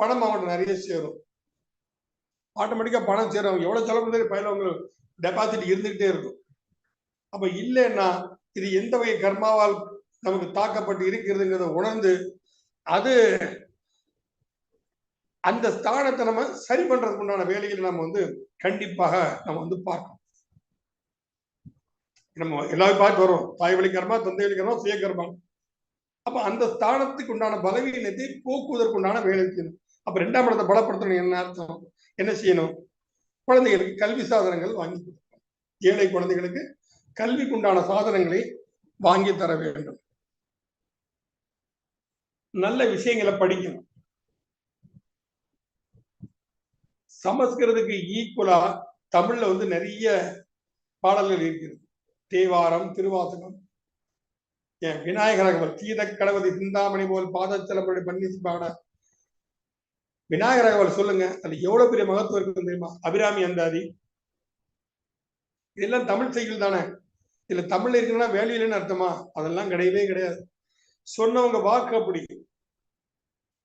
பணம் அவங்கள்ட்ட நிறைய சேரும், ஆட்டோமேட்டிக்கா பணம் சேரும். எவ்வளவு செலவு பண்ணி பயில உங்களுக்கு டெபாசிட் இருந்துகிட்டே இருக்கும். அப்ப இல்லைன்னா இது எந்த வகை கர்மாவால் நமக்கு தாக்கப்பட்டு இருக்கிறதுங்கிறத உணர்ந்து அது அந்த ஸ்தானத்தை நம்ம சரி பண்றதுக்கு உண்டான வேலைகளை நம்ம வந்து கண்டிப்பாக நம்ம வந்து பார்க்கணும். நம்ம எல்லாரும் பார்த்து வரோம், தாய் வழி கர்மா, தந்தை வழி கர்மா, சுய கர்மா. அப்ப அந்த ஸ்தானத்துக்கு உண்டான பலவீனத்தை போக்குவதற்கு உண்டான வேலை செய்யணும். அப்ப 2ஆம் இடத்தை பலப்படுத்தணும். என்ன அர்த்தம்? என்ன செய்யணும்? குழந்தைகளுக்கு கல்வி சாதனங்கள் வாங்கி கொடுக்கணும். ஏழை குழந்தைகளுக்கு கல்விக்கு உண்டான சாதனங்களை வாங்கி தர வேண்டும். நல்ல விஷயங்களை படிக்கணும். சமஸ்கிருதத்துக்கு ஈக்குவலா தமிழ்ல வந்து நிறைய பாடல்கள் இருக்கிறது. தேவாரம், திருவாசகம், விநாயகரகவல், கீத கடவுதி சிந்தாமணி போல் பாதச்சலப்படி பன்னிசி பாட விநாயகரகவல் சொல்லுங்க, அது எவ்வளவு பெரிய மகத்துவம் இருக்கு தெரியுமா? அபிராமி அந்தாதி, இதெல்லாம் தமிழ் செய்யுள் தானே. இதுல தமிழ்ல இருக்குன்னா வேலையிலன்னு அர்த்தமா? அதெல்லாம் கிடையவே கிடையாது. சொன்னவங்க வாக்கு அப்படி,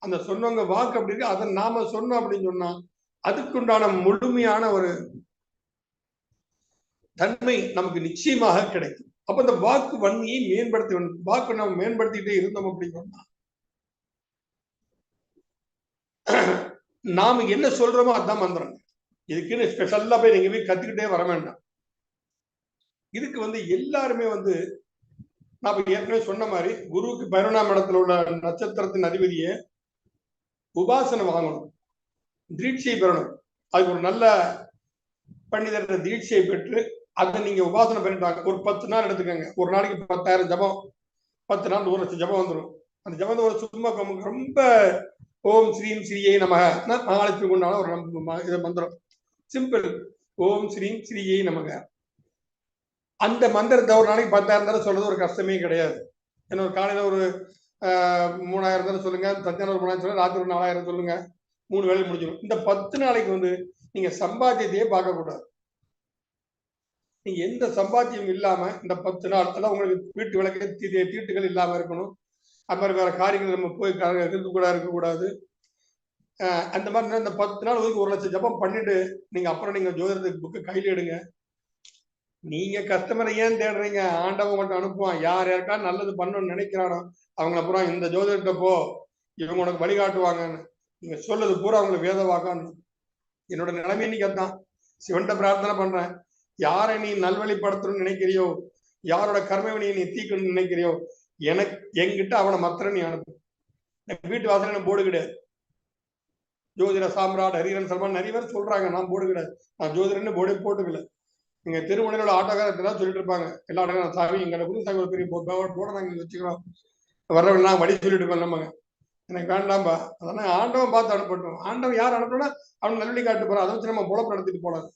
அந்த சொன்னவங்க வாக்கு அப்படி இருக்கு. அதை நாம சொன்னோம் அப்படின்னு சொன்னா அதுக்குண்டான முழுமையான ஒரு தன்மை நமக்கு நிச்சயமாக கிடைக்கும். அப்ப இந்த வாக்கு வன்மையை மேம்படுத்த வேண்டும். வாக்கு நம்ம மேம்படுத்திட்டே இருந்தோம் அப்படின்னு சொன்னா நாம என்ன சொல்றோமோ அதுதான் மந்திரம். இதுக்குன்னு ஸ்பெஷல்லா போய் நீங்க போய் கத்துக்கிட்டே வர வேண்டாம். இதுக்கு வந்து எல்லாருமே வந்து நான் ஏற்கனவே சொன்ன மாதிரி குருவுக்கு 11ஆம் இடத்துல உள்ள நட்சத்திரத்தின் அதிபதியை உபாசனை வாங்கணும், தீட்சை பெறணும். அதுக்கு ஒரு நல்ல பண்டிதர் தீட்சையை பெற்று அதை நீங்க உபாசனை பண்ணிட்டாங்க. ஒரு 10 நாள் எடுத்துக்கோங்க. ஒரு நாளைக்கு 10,000 ஜபம், 10 நாள் 1 லட்சம் ஜபம் வந்துடும். அந்த ஜபம் ஒரு சும்மா ரொம்ப ஓம் ஸ்ரீம் ஸ்ரீயை நமக மகாலட்சுமி கொண்டான ஒரு இதை மந்திரம் சிம்பிள். ஓம் ஸ்ரீம் ஸ்ரீயை நமக. அந்த மந்திரத்தை ஒரு நாளைக்கு 10,000 தடவை சொல்றது ஒரு கஷ்டமே கிடையாது. ஏன்னா ஒரு காலையில ஒரு 3000 தடவை சொல்லுங்க, சத்தியான ஒரு 3000 சொல்லுங்க, ராத்திரி ஒரு 4000 சொல்லுங்க, 3 வேலை முடிஞ்சிடும். இந்த 10 நாளைக்கு வந்து நீங்க சம்பாத்தியத்தையே பார்க்க கூடாது. நீங்க எந்த சம்பாத்தியம் இல்லாம இந்த 10 நாள் அதான் உங்களுக்கு வீட்டு விளக்கு தீட்டுகள் இல்லாம இருக்கணும். அது மாதிரி வேற காரியங்கள் நம்ம போய் இருக்கக்கூடாது. அந்த மாதிரி இந்த 10 நாள் ஒதுக்கி 1 லட்சம் ஜபம் பண்ணிட்டு நீங்க அப்புறம் நீங்க ஜோதிடத்துக்கு புக்கு கையில எடுங்க. நீங்க கஸ்டமரை ஏன் தேடுறீங்க? ஆண்டவன் மட்டும் அனுப்புவான். யார் யாருக்கா நல்லது பண்ணணும்னு நினைக்கிறானோ அவங்க அப்புறம் இந்த ஜோதிடத்தை போ, இவங்க உனக்கு வழிகாட்டுவாங்கன்னு நீங்க சொல்றது பூரா அவங்களுக்கு வேத வாக்கான்னு. என்னோட நிலைமை இன்னைக்கு அதுதான். சிவன்கிட்ட பிரார்த்தனை பண்றேன், யாரை நீ நல்வழிப்படுத்தணும்னு நினைக்கிறியோ, யாரோட கர்மவினையை நீ தீக்கணும்னு நினைக்கிறியோ, எனக்கு என்கிட்ட அவனை மத்திர நீ அனுப்பு. வீட்டு வாசல போர்டு கிடையாது. ஜோதிட சாம்ராட் ஹரிஹரன் சல்மான் நிறைய பேர் சொல்றாங்க, நான் போர்டு கிடையாது, நான் ஜோதிடன்னு போர்டே போட்டுக்கல. நீங்க திருமணியோட ஆட்டோக்காரத்தான் சொல்லிட்டு இருப்பாங்க எல்லா இடங்களும், சாமி எங்களை புது சாமி ஒரு பெரிய போர்டை நாங்க வச்சுக்கிறோம், வர்றவங்க நான் வழி சொல்லிட்டு இருக்கோம் நம்மங்க. எனக்கு வேண்டாம்பா, அதெல்லாம் ஆண்டவன் பார்த்து அனுப்பட்டும். ஆண்டவன் யார் அனுப்பினா அவன் நல்லி காட்டு போறான், அதை வச்சு நம்ம பொழப்பு நடத்திட்டு போலாம்.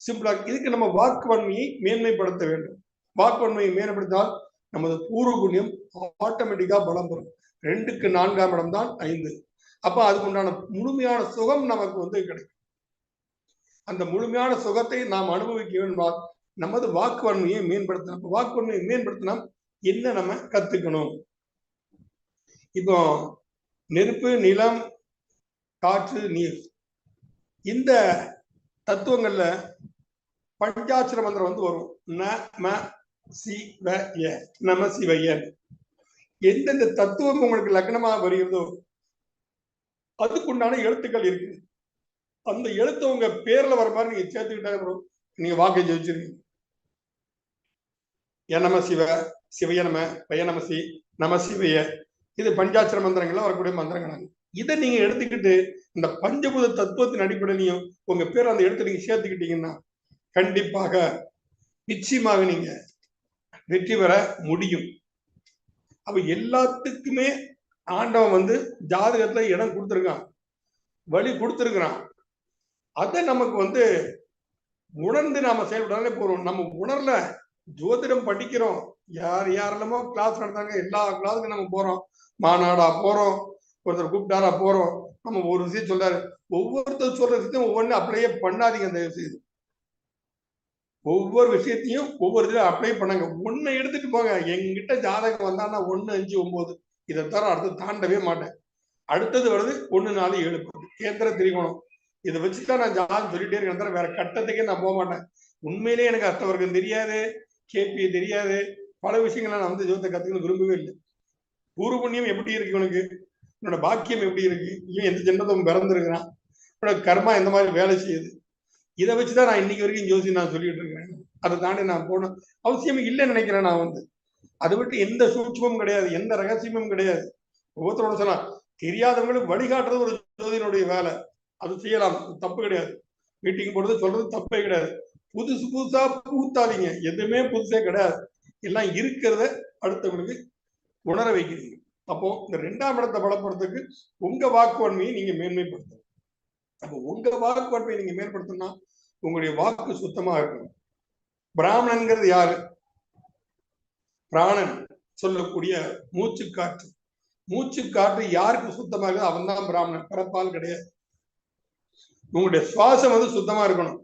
சிம்பிளா இதுக்கு நம்ம வாக்குவன்மையை மேன்மைப்படுத்த வேண்டும். வாக்குவன்மையை மேம்படுத்தால் நமது பூர்வ புண்ணியம் ஆட்டோமேட்டிக்கா பலம் பெறும். 2க்கு 4ஆம் இடம் தான் 5. அப்ப அதுக்குண்டான முழுமையான சுகம் நமக்கு கிடைக்கும். அந்த முழுமையான சுகத்தை நாம் அனுபவிக்க வேண்டும். நமது வாக்குவன்மையை மேம்படுத்தணும். வாக்குவன்மையை மேம்படுத்தினா என்ன நம்ம கத்துக்கணும்? இப்போ நெருப்பு, நிலம், காற்று, நீர், இந்த தத்துவங்கள்ல பஞ்சாட்சர மந்திரம் வரும். நம சிவய, நம சிவய. எந்தெந்த தத்துவம் உங்களுக்கு லக்னமாக வருகிறதோ அதுக்குண்டான எழுத்துக்கள் இருக்கு. அந்த எழுத்து உங்க பேர்ல வர மாதிரி நீங்க சேர்த்துக்கிட்டா நீங்க வாக்கை ஜெயிச்சிருக்கீங்க. நம சிவ, சிவய நம, பய நமசி, நம சிவய, இது பஞ்சாட்சர மந்திரங்கள்ல வரக்கூடிய மந்திரங்கள். இதை நீங்க எடுத்துக்கிட்டு இந்த பஞ்சபூத தத்துவத்தின் அடிப்படையிலையும் உங்க பேர் அந்த எழுத்து நீங்க சேர்த்துக்கிட்டீங்கன்னா கண்டிப்பாக நிச்சயமாக நீங்க வெற்றி பெற முடியும். அப்ப எல்லாத்துக்குமே ஆண்டவன் ஜாதகத்துல இடம் கொடுத்துருக்கான், வழி கொடுத்துருக்கிறான். அதை நமக்கு உணர்ந்து நாம செயல்படாலே போறோம். நம்ம உணர்ல ஜோதிடம் படிக்கிறோம், யாரெல்லாமோ கிளாஸ் நடத்தாங்க, எல்லா கிளாஸுக்கும் நம்ம போறோம், மாநாடா போறோம், ஒருத்தர் கூப்பிட்டாரா போறோம். நம்ம ஒரு விஷயம் சொல்றாரு, ஒவ்வொருத்தர் சொல்ற விஷயத்தையும் ஒவ்வொன்னு அப்படியே பண்ணாதீங்க. அந்த விஷயம் ஒவ்வொரு விஷயத்தையும் ஒவ்வொரு இதில் அப்ளை பண்ணாங்க. ஒன்னு எடுத்துட்டு போங்க. எங்கிட்ட ஜாதகம் வந்தான்னா 1, 5, 9 இதை தர அடுத்து தாண்டவே மாட்டேன். அடுத்தது வருது 1, 4, 7 கேந்திர திரிகோணம். இதை வச்சுதான் நான் ஜாதகம் சொல்லிட்டே இருக்கேன், தவிர வேற கட்டத்துக்கே நான் போக மாட்டேன். உண்மையிலேயே எனக்கு அர்த்தவர்க்கம் தெரியாது, கேபி தெரியாது, பல விஷயங்களை நான் ஜோதிடத்தை கத்துக்கணும் விரும்பவே இல்லை. பூர்வ புண்ணியம் எப்படி இருக்கு இவனுக்கு, என்னோட பாக்கியம் எப்படி இருக்கு, இவன் எந்த ஜென்மத்தை பிறந்திருக்கிறான், என்னோட கர்மா எந்த மாதிரி வேலை செய்யுது, இதை வச்சுதான் நான் இன்னைக்கு வரைக்கும் ஜோசி நான் சொல்லிட்டு இருக்கிறேன். அதை தாண்டி நான் போன அவசியம் இல்லைன்னு நினைக்கிறேன். நான் அதை விட்டு எந்த சூட்சமும் கிடையாது, எந்த ரகசியமும் கிடையாது. ஒவ்வொருத்தரோட சொன்னா தெரியாதவங்களுக்கு வழிகாட்டுறது ஒரு ஜோதியினுடைய வேலை, அது செய்யலாம், தப்பு கிடையாது. மீட்டிங் போடுறது சொல்றது தப்பே கிடையாது. புதுசா பூத்தாதீங்க, எதுவுமே புதுசே கிடையாது. எல்லாம் இருக்கிறத அடுத்தவங்களுக்கு உணர வைக்கிறீங்க. அப்போ இந்த 2ஆம் இடத்தை பலப்படுறதுக்கு உங்க வாக்குவன்மையை நீங்க மேன்மைப்படுத்தணும். அப்போ உங்க வாக்குவன்மையை நீங்க மேம்படுத்தணும்னா உங்களுடைய வாக்கு சுத்தமா இருக்கணும். பிராமணன்கிறது யாரு? பிராணன் சொல்லக்கூடிய மூச்சு காற்று. மூச்சு காற்று யாருக்கு சுத்தமா இருக்குது அவன் தான் பிராமணன், பிறப்பால் கிடையாது. உங்களுடைய சுவாசம் சுத்தமா இருக்கணும்.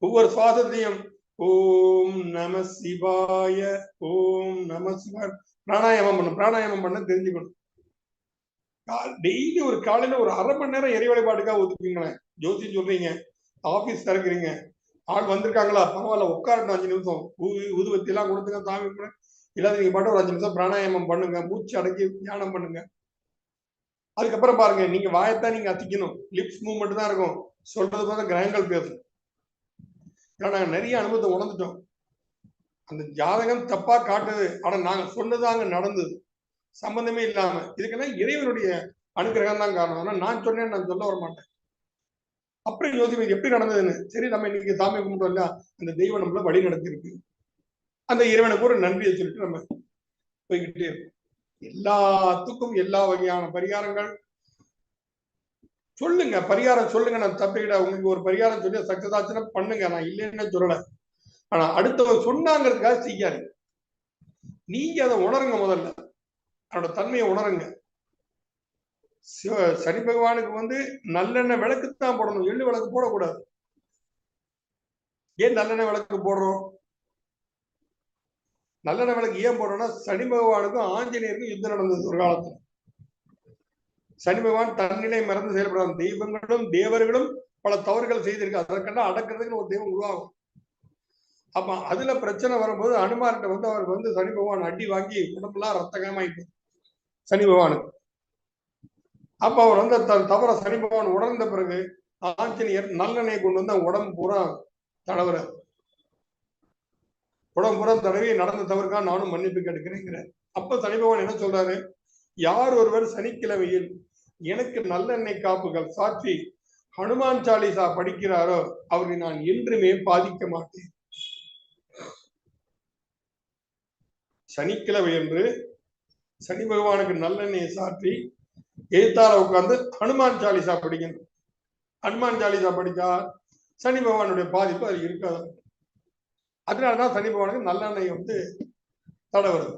ஒவ்வொரு சுவாசத்தையும் ஓம் நம சிவாய, ஓம் நம சிவாய பிராணாயாமம் பண்ணணும். பிராணாயாமம் பண்ண தெரிஞ்சுக்கணும். டெய்லி ஒரு காலையில ஒரு 1/2 மணி நேரம் இறை வழிபாட்டுக்காக ஒதுக்குங்களேன். ஜோசியம் சொல்றீங்க, ஆபீஸ் திறக்கிறீங்க, ஆள் வந்திருக்காங்களா, பரவாயில்ல, உட்காரட்டும் 5 நிமிஷம், ஊதுவத்தி எல்லாம் கொடுத்துங்க, சாமி கூட இல்லாத நீங்க பாட்டு ஒரு 5 நிமிஷம் பிராணாயாமம் பண்ணுங்க, மூச்சு அடக்கி தியானம் பண்ணுங்க. அதுக்கப்புறம் பாருங்க, நீங்க வாயத்தான் நீங்க அத்திக்கணும், லிப்ஸ் மூவ்மெண்ட் தான் இருக்கும், சொல்றது பார்த்தா கிரகங்கள் பேசும். ஏன்னா நாங்க நிறைய அனுபவத்தை உணர்ந்துட்டோம். அந்த ஜாதகம் தப்பா காட்டுது, ஆனா நாங்க சொன்னதாங்க நடந்தது, சம்பந்தமே இல்லாம. இதுக்கெல்லாம் இறைவனுடைய அனுகிரகம் தான் காரணம். ஆனா நான் சொன்னேன், நான் சொல்ல வர மாட்டேன். அப்புறம் யோசிப்பேன் எப்படி நடந்ததுன்னு. சரி, நம்ம இன்னைக்கு சாமி கும்பிட்டோம் இல்ல, அந்த தெய்வம் நம்மள வழி நடத்திருக்கு, அந்த இறைவனுக்கு ஒரு நன்றியை சொல்லிட்டு நம்ம போய்கிட்டே இருக்கோம். எல்லாத்துக்கும் எல்லா வகையான பரிகாரங்கள் சொல்லுங்க, பரிகாரம் சொல்லுங்க, நான் தப்பிக்கிட்ட உங்களுக்கு ஒரு பரிகாரம் சொல்லி சக்சஸ் ஆச்சுன்னா பண்ணுங்க, நான் இல்லைன்னு சொல்லல. ஆனா அடுத்தவங்க சொன்னாங்கிறதுக்காக செய்யாரு. நீங்க அதை உணருங்க, முதல்ல அதோட தன்மையை உணருங்க. சனி பகவானுக்கு நல்லெண்ணெய் விளக்கு தான் போடணும், எள்ளு விளக்கு போடக்கூடாது. ஏன் நல்லெண்ணெய் விளக்கு போடுறோம்? நல்லெண்ணெய் விளக்கு ஏன் போடுறோம்னா, சனி பகவானுக்கும் ஆஞ்சநேயருக்கும் யுத்தம் நடந்தது ஒரு காலத்துல. சனி பகவான் தன்னிலை மறந்து செயல்படாத, தெய்வங்களும் தேவர்களும் பல தவறுகள் செய்திருக்கு, அதற்கெல்லாம் அடக்கிறதுக்கு ஒரு தெய்வம் உருவாகும். அப்ப அதுல பிரச்சனை வரும்போது அனுமார்கிட்ட அவர் சனி பகவான் அடி வாங்கி உடம்புலாம் ரத்தகமாயிட்டு சனி பகவானுக்கு. அப்ப அவர் வந்து தவற சனி பகவான் உணர்ந்த பிறகு ஆஞ்சநேயர் நல்லெண்ணெய் கொண்டு வந்து உடம்பு பூரா தடவுற, உடம்பு பூரா தடவி நடந்த தவறுக்காக நானும் மன்னிப்பு கேட்கிறேங்கிறார். அப்ப சனி பகவான் என்ன சொல்றாரு, யார் ஒருவர் சனிக்கிழமையில் எனக்கு நல்லெண்ணெய் காப்புகள் சாட்சி ஹனுமான் சாலிசா படிக்கிறாரோ அவரை நான் என்றுமே பாதிக்க மாட்டேன். சனிக்கிழமை என்று சனி பகவானுக்கு நல்லெண்ணெயை சாற்றி எழுத்தால உட்கார்ந்து ஹனுமான் சாலிசா படிக்கணும். ஹனுமான் சாலிசா படிச்சா சனி பகவானுடைய பாதிப்பு அது இருக்காது. அதனாலதான் சனி பகவானுக்கு நல்லெண்ணெய் வந்து தடை வருது.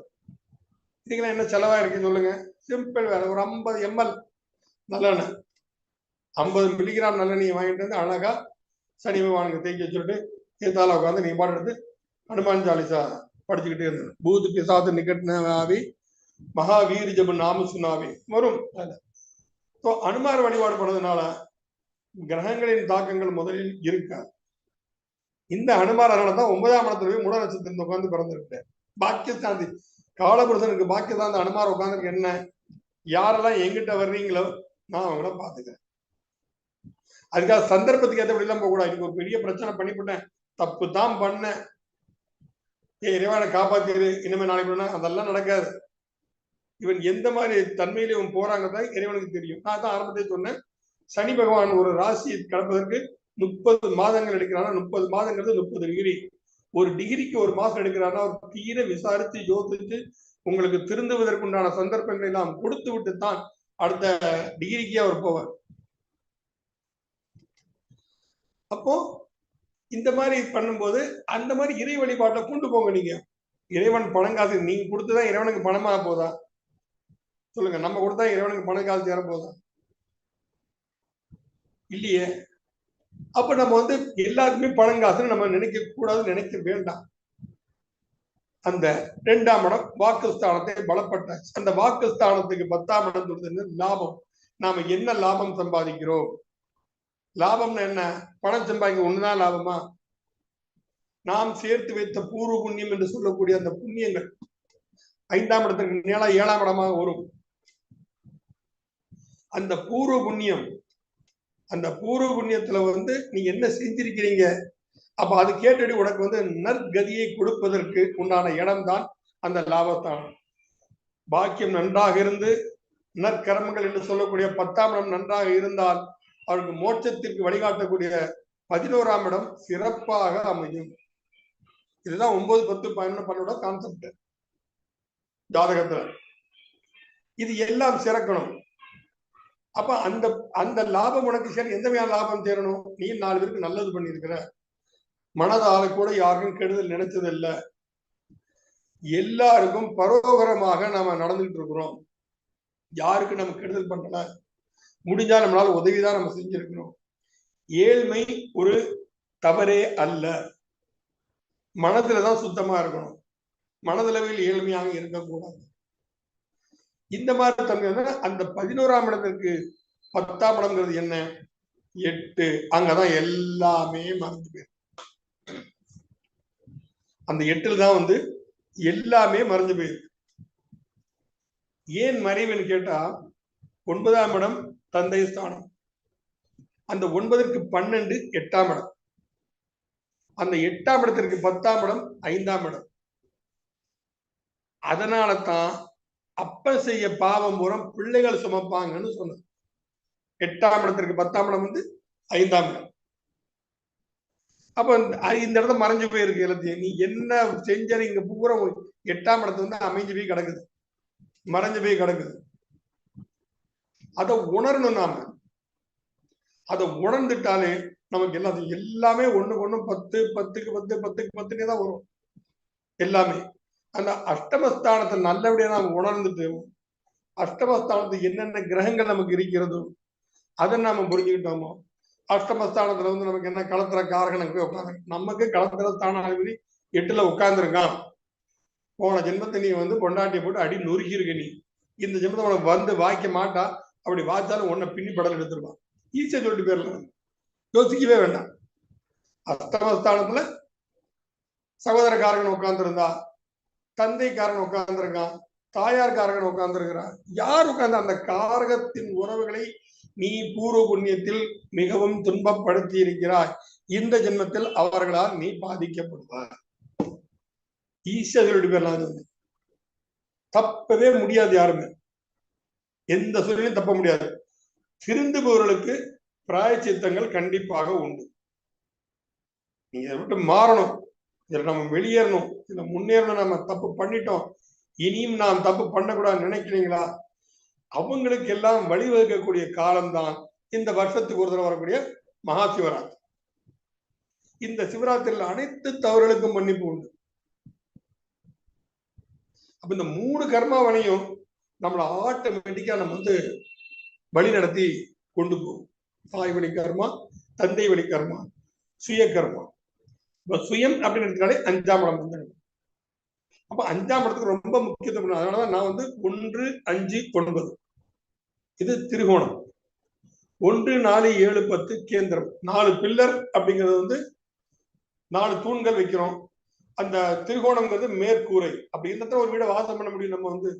இதுக்கெல்லாம் என்ன செலவா இருக்கு சொல்லுங்க? சிம்பிள் வேலை. ஒரு 50 ml நல்லெண்ணெய், 50 மில்லிகிராம் நல்லெண்ணெய் வாங்கிட்டு வந்து அழகா சனி பகவானுக்கு தேய்ச்சி வச்சுட்டு எழுத்தால உட்காந்து நீ பாட்டு எடுத்து ஹனுமான் சாலிசா படிச்சுக்கிட்டே இருந்தது. பூத் பிசாது நிகட்னாவி மகாவீர் ஜபு நாம சுனாவி வரும். அனுமார் வழிபாடு பண்ணதுனால கிரகங்களின் தாக்கங்கள் முதலில் இருக்காது. இந்த அனுமாரனாலதான் 9ஆம் இடத்துல போய் மூல நட்சத்திரத்தில் உட்கார்ந்து பிறந்திருக்காரு. பாக்கியஸ்தாந்தி காலபுருஷனுக்கு பாக்கியஸ்தாந்த அனுமார் உட்கார்ந்துருக்கு. என்ன யாரெல்லாம் எங்கிட்ட வர்றீங்களோ நான் அவங்கள பாத்துக்கிறேன். அதுக்காக சந்தர்ப்பத்துக்கு ஏற்றபடி எல்லாம் போக கூடாது. எனக்கு ஒரு பெரிய பிரச்சனை பண்ணிவிட்டேன், தப்பு தான் பண்ண, இறைவனை காப்பாத்திரு, இனிமே நாளைக்கு அதெல்லாம் நடக்காது. இவன் எந்த மாதிரி தன்மையில இவன் போறாங்கதான் இறைவனுக்கு தெரியும். நான் தான் ஆரம்பத்தை சொன்னேன், சனி பகவான் ஒரு ராசியை கடப்பதற்கு 30 மாதங்கள் எடுக்கிறானா, 30 மாதங்கிறது 30 டிகிரி. ஒரு டிகிரிக்கு ஒரு மாசம் எடுக்கிறானா, ஒரு தீர விசாரித்து யோசித்து உங்களுக்கு திருந்துவதற்குண்டான சந்தர்ப்பங்களை எல்லாம் கொடுத்து விட்டு தான் அடுத்த டிகிரிக்கே அவர் போவார். அப்போ இந்த மாதிரி பண்ணும்போது அந்த மாதிரி இறை வழிபாட்டை கொண்டு போங்க. நீங்க இறைவன் பணம் காசு நீங்க கொடுத்துதான் இறைவனுக்கு பணமா போதா சொல்லுங்க? நம்ம கொடுத்தா இறைவனுக்கு பணம் காசு சேர போதா? இல்லையே. அப்ப நம்ம வந்து எல்லாருக்குமே பணம் காசுன்னு நம்ம நினைக்க கூடாது, நினைக்க வேண்டாம். அந்த 2ஆம் இடம் வாக்குஸ்தானத்தை பலப்பட்டாச்சு. அந்த வாக்குஸ்தானத்துக்கு 10ஆம் இடம் சொல்றது லாபம். நாம என்ன லாபம் சம்பாதிக்கிறோம்? லாபம்னு என்ன? பணம் சம்பாதிக்க ஒண்ணுதான் லாபமா? நாம் சேர்த்து வைத்த பூர்வ புண்ணியம் என்று சொல்லக்கூடிய அந்த புண்ணியங்கள் 5ஆம் இடத்துக்கு மேல 7ஆம் இடமாக வரும். அந்த பூர்வ புண்ணியம், அந்த பூர்வ புண்ணியத்துல வந்து நீங்க என்ன செஞ்சிருக்கிறீங்க, அப்ப அது கேட்டடி உனக்கு வந்து நற்கதியை கொடுப்பதற்கு உண்டான இடம் தான் அந்த லாபஸ்தானம். பாக்கியம் நன்றாக இருந்து நற்கர்மங்கள் என்று சொல்லக்கூடிய 10ஆம் இடம் நன்றாக இருந்தால் அவருக்கு மோட்சத்திற்கு வழிகாட்டக்கூடிய 11ஆம் இடம் சிறப்பாக அமையும். இதுதான் 9, 10, 11, 12 கான்செப்ட் ஜாதகத்துல. இது எல்லாம் சிறக்கணும். அப்ப அந்த அந்த லாபம் உனக்கு சரி, எந்த வகையான லாபம் சேரணும்? நீ 4 பேருக்கு நல்லது பண்ணிருக்கிற, மனதால கூட யாருக்கும் கெடுதல் நினைச்சது இல்ல, எல்லாருக்கும் பரோகரமாக நாம நடந்துகிட்டு இருக்கிறோம், யாருக்கு நம்ம கெடுதல் பண்ணல, முடிஞ்சா நம்மளால உதவிதான் நம்ம செஞ்சிருக்கணும். ஏழ்மை ஒரு தவறே அல்ல, மனதுலதான் சுத்தமா இருக்கணும், மனதளவில் ஏழ்மையாக இருக்கக்கூடாது. இந்த மாதிரி தன்மை அந்த 11ஆம் இடத்திற்கு 10ஆம் இடம்ங்கிறது என்ன? 8. அங்கதான் எல்லாமே மறைஞ்சு போயிருக்கு. அந்த 8ல் தான் வந்து எல்லாமே மறைஞ்சு போயிருக்கு. ஏன் மறைவுன்னு கேட்டா, 9ஆம் இடம் தந்தை ஸ்தானம், அந்த 9ற்கு 12 8ஆம் இடம், அந்த 8ஆம் இடத்திற்கு 10ஆம் இடம் 5ஆம் இடம். அதனால தான் அப்ப செய்ய பாவம் பூரம் பிள்ளைகள் சுமப்பாங்கன்னு சொன்னது. 8ஆம் இடத்திற்கு 10ஆம் இடம் வந்து 5ஆம் இடம். அப்ப இந்த இடத்துல மறைஞ்சு போயிருக்கு எல்லாத்தையும். நீ என்ன செஞ்ச இங்க பூரா 8ஆம் இடத்துல வந்து அமைஞ்சு போய் கிடக்குது, மறைஞ்சு போய் கிடக்குது. அதை உணரணும். நாம அதை உணர்ந்துட்டாலே நமக்கு எல்லாமே ஒண்ணுக்கு ஒண்ணு 10, 10க்கு 10, 10க்கு 10 தான் வரும் எல்லாமே. அந்த அஷ்டமஸ்தானத்தை நல்லபடியா நாம் உணர்ந்துட்டு, அஷ்டமஸ்தானத்துக்கு என்னென்ன கிரகங்கள் நமக்கு இருக்கிறதோ அதை நாம புரிஞ்சுக்கிட்டோமோ, அஷ்டமஸ்தானத்துல வந்து நமக்கு என்ன களத்திர காரகனுக்கு போய் உட்காந்து, நமக்கு களத்திர ஸ்தானாதிபதி 8ல உட்கார்ந்துருக்கான். போன ஜென்மத்தை நீ வந்து பொண்டாட்டியை போட்டு அடி நொறுக்கி இருக்க, நீ இந்த ஜென்மத்தை உனக்கு வந்து வாய்க்க மாட்டா, அப்படி வாய்ச்சாலும் உன்னை பின்னி படல் எடுத்துருவான். ஈஸியா சொல்லிட்டு போயிடலாம், யோசிக்கவே வேண்டாம். அஷ்டமஸ்தானத்துல சகோதரக்காரகன் உட்கார்ந்துருந்தா, தந்தைக்காரன் உட்கார்ந்துருக்கான், தாயார் காரகன் உட்கார்ந்துருக்கிறார். யார் உட்கார்ந்து அந்த காரகத்தின் உறவுகளை நீ பூர்வ புண்ணியத்தில் மிகவும் துன்பப்படுத்தி இருக்கிறாய். இந்த ஜென்மத்தில் அவர்களால் நீ பாதிக்கப்படுவார். ஈஸ்வரனுடைய பேர்லாம் தப்பவே முடியாது. யாருமே எந்த சூழ்நிலையும் தப்ப முடியாது. திருந்துபவர்களுக்கு பிராயச்சித்தங்கள் கண்டிப்பாக உண்டு. நீங்க விட்டு மாறணும், இதுல நம்ம வெளியேறணும், இதுல முன்னேறணும். நம்ம தப்பு பண்ணிட்டோம், இனியும் நாம் தப்பு பண்ணக்கூடாதுன்னு நினைக்கிறீங்களா? அவங்களுக்கு எல்லாம் வழிவகுக்கக்கூடிய காலம்தான் இந்த வருஷத்துக்கு ஒரு தடவை வரக்கூடிய மகா சிவராத்திரி. இந்த சிவராத்திரியில் அனைத்து தவறுகளுக்கும் மன்னிப்பு உண்டு. அப்ப இந்த 3 கர்மாவனையும் நம்மளை ஆட்டோமேட்டிக்கா நம்ம வழி நடத்தி கொண்டு போகும். தாய் வழி கர்மா, தந்தை வழி கர்மா, சுய கர்மா. இப்ப சுயம் அப்படின்னு எடுத்தாலே 5ஆம் இடம் வந்து. அப்ப 5ஆம் இடத்துக்கு ரொம்ப முக்கியத்துவம். அதனாலதான் நான் 1, 5, 9 இது திரிகோணம். 1, 4, 7, 10 கேந்திரம். 4 பில்லர் அப்படிங்கிறது 4 தூண்கள் வைக்கிறோம். அந்த திரிகோணம்ங்கிறது மேற்கூரை. அப்படி இருந்தா ஒரு வீட வாசம் பண்ண முடியும். நம்ம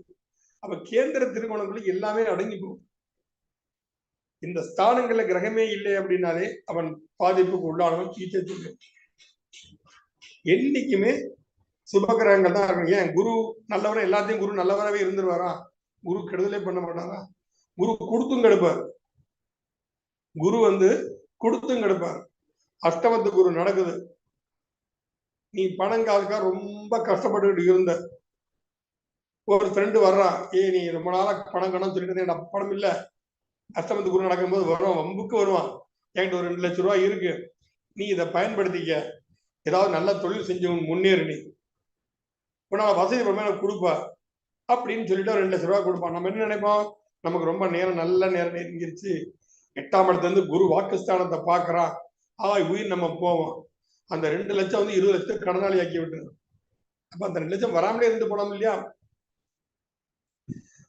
அப்ப கேந்திர திரிகோணங்கள் எல்லாமே அடங்கி போகும். இந்த ஸ்தானங்கள்ல கிரகமே இல்லை அப்படின்னாலே அவன் பாதிப்புக்கு உள்ளானவன். என்னைக்குமே சுபகிரகங்கள் தான் இருக்கும். ஏன் குரு நல்லவரை எல்லாத்தையும் குரு நல்லவராகவே இருந்துருவாரா? குரு கெடுதலே பண்ண மாட்டாரா? குரு கொடுத்தும் கெடுப்பார். குரு கொடுத்தும் கெடுப்பார். அஷ்டமத்து குரு நடக்குது. நீ பணம் காசுக்கா ரொம்ப கஷ்டப்பட்டுக்கிட்டு இருந்த ஒரு ஃப்ரெண்டு வர்றான், நீ ரொம்ப நாளா பணம் கணம் சொல்லிட்டு பணம் இல்ல, அஷ்டமத்து குரு நடக்கும்போது வரும், வம்புக்கு வருவான். என்கிட்ட ஒரு 2 லட்சம் ரூபாய் இருக்கு, நீ இதை பயன்படுத்திக்க, ஏதாவது நல்ல தொழில் செஞ்சு முன்னேறு, நீ உன்ன வசதி மேல கொடுப்பா அப்படின்னு சொல்லிட்டு 2 லட்சம் ரூபாய் கொடுப்பான். நம்ம என்ன நினைப்போம்? நமக்கு ரொம்ப நேரம் நல்ல நேரம் நெருங்கிருச்சு, 8ஆம் இடத்துல குரு வாக்குஸ்தானத்தை பாக்குறான், உயிர் நம்ம போவோம். அந்த 2 லட்சம் 20 லட்சத்துக்கு கடனாளி ஆக்கி விட்டுரு. அப்ப அந்த 2 லட்சம் வராமலே இருந்து போனோம் இல்லையா?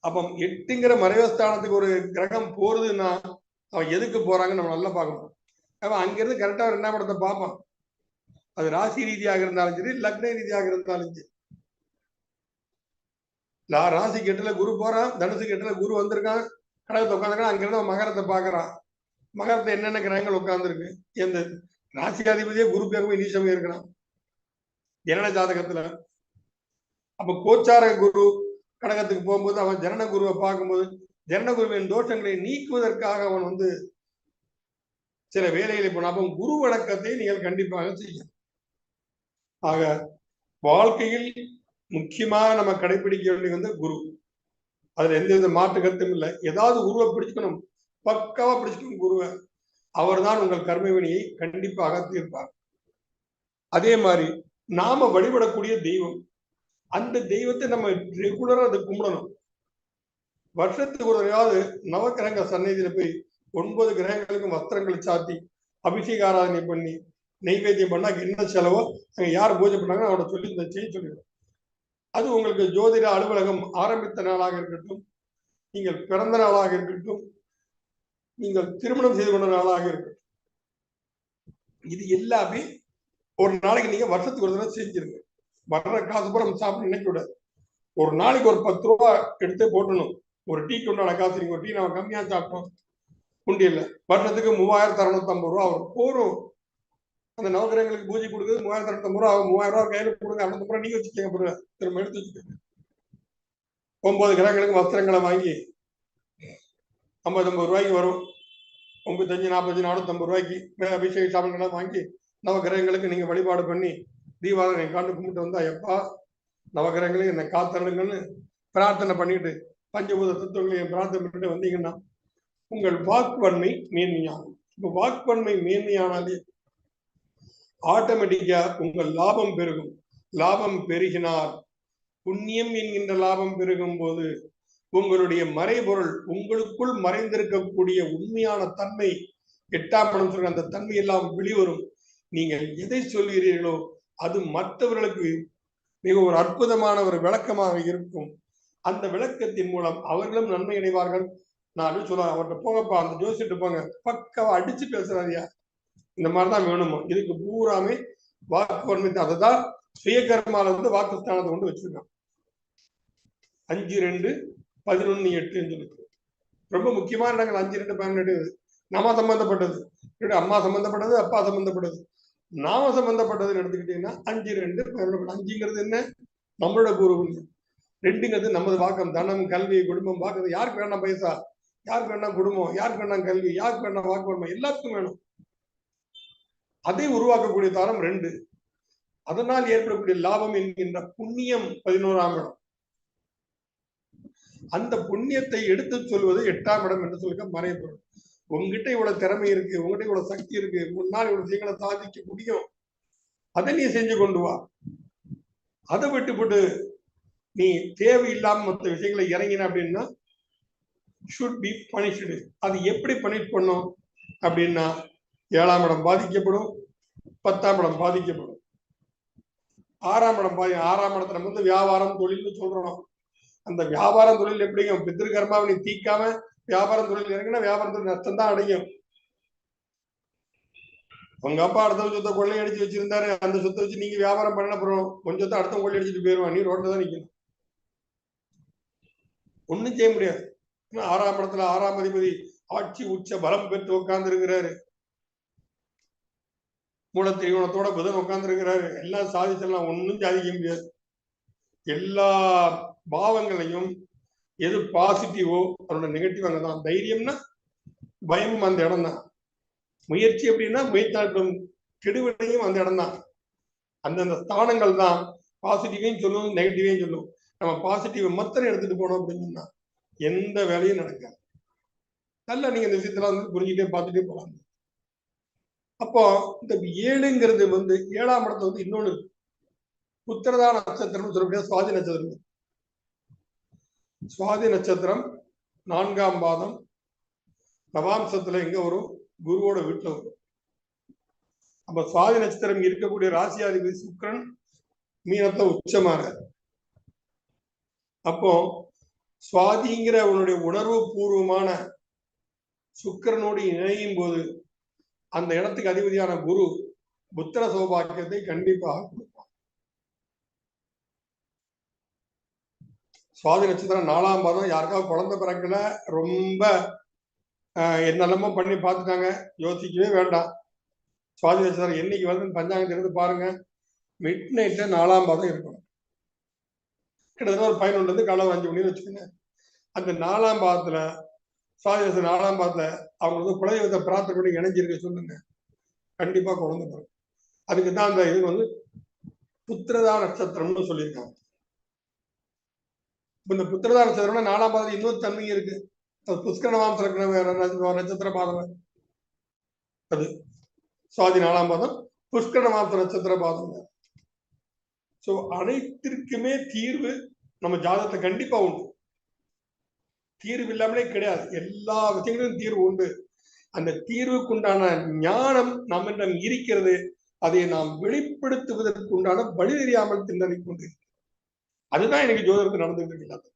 அப்ப 8ங்கிற மறைவஸ்தானத்துக்கு ஒரு கிரகம் போறதுன்னா அவன் எதுக்கு போறாங்கன்னு நம்ம நல்லா பார்க்கணும். அவன் அங்கிருந்து கரெக்டா 2ஆம் இடத்தை பார்ப்பான். அது ராசி ரீதியாக இருந்தாலும் சரி, லக்ன ரீதியாக இருந்தாலும் சரி. ராசி கெட்டுல குரு போறான், தனுசு கெட்டுல குரு வந்திருக்கான், கடகத்தை உட்காந்துருக்கான். அங்கிருந்து அவன் மகரத்தை பாக்குறான். மகரத்தை என்னென்ன கிரகங்கள் உட்கார்ந்துருக்கு? எந்த ராசியாதிபதியே குரு பேருமே நீச்சமே இருக்கிறான் ஜனன ஜாதகத்துல. அப்ப கோச்சார குரு கடகத்துக்கு போகும்போது அவன் ஜனன குருவை பார்க்கும்போது ஜனன குருவின் தோஷங்களை நீக்குவதற்காக அவன் சில வேலைகளை போன. அப்போ குரு வணக்கத்தை நீங்கள் கண்டிப்பாக செய்யணும். ஆக வாழ்க்கையில் முக்கியமாக நம்ம கடைபிடிக்க வேண்டியது குரு. அதுல எந்தவித மாற்று கருத்தும் இல்லை. ஏதாவது குருவை பிடிச்சுக்கணும், பக்காவா பிடிச்சுக்கணும் குருவை. அவர் தான் உங்கள் கர்மவினியை கண்டிப்பாக தீர்ப்பார். அதே மாதிரி நாம வழிபடக்கூடிய தெய்வம், அந்த தெய்வத்தை நம்ம ரெகுலரா அதை கும்பிடணும். வருஷத்துக்கு ஒரு தடவையாவது நவக்கிரக சன்னதியில போய் 9 கிரகங்களுக்கும் வஸ்திரங்களை சாத்தி அபிஷேக ஆராதனை பண்ணி நெய்வேத்தியம் பண்ணா என்ன செலவோ அங்க யார் பூஜை பண்ணாங்க அவட சொல்லி இந்த செய்ய சொல்லிடும். அது உங்களுக்கு ஜோதிட அலுவலகம் ஆரம்பித்த நாளாக இருக்கட்டும், நீங்கள் பிறந்த நாளாக இருக்கட்டும், நீங்கள் திருமணம் செய்து கொண்ட நாளாக இருக்கட்டும், இது எல்லாமே ஒரு நாளைக்கு நீங்க வருஷத்துக்கு ஒரு தடவை செஞ்சிருங்க. வர்ற காசு கூட நம்ம சாப்பிட நினைக்க கூடாது. ஒரு நாளைக்கு ஒரு 10 ரூபா எடுத்து போட்டணும். ஒரு டீக்கு உண்டான காசு, நீங்க ஒரு டீ நம்ம கம்மியா சாப்பிட்டோம் உண்டியல்ல, வருஷத்துக்கு 3650 ரூபா வரும். போறோம். அந்த நவகிரகங்களுக்கு பூஜை கொடுக்குறது 3650 ரூபா ஆகும். 3000 ரூபா கையில கொடுங்க, 200 ரூபா நீங்க வச்சுக்கோங்க, திரும்ப எடுத்து வச்சுக்கோங்க. 9 கிரகங்களுக்கு வஸ்திரங்களை வாங்கி 50 ரூபாய்க்கு வரும். 35, 40, 450 ரூபாய்க்கு அபிஷேக சாதனங்களை வாங்கி நவகிரகங்களுக்கு நீங்க வழிபாடு பண்ணி தீபாவளி காண்டு கும்பிட்டு வந்தா, எப்பா நவகிரகங்களையும் என்னை காத்தருங்கன்னு பிரார்த்தனை பண்ணிட்டு பஞ்சபூத தத்துவங்களையும் பிரார்த்தனை பண்ணிட்டு வந்தீங்கன்னா உங்கள் வாக்குவன்மை மேன்மையாகும். இப்ப வாக்குவன்மை மேன்மையானாலே ஆட்டோமேட்டிக்கா உங்கள் லாபம் பெருகும். லாபம் பெருகினால் புண்ணியம் என்கின்ற லாபம் பெருகும் போது உங்களுடைய மறைபொருள், உங்களுக்குள் மறைந்திருக்கக்கூடிய உண்மையான தன்மை, 8ஆம் இடம் சொல்ற அந்த தன்மை எல்லாம் வெளிவரும். நீங்கள் எதை சொல்கிறீர்களோ அது மற்றவர்களுக்கு மிக ஒரு அற்புதமான ஒரு விளக்கமாக இருக்கும். அந்த விளக்கத்தின் மூலம் அவர்களும் நன்மை அடைவார்கள். நான் சொல்லுவேன், அவர்கிட்ட போங்கப்பா, அந்த ஜோசிட்டு போங்க, பக்காவா அடிச்சு பேசுறாரியா, இந்த மாதிரிதான் வேணுமோ. இதுக்கு பூராமே வாக்கு வன்மை. அதுதான் சுயகர்மால வாக்குஸ்தானத்தை கொண்டு வச்சிருக்கான். 5-2-11-8 ரொம்ப முக்கியமான இடங்கள் 5-2-18 நாம சம்பந்தப்பட்டது, அம்மா சம்பந்தப்பட்டது, அப்பா சம்பந்தப்பட்டது. நாம சம்பந்தப்பட்டதுன்னு எடுத்துக்கிட்டீங்கன்னா 5-2-11. 5ங்கிறது என்ன? நம்மளோட பூர்வ புண்ணியம். 2ங்கிறது நமது வாக்கம், தனம், கல்வி, குடும்பம். வாக்குறது யாருக்கு வேண்டாம் பைசா, யாருக்கு வேண்டாம் குடும்பம், யாருக்கு வேண்டாம் கல்வி, யாருக்கு வேண்டாம் வாக்குவன்மை, எல்லாத்துக்கும் வேணும். அதை உருவாக்கக்கூடிய தாரம் 2. அதனால் ஏற்படக்கூடிய லாபம் என்கின்ற புண்ணியம் 11ஆம் இடம். அந்த புண்ணியத்தை எடுத்து சொல்வது 8ஆம் இடம் என்று சொல்லுங்க மறைப்படும். உங்ககிட்ட இவ்வளவு திறமை இருக்கு, உங்ககிட்ட இவ்வளவு சக்தி இருக்கு, முன்னால் இவ்வளவு விஷயங்களை சாதிக்க முடியும், அதை நீ செஞ்சு கொண்டு வா. அதை விட்டுப்பட்டு நீ தேவையில்லாம மற்ற விஷயங்களை இறங்கின அப்படின்னா should be punished. அது எப்படி பனிஷ் பண்ணும் அப்படின்னா 7ஆம் இடம் பாதிக்கப்படும், 10ஆம் இடம் பாதிக்கப்படும், 6ஆம் இடம் 6ஆம் இடத்துல நம்ம வந்து வியாபாரம் தொழில்னு சொல்றோம். அந்த வியாபாரம் தொழில் எப்படிங்க? பித்திருக்கர்மாவை நீ தீக்காம வியாபாரம் தொழில் இறங்கினா வியாபாரம் தொழில் நஷ்டம் தான் அடையும். உங்க அப்பா அடுத்த சொத்தை கொள்ளையடிச்சு வச்சிருந்தாரு, அந்த சொத்தை வச்சு நீங்க வியாபாரம் பண்ண போறோம், கொஞ்சத்தை அடுத்த கொள்ளையடிச்சிட்டு போயிருவான், நீ ரோட்ல தான் நிக்கணும், ஒண்ணும் செய்ய முடியாது. 6ஆம் இடத்துல 6ஆம் அதிபதி ஆட்சி உச்ச பலம் பெற்று உட்கார்ந்து இருக்கிறாரு, மூல திரிகோணத்தோட புதன் உட்கார்ந்து இருக்கிறாரு. எல்லாம் சாதிச்சலாம், ஒன்னும் சாதிக்க முடியாது. எல்லா பாவங்களையும் எது பாசிட்டிவோ அதோட நெகட்டிவ் அங்கதான். தைரியம்னா பயமும் அந்த இடம் தான். முயற்சி அப்படின்னா முயற்சி கெடுவினையும் அந்த இடம் தான். அந்தந்த ஸ்தானங்கள் தான் பாசிட்டிவையும் சொல்லும், நெகட்டிவையும் சொல்லும். நம்ம பாசிட்டிவ் மாத்திரம் எடுத்துட்டு போனோம் அப்படின்னு சொன்னா எந்த வேலையும் நடக்காது. நல்லா நீங்க இந்த விஷயத்துல வந்து புரிஞ்சுட்டே பார்த்துட்டே போலாம். அப்போ இந்த 7ங்கிறது வந்து 7ஆம் இடத்துல வந்து இன்னொன்னு புத்திரதா நட்சத்திரம் சொல்லக்கூடிய சுவாதி நட்சத்திரம். சுவாதி நட்சத்திரம் 4ஆம் பாதம் நவாம்சத்துல எங்க வரும்? குருவோட வீட்டுல வரும். அப்ப சுவாதி நட்சத்திரம் இருக்கக்கூடிய ராசியாதிபதி சுக்கிரன் மீனத்துல உச்சமாறார். அப்போ சுவாதிங்கிற உன்னுடைய உணர்வு பூர்வமான சுக்கிரனோடு இணையும் போது அந்த இடத்துக்கு அதிபதியான குரு புத்திர சௌபாக்கியத்தை கண்டிப்பாக கொடுப்பான். சுவாதி நட்சத்திரம் 4ஆம் பாதம் யாருக்காவது குழந்தை பிறக்கல, ரொம்ப என்னெல்லாமோ பண்ணி பார்த்துட்டாங்க, யோசிக்கவே வேண்டாம். சுவாதி நட்சத்திரம் என்னைக்கு வந்து பஞ்சாங்கத்தை எடுத்து பாருங்க, மிட் நைட்ல 4ஆம் பாதம் இருக்கணும். கிட்டத்தட்ட ஒரு 11 காலை 5 மணி வச்சுக்கோங்க. அந்த 4ஆம் பாதத்துல சுவாதி நட்சத்திரம் 4ஆம் பாதத்துல அவங்க வந்து குலதெய்வத்தை பிரார்த்தனை பண்ணி இணைஞ்சிருக்க சொல்லுங்க, கண்டிப்பா குழந்தை பிறகு. அதுக்கு தான் அந்த இது வந்து புத்திரதா நட்சத்திரம்னு சொல்லியிருக்காங்க. இந்த புத்திரதா நட்சத்திரம்னா 4ஆம் பாதம் இன்னொரு தன்மை இருக்கு. புஷ்கரமாம் நட்சத்திர பாதம் அது சுவாதி 4ஆம் பாதம், புஷ்கரமாம் நட்சத்திர பாதம். சோ அனைத்திற்குமே தீர்வு நம்ம ஜாதகத்தை கண்டிப்பா உண்டு. தீர்வு இல்லாமலே கிடையாது, எல்லா விஷயங்களும் தீர்வு உண்டு. அந்த தீர்வுக்குண்டான ஞானம் நம்மிடம் இருக்கிறது. அதை நாம் வெளிப்படுத்துவதற்கு உண்டான வழி தெரியாமல் திண்டனை கொண்டு, அதுதான் எனக்கு ஜோதிடத்தில் நடந்துட்டு இருக்கு.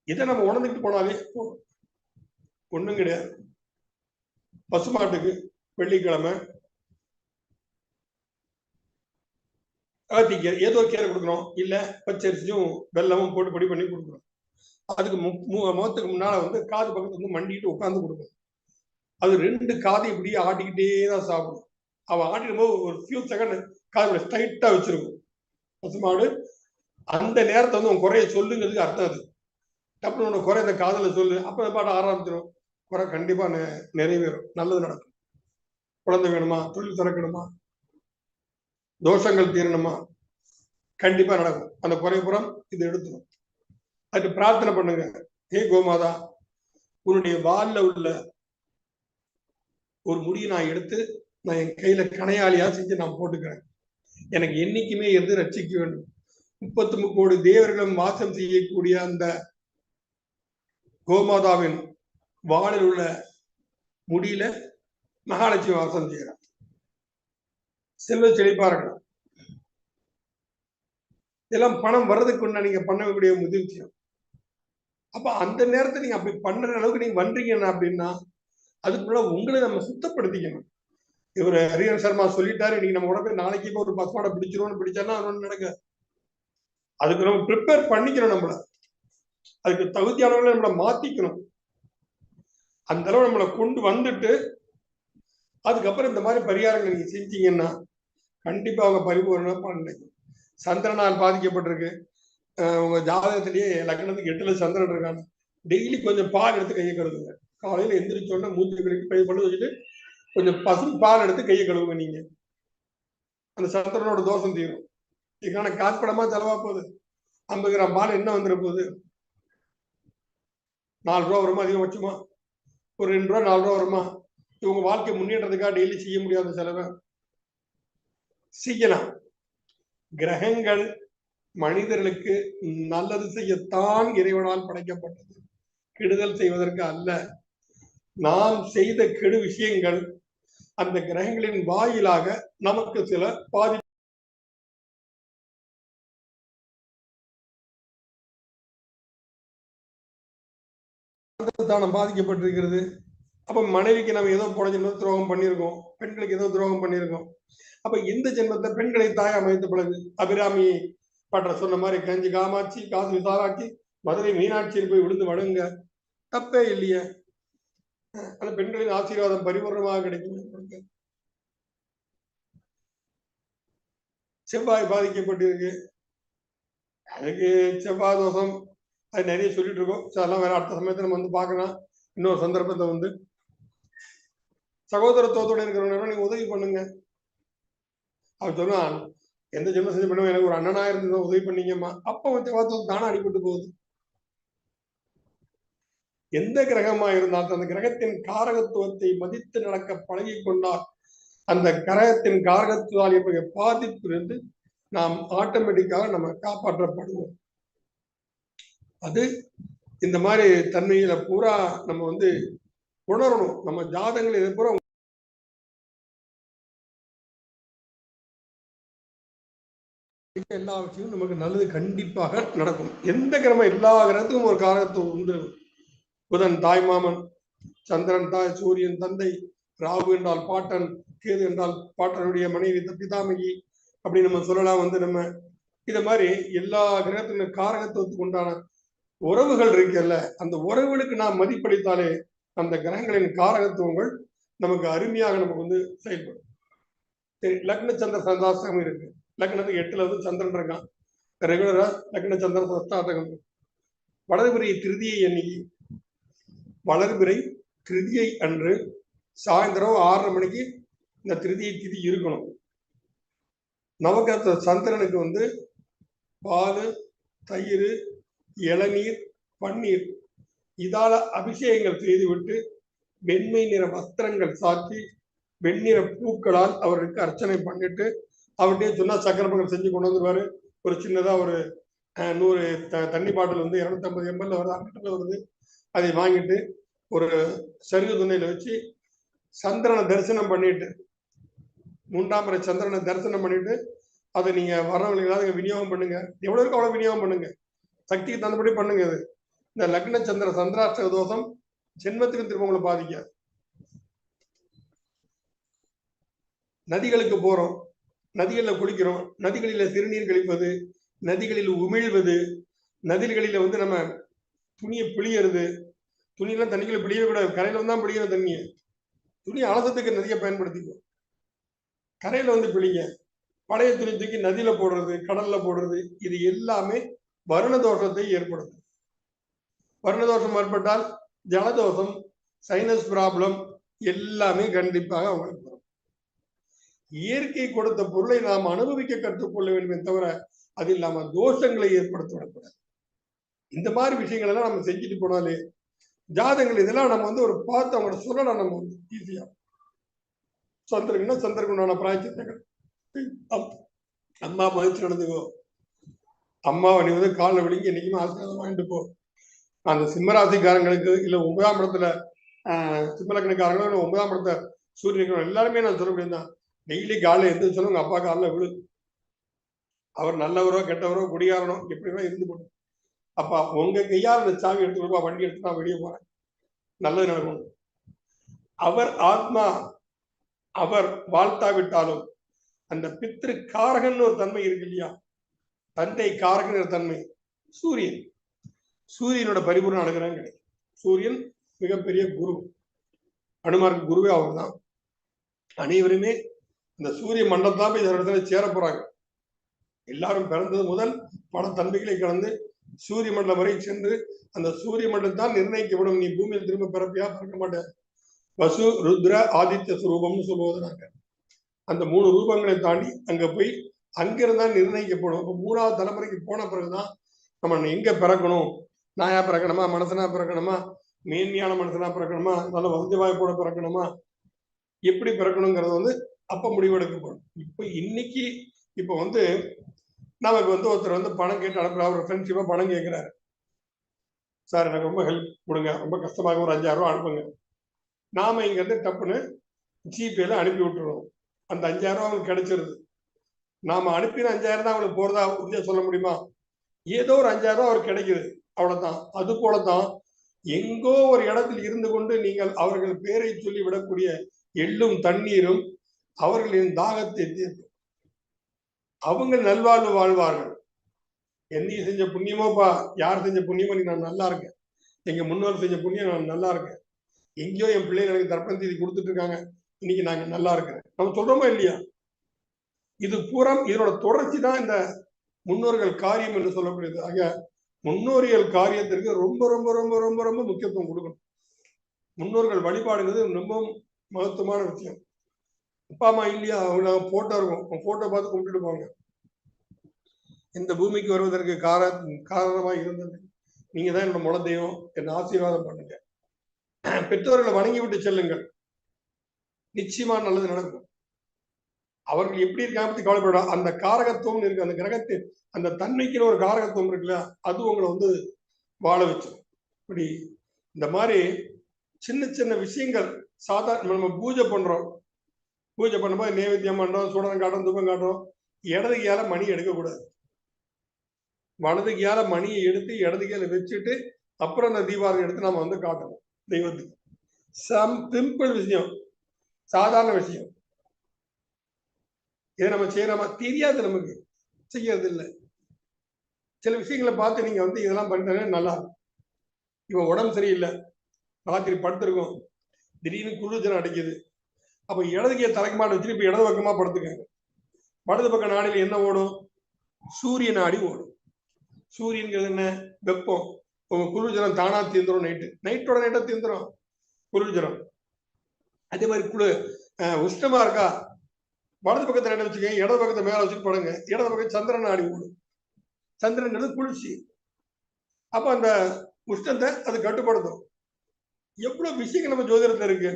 இதை நம்ம உணர்ந்துட்டு போனாலே ஒண்ணும் கிடையாது. பசுமாட்டுக்கு வெள்ளிக்கிழமை அகத்திக்கீரை ஏதோ கீரை கொடுக்குறோம், இல்ல பச்சரிசியும் வெல்லமும் போட்டு பொடி பண்ணி கொடுக்குறோம். அதுக்கு முகத்துக்கு முன்னால வந்து காது பக்கத்துல வந்து மண்டிட்டு உட்கார்ந்து கொடுக்கும். அது 2 காது இப்படியே ஆட்டிக்கிட்டே தான் சாப்பிடும். அவன் ஆட்டிடும் போது ஒரு ஃபியூ செகண்ட் காது ஸ்ட்ரைட்டா வச்சிருக்கும் பசுமாடு. அந்த நேரத்தை வந்து உன் குறைய சொல்லுங்கிறதுக்கு அர்த்தம் அது. டப்புனு உன்னை குறை இந்த காதல சொல்லு, அப்ப பாட்ட ஆரம்பிச்சிடும். குறை கண்டிப்பா நிறைவேறும், நல்லது நடக்கும். குழந்தை வேணுமா, தொழில் திறக்கணுமா, தோஷங்கள் தீரணுமா, கண்டிப்பா நடக்கும். அந்த குறைபுறம் இது எடுத்துடும். அதுக்கு பிரார்த்தனை பண்ணுங்க. ஹே கோமாதா, உன்னுடைய வால்ல உள்ள ஒரு முடியை நான் எடுத்து நான் என் கையில கணையாளியா செஞ்சு நான் போட்டுக்கிறேன். எனக்கு என்னைக்குமே இருந்து ரட்சிக்க வேண்டும். 33 கோடி தேவர்களும் வாசம் செய்யக்கூடிய அந்த கோமாதாவின் வாளில் உள்ள முடியில மகாலட்சுமி வாசம் செய்கிறார். செல்வ செழிப்பா இருக்கணும். இதெல்லாம் பணம் வர்றதுக்கு நீங்க பண்ணக்கூடிய முதிர்ச்சியம். அப்ப அந்த நேரத்தை நீங்க அப்படி பண்ற அளவுக்கு நீங்க பண்றீங்க அப்படின்னா அதுக்குள்ள உங்களை நம்ம சுத்தப்படுத்திக்கணும். இவர் ஹரிஹரன் சர்மா சொல்லிட்டாரு, நீங்க நம்ம உடம்பு நாளைக்கு ஒரு பசுமாடை பிடிச்சிருவோம்னு பிடிச்சாருன்னா அது ஒண்ணு நடக்க. அதுக்கு நம்ம ப்ரிப்பேர் பண்ணிக்கணும். நம்மள அதுக்கு தகுதியானவங்களை நம்மளை மாத்திக்கணும். அந்த அளவு நம்மளை கொண்டு வந்துட்டு அதுக்கப்புறம் இந்த மாதிரி பரிகாரங்கள் நீங்க செஞ்சீங்கன்னா கண்டிப்பா அவங்க பரிபூர்ண பலன் கிடைக்கும். சந்திரனால் பாதிக்கப்பட்டிருக்கு, உங்க ஜாதகத்திலேயே லக்னத்துக்கு 8ல சந்திரன் இருக்காங்க, டெய்லி கொஞ்சம் பால் எடுத்து கையை கழுவுங்க. காலையில எந்திரிச்சோன்னா மூஞ்சி கழுவி பண்ணி வச்சுட்டு கொஞ்சம் பசும் பால் எடுத்து கையை கழுவுங்க. நீங்க அந்த சந்திரனோட தோஷம் தீரும். இதுக்கான காற்படமா செலவா போகுது. 50 கிராம் பால் என்ன வந்துட போகுது? 4 ரூபா வருமா? அதிகபட்சமா ஒரு 2 ரூபா 4 ரூபா வருமா? இவங்க வாழ்க்கை முன்னேற்றத்துக்காக டெய்லி செய்ய முடியாத செலவை செய்யலாம். கிரகங்கள் மனிதர்களுக்கு நல்லது செய்யத்தான் இறைவனால் படைக்கப்பட்டது, கெடுதல் செய்வதற்கு அல்ல. நாம் செய்த கெடு விஷயங்கள் அந்த கிரகங்களின் வாயிலாக நமக்கு சில பாதிப்பு தானம் பாதிக்கப்பட்டிருக்கிறது. அப்ப மனைவிக்கு நம்ம ஏதோ போன ஜென்மத்தை துரோகம் பண்ணியிருக்கோம், பெண்களுக்கு ஏதோ துரோகம் பண்ணியிருக்கோம். அப்ப இந்த ஜென்மத்தை பெண்களை தாய் அமைத்த பிறகு அபிராமி பற்ற சொன்ன மாதிரி கஞ்சி காமாட்சி, காசு விசாலாட்சி, மதுரை மீனாட்சியில் போய் விழுந்து வணங்க, தப்பே இல்லையே. அந்த பெண்களின் ஆசீர்வாதம் பரிபூர்ணமாக கிடைக்கும். செவ்வாய் பாதிக்கப்பட்டிருக்கு, அதுக்கு செவ்வாய் தோஷம் அது நிறைய சொல்லிட்டு இருக்கோம். அதெல்லாம் வேற அடுத்த சமயத்தை நம்ம வந்து பார்க்கலாம். இன்னொரு சந்தர்ப்பத்தை வந்து சகோதரத்துவத்தோடு இருக்கிறவங்க நீங்க உதவி பண்ணுங்க. அவர் சொன்னான், எந்த ஜென்ம செஞ்சு பண்ணுவோம், எனக்கு ஒரு அண்ணனா இருந்து உதவி பண்ணீங்கம்மா. அப்ப செவ்வாய் தானே அடிபட்டு போகுது. எந்த கிரகமா இருந்தாலும் அந்த கிரகத்தின் காரகத்துவத்தை மதித்து நடக்க பழகி கொண்டால் அந்த கிரகத்தின் காரகத்துவால் ஏற்படைய பாதிப்பிலிருந்து நாம் ஆட்டோமேட்டிக்காக நம்ம காப்பாற்றப்படுவோம். அது இந்த மாதிரி தன்மையில பூரா நம்ம வந்து உணரணும். நம்ம ஜாதகங்கள் இதை பூரா எல்லா விஷயமும் நமக்கு நல்லது கண்டிப்பாக நடக்கும். எந்த கிரமம் எல்லா கிரகத்துக்கும் ஒரு காரகத்துவம் உண்டு. புதன் தாய்மாமன், சந்திரன் தாய், சூரியன் தந்தை, ராகு என்றால் பாட்டன், கேது என்றால் பாட்டனுடைய மனைவி பிதாமகி, அப்படி நம்ம சொல்லலாம். வந்து நம்ம இத மாதிரி எல்லா கிரகத்தின் காரகத்துவத்துக்கு உண்டான உறவுகள் இருக்குல்ல, அந்த உறவுகளுக்கு நாம் மதிப்பளித்தாலே அந்த கிரகங்களின் காரகத்துவங்கள் நமக்கு அருமையாக நமக்கு வந்து செயல்படும். சரி, லக்ன சந்திர சந்தாசகம் இருக்கு. லக்னத்துக்கு 8ல வந்து சந்திரன் இருக்கான், ரெகுலரா லக்ன சந்திர சஸ்தாசகம். வளர்பிறை திருதியை எண்ணிக்கை, வளர்பிறை திருதியை அன்று சாயந்தரம் 6:30 மணிக்கு இந்த திருதியை திதி இருக்கணும். நவகிரக சந்திரனுக்கு வந்து பால், தயிர், இளநீர், பன்னீர் இதால அபிஷேகங்கள் செய்துவிட்டு வெண்மை நிற வஸ்திரங்கள் சாத்தி வெண்ணிற பூக்களால் அவருக்கு அர்ச்சனை பண்ணிட்டு அவர்கிட்டே சொன்னா சக்கரை பொங்கல் செஞ்சு கொண்டு வந்துருவாரு. ஒரு சின்னதா ஒரு 100 தண்ணி பாட்டில் வந்து 250 ml வருது, 1 வருது. அதை வாங்கிட்டு ஒரு சருகு துணையில வச்சு சந்திரனை தரிசனம் பண்ணிட்டு 3ஆம் முறை சந்திரனை தரிசனம் பண்ணிட்டு அதை நீங்க வரவங்களுக்கு விநியோகம் பண்ணுங்க. எவ்வளவு இருக்கு அவ்வளவு விநியோகம் பண்ணுங்க, சக்திக்கு தந்தபடி பண்ணுங்க. இது இந்த லக்ன சந்திர சந்திராஷ்டக தோஷம் ஜென்மத்துக்கு திரும்ப உங்களை பாதிக்காது. நதிகளுக்கு போறோம், நதிகளில் குளிக்கிறோம், நதிகளில் சிறுநீர் கழிப்பது, நதிகளில் உமிழ்வது, நதிகளில வந்து நம்ம துணியை பிழியறது. துணியெல்லாம் தண்ணிக்குள்ள பிழியவே கூடாது, கரையில தான் பிழியணும் தண்ணியை. துணி அலசத்துக்கு நதியை பயன்படுத்திக்கும், கரையில வந்து பிழிங்க. பழைய துணி தூக்கி நதியில போடுறது, கடல்ல போடுறது, இது எல்லாமே வருண தோஷத்தை ஏற்படுத்தும். வருண தோஷம் ஏற்பட்டால் ஜலதோஷம், சைனஸ் ப்ராப்ளம் எல்லாமே கண்டிப்பாக அவங்களுக்கு வரும். இயற்கை கொடுத்த பொருளை நாம் அனுபவிக்க கற்றுக்கொள்ள வேண்டுமே தவிர அது இல்லாம தோஷங்களை ஏற்படுத்த விடக்கூடாது. இந்த மாதிரி விஷயங்கள் எல்லாம் நம்ம செஞ்சுட்டு போனாலே ஜாதகங்கள் இதெல்லாம் நம்ம வந்து ஒரு பார்த்து அவங்களோட சொல்லலாம். நம்ம வந்து ஈஸியா சந்திரகுன்னா சந்திரகுண்டான பிராய்ச்சித்தங்கள். அம்மா மதிச்சு நடந்துக்கோ, அம்மாவை நீ வந்து காலில் விழுங்கி என்னைக்குமே ஆசீர்வாதம் வாங்கிட்டு போ. அந்த சிம்மராசிக்காரங்களுக்கு இல்ல 9ஆம் இடத்துல சிம்மலக்கணக்காரங்களும் இல்ல 9ஆம் இடத்த சூரியன் எல்லாருமே நான் சொல்ல முடியும் தான். டெய்லி காலையில் எந்த சொல்ல உங்க அப்பா காலில் விழு. அவர் நல்லவரோ கெட்டவரோ குடியாரனோ எப்படின்னா இருந்து போடும். அப்பா உங்க கையால் அந்த சாவி எடுத்து கொடுப்பா, வண்டி எடுத்து நான் வெளியே போறேன், நல்லது நடக்கணும். அவர் ஆத்மா அவர் வாழ்த்தாவிட்டாலும் அந்த பித்ரு காரகன்னு ஒரு தன்மை இருக்கு இல்லையா, தந்தை காரகங்கிற தன்மை சூரியன். சூரியனோட பரிபூர்ண அனுகிரகம் கிடைக்கும். சூரியன் மிகப்பெரிய குரு. அனுமாருக்கு குருவே அவர் தான். அனைவருமே இந்த சூரிய மண்டலத்தான் போய் இடத்துல சேர போறாங்க. எல்லாரும் பிறந்தது முதல் பல தன்மைகளை கலந்து சூரிய மண்டலம் வரை சென்று அந்த சூரிய மண்டலம் தான் நிர்ணயிக்கப்படும். நீ பூமியில் திரும்ப பிறப்பியா பிறக்க மாட்டேன். வசு ருத்ர ஆதித்ய சுரூபம்னு சொல்லுவது நாங்க. அந்த 3 ரூபங்களை தாண்டி அங்க போய் அங்கிருந்தான் நிர்ணயிக்கப்படும். இப்போ 3வது தலைமுறைக்கு போன பிறகுதான் நம்ம எங்க பிறக்கணும், நாயா பிறக்கணுமா, மனசனா பிறக்கணுமா, மேன்மையான மனசனா பிறக்கணுமா, நல்ல வசதி வாய்ப்போட பிறக்கணுமா, எப்படி பிறக்கணுங்கிறது வந்து அப்ப முடிவெடுக்கப்படும். இப்போ இன்னைக்கு இப்போ வந்து நமக்கு வந்து ஒருத்தர் வந்து பணம் கேட்டு அனுப்புற, அவர் ஃப்ரெண்ட்ஷிப்பா பணம் கேட்கிறாரு. சார் எனக்கு ரொம்ப ஹெல்ப் கொடுங்க, ரொம்ப கஷ்டமாக ஒரு 5000 ரூபா அனுப்புங்க. நாம இங்க இருந்து டப்புன்னு ஜிபேல அனுப்பி விட்டுருவோம். அந்த 5000 ரூபா அவங்களுக்கு கிடைச்சிருது. நாம அனுப்பின 5000 தான் அவங்களுக்கு போறதா உறுதியா சொல்ல முடியுமா? ஏதோ ஒரு 5000 ரூபா அவருக்கு கிடைக்குது, அவ்வளவுதான். அது போலதான் எங்கோ ஒரு இடத்தில் இருந்து கொண்டு நீங்கள் அவர்கள் பேரை சொல்லி விடக்கூடிய எள்ளும் தண்ணீரும் அவர்களின் தாகத்தை தீர்க்கும். அவங்க நல்வாழ்வு வாழ்வார்கள். என்னைக்கு செஞ்ச புண்ணியமோப்பா, யார் செஞ்ச புண்ணியமோ நீ நான் நல்லா இருக்கேன், எங்க முன்னோர் செஞ்ச புண்ணியம் நான் நல்லா இருக்கேன், எங்கேயோ என் பிள்ளைங்க எனக்கு தர்ப்பண தீதி கொடுத்துட்டு இருக்காங்க, இன்னைக்கு நாங்க நல்லா இருக்கிறேன், நம்ம சொல்றோமா இல்லையா? இது பூரம் இதனோட தொடர்ச்சி தான் இந்த முன்னோர்கள் காரியம் என்று சொல்லக்கூடியது. ஆக முன்னோரியல் காரியத்திற்கு ரொம்ப ரொம்ப ரொம்ப ரொம்ப ரொம்ப முக்கியத்துவம் கொடுக்கணும். முன்னோர்கள் வழிபாடுங்கிறது ரொம்ப மகத்துவமான விஷயம். அப்பா அம்மா இல்லையா, அவங்க போட்டோ இருக்கும், போட்டோ பார்த்து கும்பிட்டுட்டு போங்க. இந்த பூமிக்கு வருவதற்கு காரணமாக இருந்தது நீங்க தான் என்னோட முள தெய்வம், என்ன ஆசீர்வாதம் பண்ணுங்க. பெற்றோர்களை வணங்கி விட்டு செல்லுங்கள், நிச்சயமா நல்லது நடக்கும். அவர்கள் எப்படி இருக்காங்க பத்தி கவலைப்பட, அந்த காரகத்துவம் இருக்கு, அந்த கிரகத்தின் அந்த தன்மைக்குன்னு ஒரு காரகத்துவம் இருக்குல்ல, அது உங்களை வந்து வாழ வச்சு. இப்படி இந்த மாதிரி சின்ன சின்ன விஷயங்கள் சாதாரண நம்ம பூஜை பண்றோம், பூஜை பண்ணும்போது நைவேத்தியம் பண்றோம், சூடனம் காட்டுறோம், தூக்கம் காட்டுறோம், இடது கையால மணி எடுக்கக்கூடாது. வலது கையால மணியை எடுத்து இடது கையில வச்சுட்டு அப்புறம் அந்த தீபாவளி எடுத்து நம்ம வந்து காட்டணும் தெய்வத்துக்கு. சிம்பிள் விஷயம், சாதாரண விஷயம். இதை நம்ம செய்யறோமா தெரியாது, நமக்கு செய்யறது இல்லை. சில விஷயங்களை பார்த்து நீங்க வந்து இதெல்லாம் பண்ணிட்டே நல்லா இருக்கும். இவன் உடம்பு சரியில்லை, ராத்திரி படுத்திருக்கோம், திடீர்னு குளிர்ஜனம் அடிக்குது, அப்ப இடது கையை தலைக்கு மாட்ட வச்சுட்டு இப்ப இடது பக்கமா படுத்துக்கங்க. வலது பக்கம் நாடியில் என்ன ஓடும்? சூரிய நாடி ஓடும். சூரியன்கிறது என்ன? வெப்பம். உங்க குளிர்ஜனம் தானா தீர்ந்துடும். நைட்டோட நைட்டா தீர்ந்துடும் குளிர்ஜனம். அதே மாதிரி உஷ்ணமா இருக்கா, வலது பக்கத்தை நட வச்சுக்கோங்க, இடது பக்கத்தை மேல வச்சுட்டு படுங்க. இடது பக்கம் சந்திரன் நாடி ஓடும். சந்திரன்றது குளிர்ச்சி. அப்ப அந்த உஷ்ணத்தை அது கட்டுப்படுத்தும். எவ்வளவு விஷயங்கள் நம்ம ஜோதிடத்துல இருக்கு.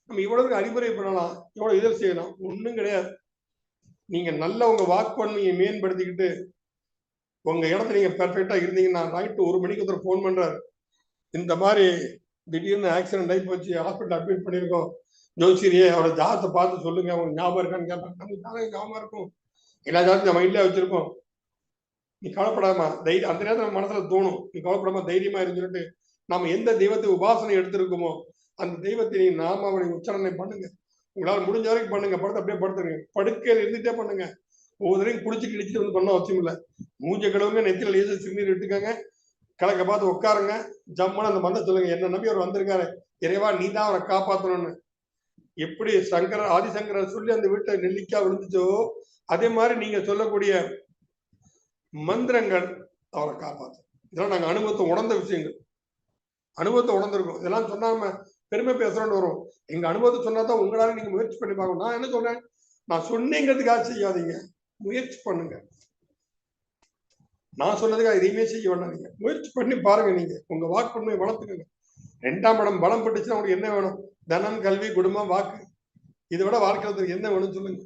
நம்ம இவ்வளவு அறிமுறை பண்ணலாம், எவ்வளவு இதை செய்யலாம், ஒண்ணும் கிடையாது. நீங்க நல்ல உங்க வாக்குவன்மையை மேம்படுத்திக்கிட்டு உங்க இடத்துல நீங்க பெர்ஃபெக்டா இருந்தீங்கன்னா, நைட்டு 1 மணிக்கு ஒருத்தர் போன் பண்றாரு, இந்த மாதிரி திடீர்னு ஆக்சிடென்ட் ஆகி போச்சு, ஹாஸ்பிட்டல் அட்மிட் பண்ணியிருக்கோம், ஜோசியரியே அவரோட ஜாதத்தை பார்த்து சொல்லுங்க, அவங்க ஞாபகம் இருக்கான்னு கேட்பாங்க. நமக்கு ஜாதகம் ஞாபகம் இருக்கும், எல்லா ஜாதத்தையும் நம்ம வீட்டிலே வச்சிருக்கோம், நீ கவலைப்படாம தைரியம். அந்த நேரத்தில் நம்ம மனசுல தோணும், நீ கவலைப்படாம தைரியமா இருந்துட்டு நாம எந்த தெய்வத்தை உபாசனை எடுத்திருக்கோமோ அந்த தெய்வத்தை நீ நாமாவளி உச்சாரணை பண்ணுங்க. உங்களால் முடிஞ்ச வரைக்கும் பண்ணுங்க. படுத்து அப்படியே படுத்துருங்க, படுக்கையில் இருந்துட்டே பண்ணுங்க. ஒவ்வொரு தரையும் குளிச்சு கிழிச்சிட்டு வந்து பண்ண அவசியம் இல்லை. மூஞ்ச கடவுங்க, நெத்தில லேசர் சிறுநீர் விட்டுக்கங்க, கிழக்க பார்த்து உட்காருங்க, ஜம்முன்னு அந்த மந்திரம் சொல்லுங்க, என்ன நம்பி அவர் வந்திருக்காரு, இறைவா நீ தான் அவரை காப்பாற்றணும்னு. எப்படி சங்கரர் ஆதிசங்கரர் சொல்லி அந்த வீட்டை நெல்லிக்காய் விழுந்துச்சோ, அதே மாதிரி நீங்க சொல்லக்கூடிய மந்திரங்கள் அவரை காப்பாற்றும். இதெல்லாம் நாங்க அனுபவத்தை உணர்ந்த விஷயங்கள், அனுபவத்தை உணர்ந்திருக்கோம். இதெல்லாம் சொன்னாம பெருமை பேசுறோன்னு வரும். எங்க அனுபவத்தை சொன்னாதான் உங்களால நீங்க முயற்சி பண்ணி பார்க்கணும். நான் என்ன சொல்றேன், நான் சொன்னேங்கிறதுக்காக செய்யாதீங்க, முயற்சி பண்ணுங்க. நான் சொன்னதுக்காக எதையுமே செய்ய வேண்டாம், நீங்க முயற்சி பண்ணி பாருங்க. நீங்க உங்க வாக்குண்மையை வளர்த்துக்கங்க. 2ஆம் இடம் பலம் பட்டுச்சுன்னா உங்களுக்கு என்ன வேணும்? தனம், கல்வி, குடும்பம், வாக்கு. இதை விட வாழ்க்கையில் என்ன வேணும்னு சொல்லுங்க.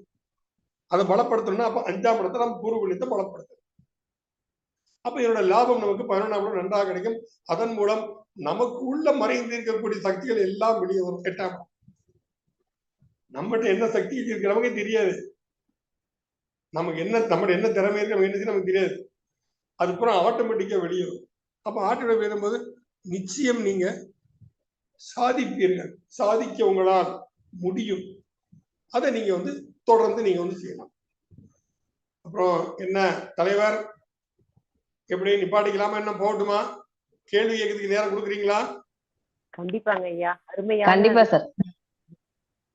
அதை பலப்படுத்தணும்னா அப்ப 5ஆம் இடத்தை நம்ம பூர்வ புண்ணியத்தை பலப்படுத்தணும். அப்ப இதோட லாபம் நமக்கு 11ஆம் இடம் நன்றாக கிடைக்கும். அதன் மூலம் நமக்கு உள்ள மறைந்து இருக்கக்கூடிய சக்திகள் எல்லாம் வெளியே வரும். 8ஆம் இடம் நம்மகிட்ட என்ன சக்தி இருக்கு நமக்கே தெரியாது. நமக்கு என்ன நம்மகிட்ட என்ன திறமை இருக்கு நமக்கு தெரியாது. அதுக்கப்புறம் ஆட்டோமேட்டிக்கா வெளியே வரும். அப்ப ஆட்டோமேட்டிக் வரும்போது நிச்சயம் நீங்க சாதிப்பீர்கள். சாதிக்க உங்களால் முடியும். அதை நீங்க வந்து தொடர்ந்து நீங்க வந்து செய்யலாம். அப்புறம் என்ன தலைவர், எப்படி நிப்பாட்டிக்கலாமா, என்ன போகட்டுமா? கேள்வி கேட்கறதுக்கு நேரம் கொடுக்குறீங்களா? கண்டிப்பாங்க ஐயா. அருமையான கண்டிப்பா சார்.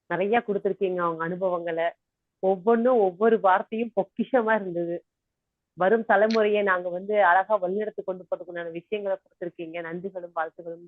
நிறைய கொடுத்திருக்கீங்க உங்க அனுபவங்களை. ஒவ்வொன்றும் ஒவ்வொரு வார்த்தையும் பொக்கிஷமா இருந்தது. வரும் தலைமுறையை நாங்க அழகா வழிநடத்தி கொண்டு போறதுக்குண்டான விஷயங்களை கொடுத்திருக்கீங்க. நன்றிகளும் வாழ்த்துகளும்.